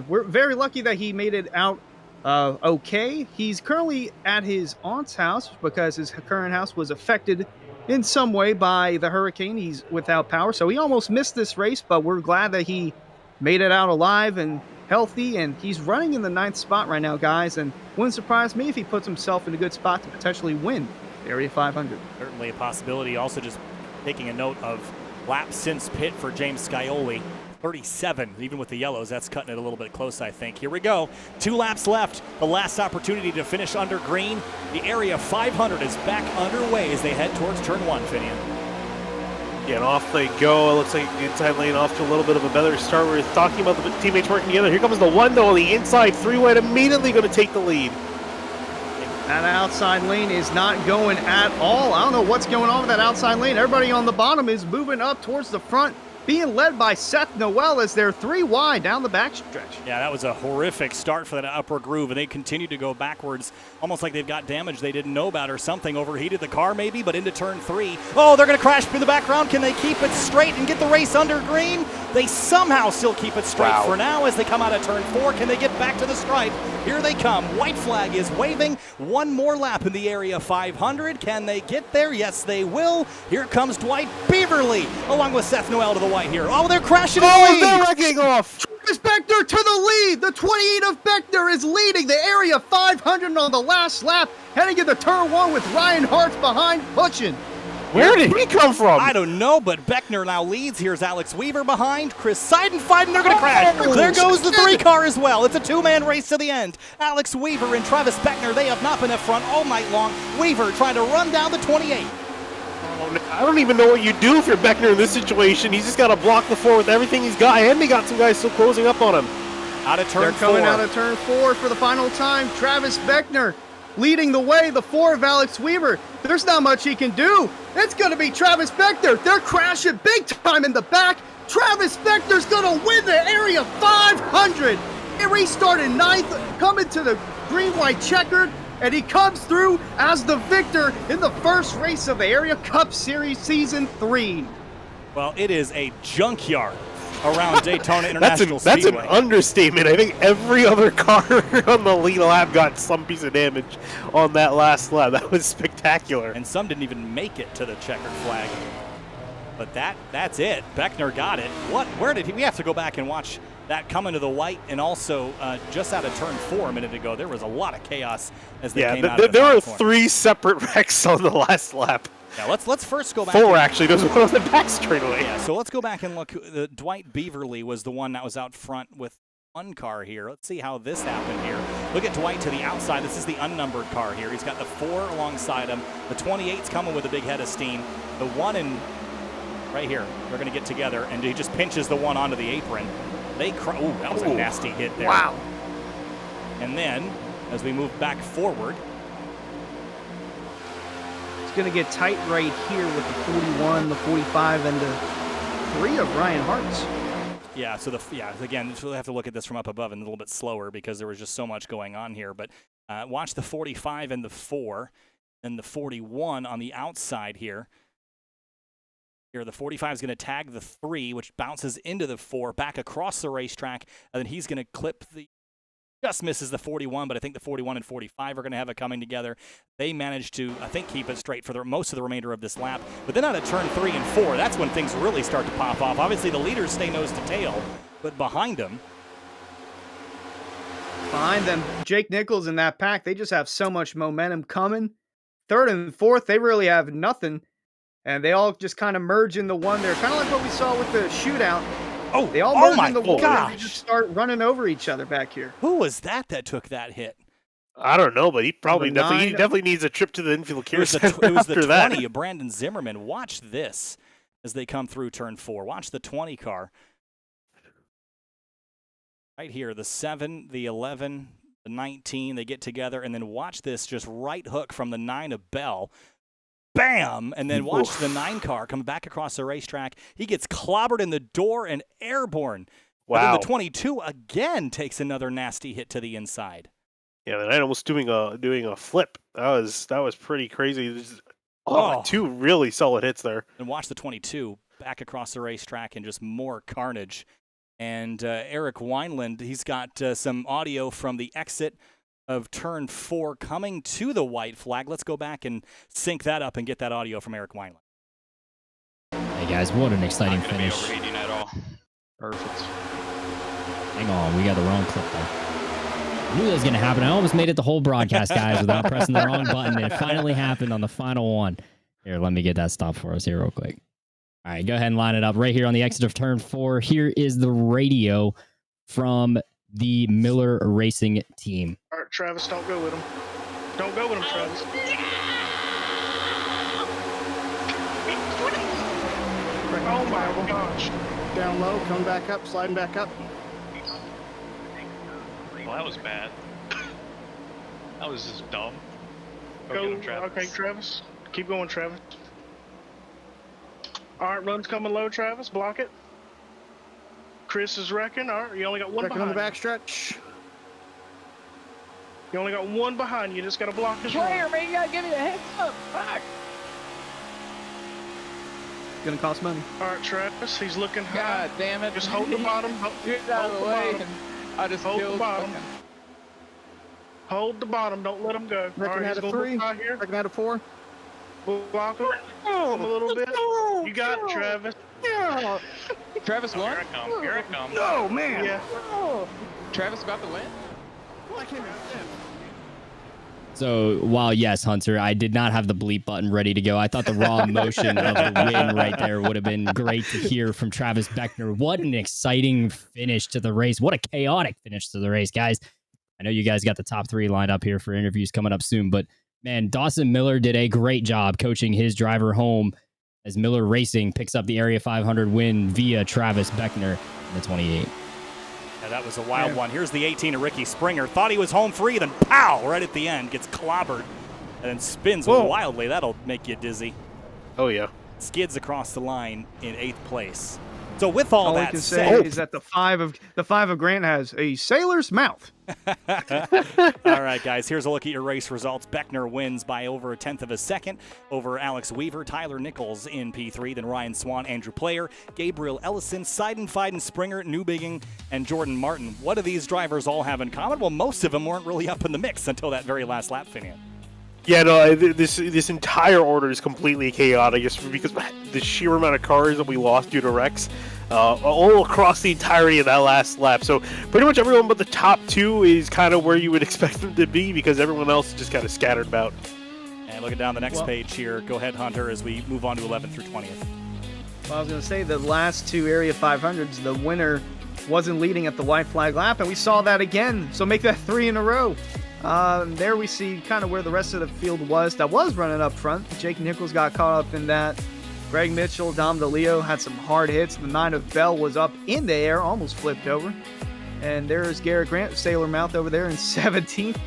We're very lucky that he made it out okay. He's currently at his aunt's house because his current house was affected in some way by the hurricane. He's without power, so he almost missed this race, but we're glad that he made it out alive and healthy, and he's running in the 9th spot right now, guys, and wouldn't surprise me if he puts himself in a good spot to potentially win Area 500. Certainly a possibility. Also, just taking a note of lap since pit for James Scioli. 37, even with the yellows, that's cutting it a little bit close, I think. Here we go. 2 laps left. The last opportunity to finish under green. The Area 500 is back underway as they head towards turn 1, Finian. Yeah, and off they go. It looks like the inside lane off to a little bit of a better start. We're talking about the teammates working together. Here comes the one, though, on the inside. 3-wide immediately going to take the lead. That outside lane is not going at all. I don't know what's going on with that outside lane. Everybody on the bottom is moving up towards the front, being led by Seth Noel as they're 3 wide down the backstretch. Yeah, that was a horrific start for that upper groove, and they continue to go backwards, almost like they've got damage they didn't know about or something. Overheated the car maybe, but into turn 3. Oh, they're going to crash through the background. Can they keep it straight and get the race under green? They somehow still keep it straight for now as they come out of turn 4. Can they get back to the stripe? Here they come. White flag is waving. One more lap in the Area 500. Can they get there? Yes, they will. Here comes Dwight Beaverly along with Seth Noel to the white here. Oh, they're crashing in the lead. They're wrecking off. Travis Beckner to the lead. The 28 of Beckner is leading the Area 500 on the last lap, heading into turn 1 with Ryan Hartz behind pushing. Where did he come from? I don't know, but Beckner now leads. Here's Alex Weaver behind. Chris Seidenfeld, and they're going to crash. There goes the 3 car as well. It's a 2-man race to the end. Alex Weaver and Travis Beckner, they have not been up front all night long. Weaver trying to run down the 28. I don't even know what you do if you're Beckner in this situation. He's just got to block the 4 with everything he's got, and they got some guys still closing up on him. Out of turn 4. They're coming out of turn 4 for the final time. Travis Beckner leading the way, the 4 of Alex Weaver. There's not much he can do. It's going to be Travis Beckner. They're crashing big time in the back. Travis Beckner's going to win the Area 500. He restarted 9th, coming to the green-white checkered, and he comes through as the victor in the first race of the Area Cup Series Season 3. Well, it is a junkyard around Daytona International That's an Speedway. understatement. I think every other car on the lead lap got some piece of damage on that last lap. That was spectacular. And some didn't even make it to the checkered flag. But that's it. Beckner got it. Where did he? We have to go back and watch that come into the white, and also just out of turn 4 a minute ago, there was a lot of chaos as they came out of the there were corner. 3 separate wrecks on the last lap. Yeah, let's first go back. 4 actually. There's one on the back straightaway. Yeah, so let's go back and look. Dwight Beaverly was the one that was out front with 1 car here. Let's see how this happened here. Look at Dwight to the outside. This is the unnumbered car here. He's got the 4 alongside him. The 28's coming with a big head of steam. The 1 in right here, they're going to get together, and he just pinches the 1 onto the apron. Ooh, that was a nasty hit there. Wow. And then, as we move back forward, It's going to get tight right here with the 41, the 45, and the 3 of Ryan Hartz. yeah, so again, we'll have to look at this from up above and a little bit slower because there was just so much going on here. But watch the 45 and the 4, and the 41 on the outside here. Here, the 45 is going to tag the 3, which bounces into the 4, back across the racetrack, and then he's going to clip just misses the 41, but I think the 41 and 45 are going to have it coming together. They managed to, I think, keep it straight for most of the remainder of this lap. But then out of turn 3 and 4, that's when things really start to pop off. Obviously, the leaders stay nose to tail, but behind them, Jake Nichols in that pack, they just have so much momentum coming. 3rd and 4th, they really have nothing. And they all just kind of merge in the 1 there, kind of like what we saw with the shootout. Oh, they all merge my in the 1 gosh. and they just start running over each other back here. Who was that took that hit? I don't know, but he definitely needs a trip to the infield care center It was the after 20 that. of Brandon Zimmerman. Watch this as they come through turn 4. Watch the 20 car. Right here, the 7, the 11, the 19, they get together, and then watch this just right hook from the 9 of Bell. Bam! And then watch the 9 car come back across the racetrack. He gets clobbered in the door and airborne. Wow. But then the 22 again takes another nasty hit to the inside. Yeah, the 9 almost doing a flip. That was pretty crazy. 2 really solid hits there. And watch the 22 back across the racetrack and just more carnage. And Eric Wineland, he's got some audio from the exit of turn 4 coming to the white flag. Let's go back and sync that up and get that audio from Eric Wineland. Hey guys, what an exciting finish. Overheating at all. Perfect. Hang on, we got the wrong clip though. I knew that was going to happen. I almost made it the whole broadcast, guys, without pressing the wrong button. It finally happened on the final one. Here, let me get that stopped for us here real quick. All right, go ahead and line it up right here on the exit of turn 4. Here is the radio from the Miller Racing team. All right, Travis, don't go with him. Don't go with him, Travis. Oh my gosh. Down low, coming back up, sliding back up. Well, that was bad. That was just dumb. Go, okay, Travis. Keep going, Travis. All right, run's coming low, Travis. Block it. Chris is wrecking. All right, you only got one behind. On the backstretch. You only got one behind you. Just got to block his Player, run. man, you gotta give me the heads up. Fuck. Gonna cost money. All right, Travis. He's looking high. God damn it. Just hold the bottom. Get out of the way. I just hold killed the bottom. fucking- Hold the bottom. Don't let him go. Reckon out of 3. Reckon out of 4. Block him a little bit. You got it, Travis. Travis won? Here it comes. Here it comes. No, man. Yeah. Travis got the win? So while, yes, Hunter, I did not have the bleep button ready to go, I thought the raw emotion of the win right there would have been great to hear from Travis Beckner. What an exciting finish to the race. What a chaotic finish to the race, guys. I know you guys got the top 3 lined up here for interviews coming up soon, but man, Dawson Miller did a great job coaching his driver home as Miller Racing picks up the Area 500 win via Travis Beckner in the 28. Yeah, that was a wild one. Here's the 18 of Ricky Springer. Thought he was home free, then pow, right at the end, gets clobbered, and then spins wildly. That'll make you dizzy. Oh, yeah. Skids across the line in 8th place. So with all I that can said, say is that the five of Grant has a sailor's mouth. all right, guys, here's a look at your race results. Beckner wins by over 1/10 of a second over Alex Weaver, Tyler Nichols in P3, then Ryan Swan, Andrew Player, Gabriel Ellison, Seidenfeiden, Springer, Newbigging, and Jordan Martin. What do these drivers all have in common? Well, most of them weren't really up in the mix until that very last lap, Finian. Yeah, no, this entire order is completely chaotic just because the sheer amount of cars that we lost due to wrecks all across the entirety of that last lap. So pretty much everyone but the top 2 is kind of where you would expect them to be because everyone else is just kind of scattered about. And looking down the next page here, go ahead, Hunter, as we move on to 11th through 20th. Well, I was going to say the last 2 Area 500s, the winner wasn't leading at the white flag lap, and we saw that again. So make that 3 in a row. There we see kind of where the rest of the field was that was running up front. Jake Nichols got caught up in that. Greg Mitchell, Dom DeLeo had some hard hits. The 9 of Bell was up in the air, almost flipped over. And there's Garrett Grant, Sailor Mouth over there in 17th.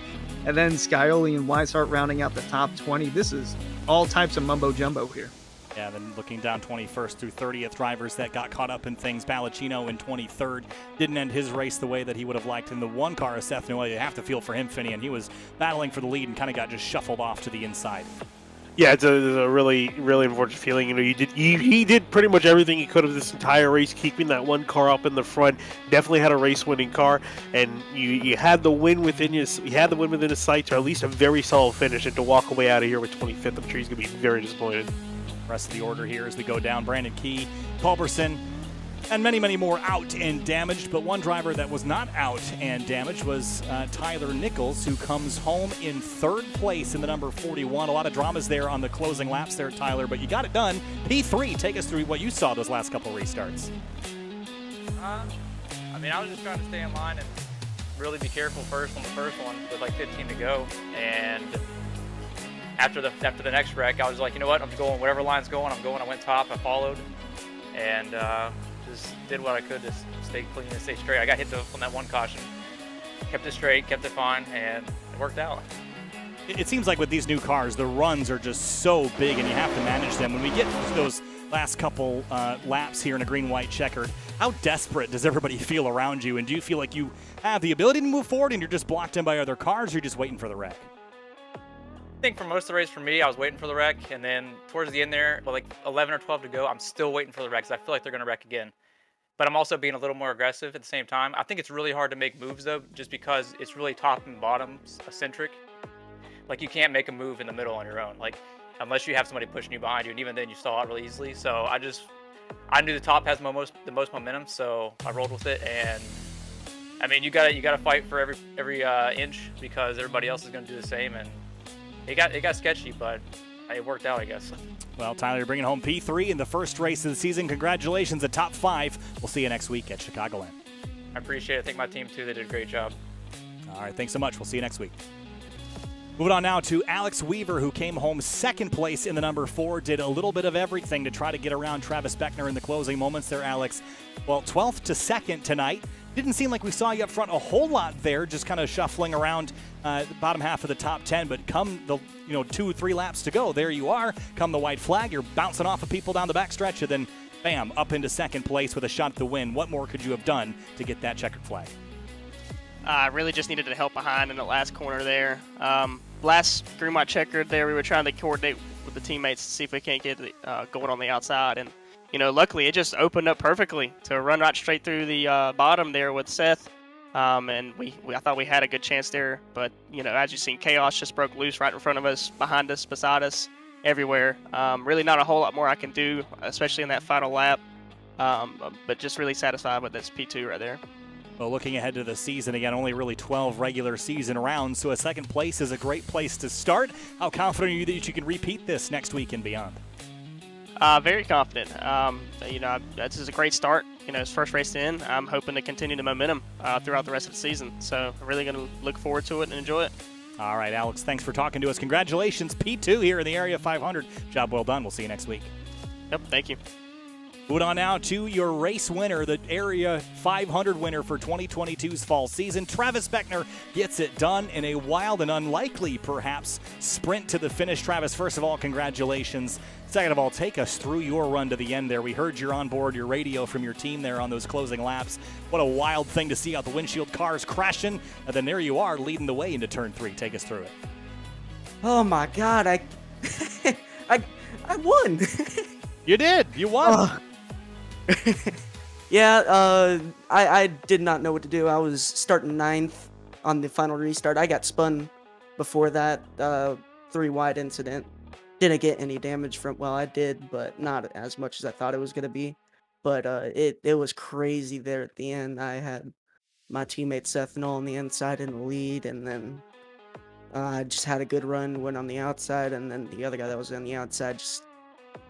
And then Scioli and Weishart rounding out the top 20. This is all types of mumbo-jumbo here. Yeah, then looking down 21st through 30th, drivers that got caught up in things. Balacino in 23rd didn't end his race the way that he would have liked. In the 1 car of Seth Noel, you have to feel for him, Finney, and he was battling for the lead and kind of got just shuffled off to the inside. Yeah, it's a really, really unfortunate feeling. You know, he did pretty much everything he could of this entire race, keeping that 1 car up in the front. Definitely had a race-winning car, and you had the win within his sights, or at least a very solid finish. And to walk away out of here with 25th, I'm sure he's gonna be very disappointed. Rest of the order here as we go down: Brandon Key, Culberson, and many, many more out and damaged. But one driver that was not out and damaged was Tyler Nichols, who comes home in 3rd place in the number 41. A lot of dramas there on the closing laps there, Tyler, but you got it done. P3, take us through what you saw those last couple restarts. I mean, I was just trying to stay in line and really be careful first on the first one with like 15 to go. And after the next wreck, I was like, you know what, I'm going, whatever line's going, I'm going. I went top, I followed, and just did what I could to stay clean and stay straight. I got hit on that 1 caution, kept it straight, kept it fine, and it worked out. It seems like with these new cars, the runs are just so big and you have to manage them. When we get to those last couple laps here in a green-white checkered, how desperate does everybody feel around you? And do you feel like you have the ability to move forward and you're just blocked in by other cars, or you're just waiting for the wreck? I think for most of the race for me, I was waiting for the wreck, and then towards the end there, like 11 or 12 to go, I'm still waiting for the wreck because I feel like they're going to wreck again. But I'm also being a little more aggressive at the same time. I think it's really hard to make moves though, just because it's really top and bottom centric. Like you can't make a move in the middle on your own, like unless you have somebody pushing you behind you, and even then you stall out really easily. So I knew the top has the most momentum, so I rolled with it. And I mean, you gotta fight for every inch because everybody else is going to do the same. And it got sketchy, but it worked out, I guess. Well, Tyler, you're bringing home P3 in the first race of the season. Congratulations, the top 5. We'll see you next week at Chicagoland. I appreciate it. Thank my team, too. They did a great job. All right, thanks so much. We'll see you next week. Moving on now to Alex Weaver, who came home second place in the number 4, did a little bit of everything to try to get around Travis Beckner in the closing moments there, Alex. Well, 12th to 2nd tonight. Didn't seem like we saw you up front a whole lot there, just kind of shuffling around the bottom half of the top 10. But come the 2-3 laps to go, there you are. Come the white flag, you're bouncing off of people down the backstretch, and then bam, up into second place with a shot at the win. What more could you have done to get that checkered flag? I really just needed to help behind in the last corner there. Last green white checkered there, we were trying to coordinate with the teammates to see if we can't get going on the outside, and luckily it just opened up perfectly to run right straight through the bottom there with Seth, and I thought we had a good chance there, but as you've seen, chaos just broke loose right in front of us, behind us, beside us, everywhere. Really not a whole lot more I can do, especially in that final lap, but just really satisfied with this P2 right there. Well, looking ahead to the season, again, only really 12 regular season rounds, so a second place is a great place to start. How confident are you that you can repeat this next week and beyond? Very confident. This is a great start. It's first race in. I'm hoping to continue the momentum throughout the rest of the season, so I'm really going to look forward to it and enjoy it. All right, Alex, thanks for talking to us. Congratulations, P2 here in the Area 500. Job well done. We'll see you next week. Yep, thank you. Moving on now to your race winner, the Area 500 winner for 2022's fall season. Travis Beckner gets it done in a wild and unlikely, perhaps, sprint to the finish. Travis, first of all, congratulations. Second of all, take us through your run to the end there. We heard you're on board your radio from your team there on those closing laps. What a wild thing to see out the windshield, cars crashing, and then there you are leading the way into turn 3. Take us through it. Oh my God, I won. You did. You won. Yeah, I did not know what to do. I was starting 9th on the final restart. I got spun before that 3-wide incident. Didn't get any damage from, well, I did, but not as much as I thought it was going to be. But it was crazy there at the end. I had my teammate Seth Knoll on the inside in the lead, and then I just had a good run, went on the outside, and then the other guy that was on the outside just,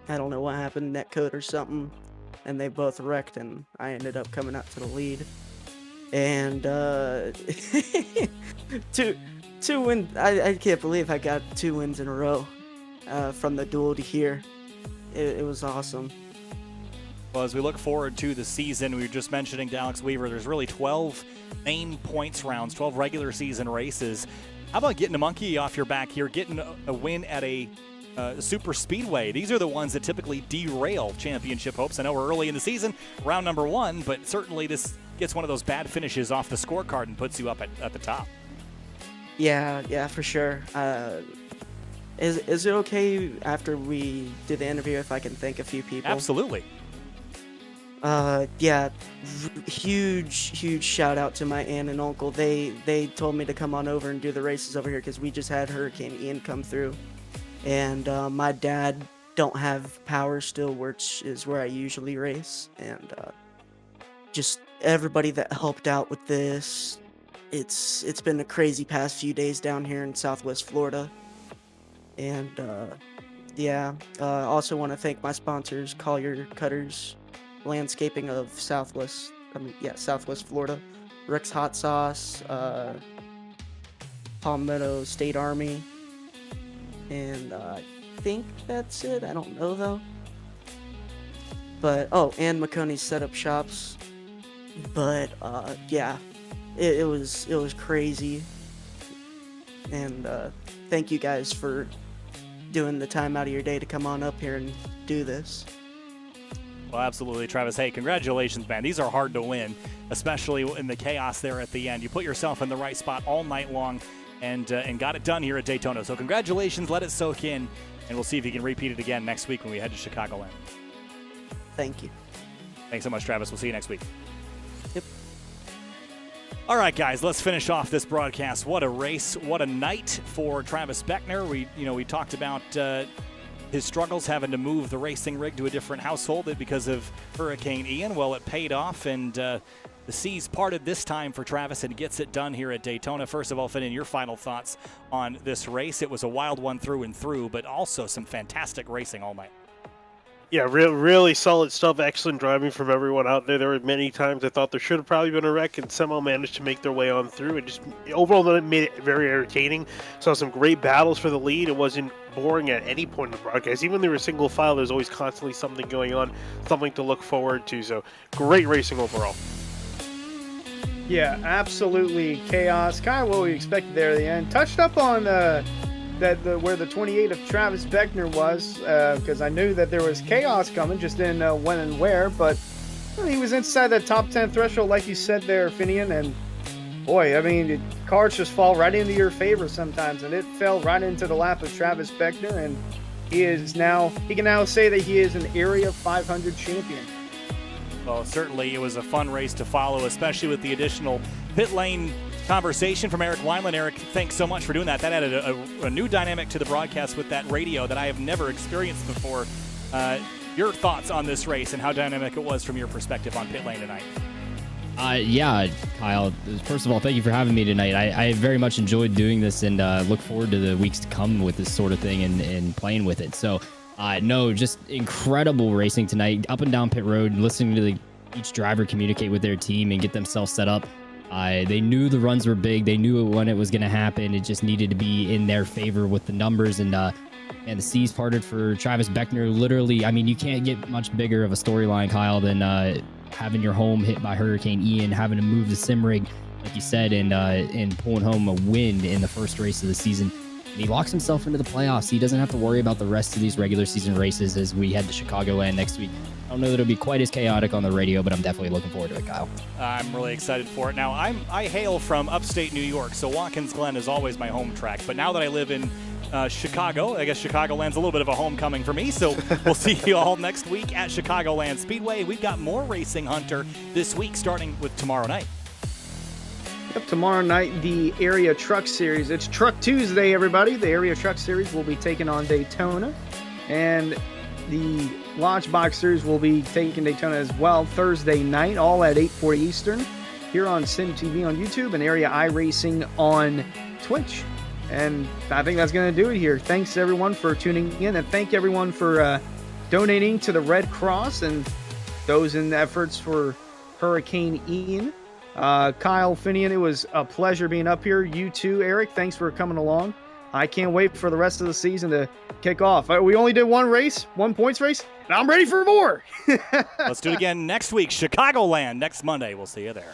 I don't know what happened, netcode or something. And they both wrecked, and I ended up coming out to the lead. And two wins. I can't believe I got 2 wins in a row from the duel to here. It was awesome. Well, as we look forward to the season, we were just mentioning to Alex Weaver, there's really 12 main points rounds, 12 regular season races. How about getting a monkey off your back here, getting a win at a super speedway? These are the ones that typically derail championship hopes. I know we're early in the season, round number 1, but certainly this gets one of those bad finishes off the scorecard and puts you up at the top. Yeah, for sure. Is it okay after we do the interview if I can thank a few people? Absolutely. Yeah, huge shout out to my aunt and uncle. They told me to come on over and do the races over here because we just had Hurricane Ian come through. And my dad don't have power still, which is where I usually race. And just everybody that helped out with this. It's been a crazy past few days down here in Southwest Florida. And yeah, also want to thank my sponsors, Collier Cutters Landscaping of Southwest Florida, Rick's Hot Sauce, Palmetto State Army. And I think that's it. I don't know though. But and McConey's Setup Shops. But yeah, it was crazy. And thank you guys for doing the time out of your day to come on up here and do this. Well, absolutely, Travis. Hey, congratulations, man. These are hard to win, especially in the chaos there at the end. You put yourself in the right spot all night long. And got it done here at Daytona. So congratulations, let it soak in, and we'll see if you can repeat it again next week when we head to Chicagoland. Thank you. Thanks so much, Travis. We'll see you next week. Yep. All right, guys, let's finish off this broadcast. What a race. What a night for Travis Beckner. We talked about his struggles having to move the racing rig to a different household because of Hurricane Ian. Well, it paid off, and The seas parted this time for Travis and gets it done here at Daytona. First of all, Finn, your final thoughts on this race. It was a wild one through and through, but also some fantastic racing all night. Yeah, really solid stuff. Excellent driving from everyone out there. There were many times I thought there should have probably been a wreck and somehow managed to make their way on through. It just overall it made it very entertaining. Saw some great battles for the lead. It wasn't boring at any point in the broadcast. Even when they were single file, there's always constantly something going on, something to look forward to. So great racing overall. Yeah, absolutely chaos. Kind of what we expected there at the end. Touched up on where the 28 of Travis Beckner was, because I knew that there was chaos coming, just didn't know when and where, but he was inside that top 10 threshold, like you said there, Finian, and boy, I mean, cards just fall right into your favor sometimes, and it fell right into the lap of Travis Beckner, and he can now say that he is an Area 500 champion. Well, certainly it was a fun race to follow, especially with the additional pit lane conversation from Eric Wineland. Eric, thanks so much for doing that. That added a new dynamic to the broadcast with that radio that I have never experienced before. Your thoughts on this race and how dynamic it was from your perspective on pit lane tonight? Yeah, Kyle, first of all, thank you for having me tonight. I very much enjoyed doing this and look forward to the weeks to come with this sort of thing and playing with it. So, no, just incredible racing tonight, up and down pit road, listening to each driver communicate with their team and get themselves set up. They knew the runs were big. They knew when it was going to happen. It just needed to be in their favor with the numbers. And the seas parted for Travis Beckner. Literally, I mean, you can't get much bigger of a storyline, Kyle, than having your home hit by Hurricane Ian, having to move the sim rig, like you said, and pulling home a win in the first race of the season. And he locks himself into the playoffs. He doesn't have to worry about the rest of these regular season races as we head to Chicagoland next week. I don't know that it'll be quite as chaotic on the radio, but I'm definitely looking forward to it, Kyle. I'm really excited for it. Now, I hail from upstate New York, so Watkins Glen is always my home track. But now that I live in Chicago, I guess Chicagoland's a little bit of a homecoming for me. So we'll see you all next week at Chicagoland Speedway. We've got more Racing Hunter this week, starting with tomorrow night. Yep, tomorrow night, the Area Truck Series. It's Truck Tuesday, everybody. The Area Truck Series will be taking on Daytona. And the Launchbox Series will be taking Daytona as well Thursday night, all at 8:40 Eastern, here on Sim TV on YouTube and Area iRacing on Twitch. And I think that's going to do it here. Thanks, everyone, for tuning in. And thank everyone for donating to the Red Cross and those in the efforts for Hurricane Ian. Kyle, Finian, it was a pleasure being up here. You too, Eric. Thanks for coming along. I can't wait for the rest of the season to kick off. We only did one points race, and I'm ready for more. Let's do it again next week. Chicagoland next Monday. We'll see you there.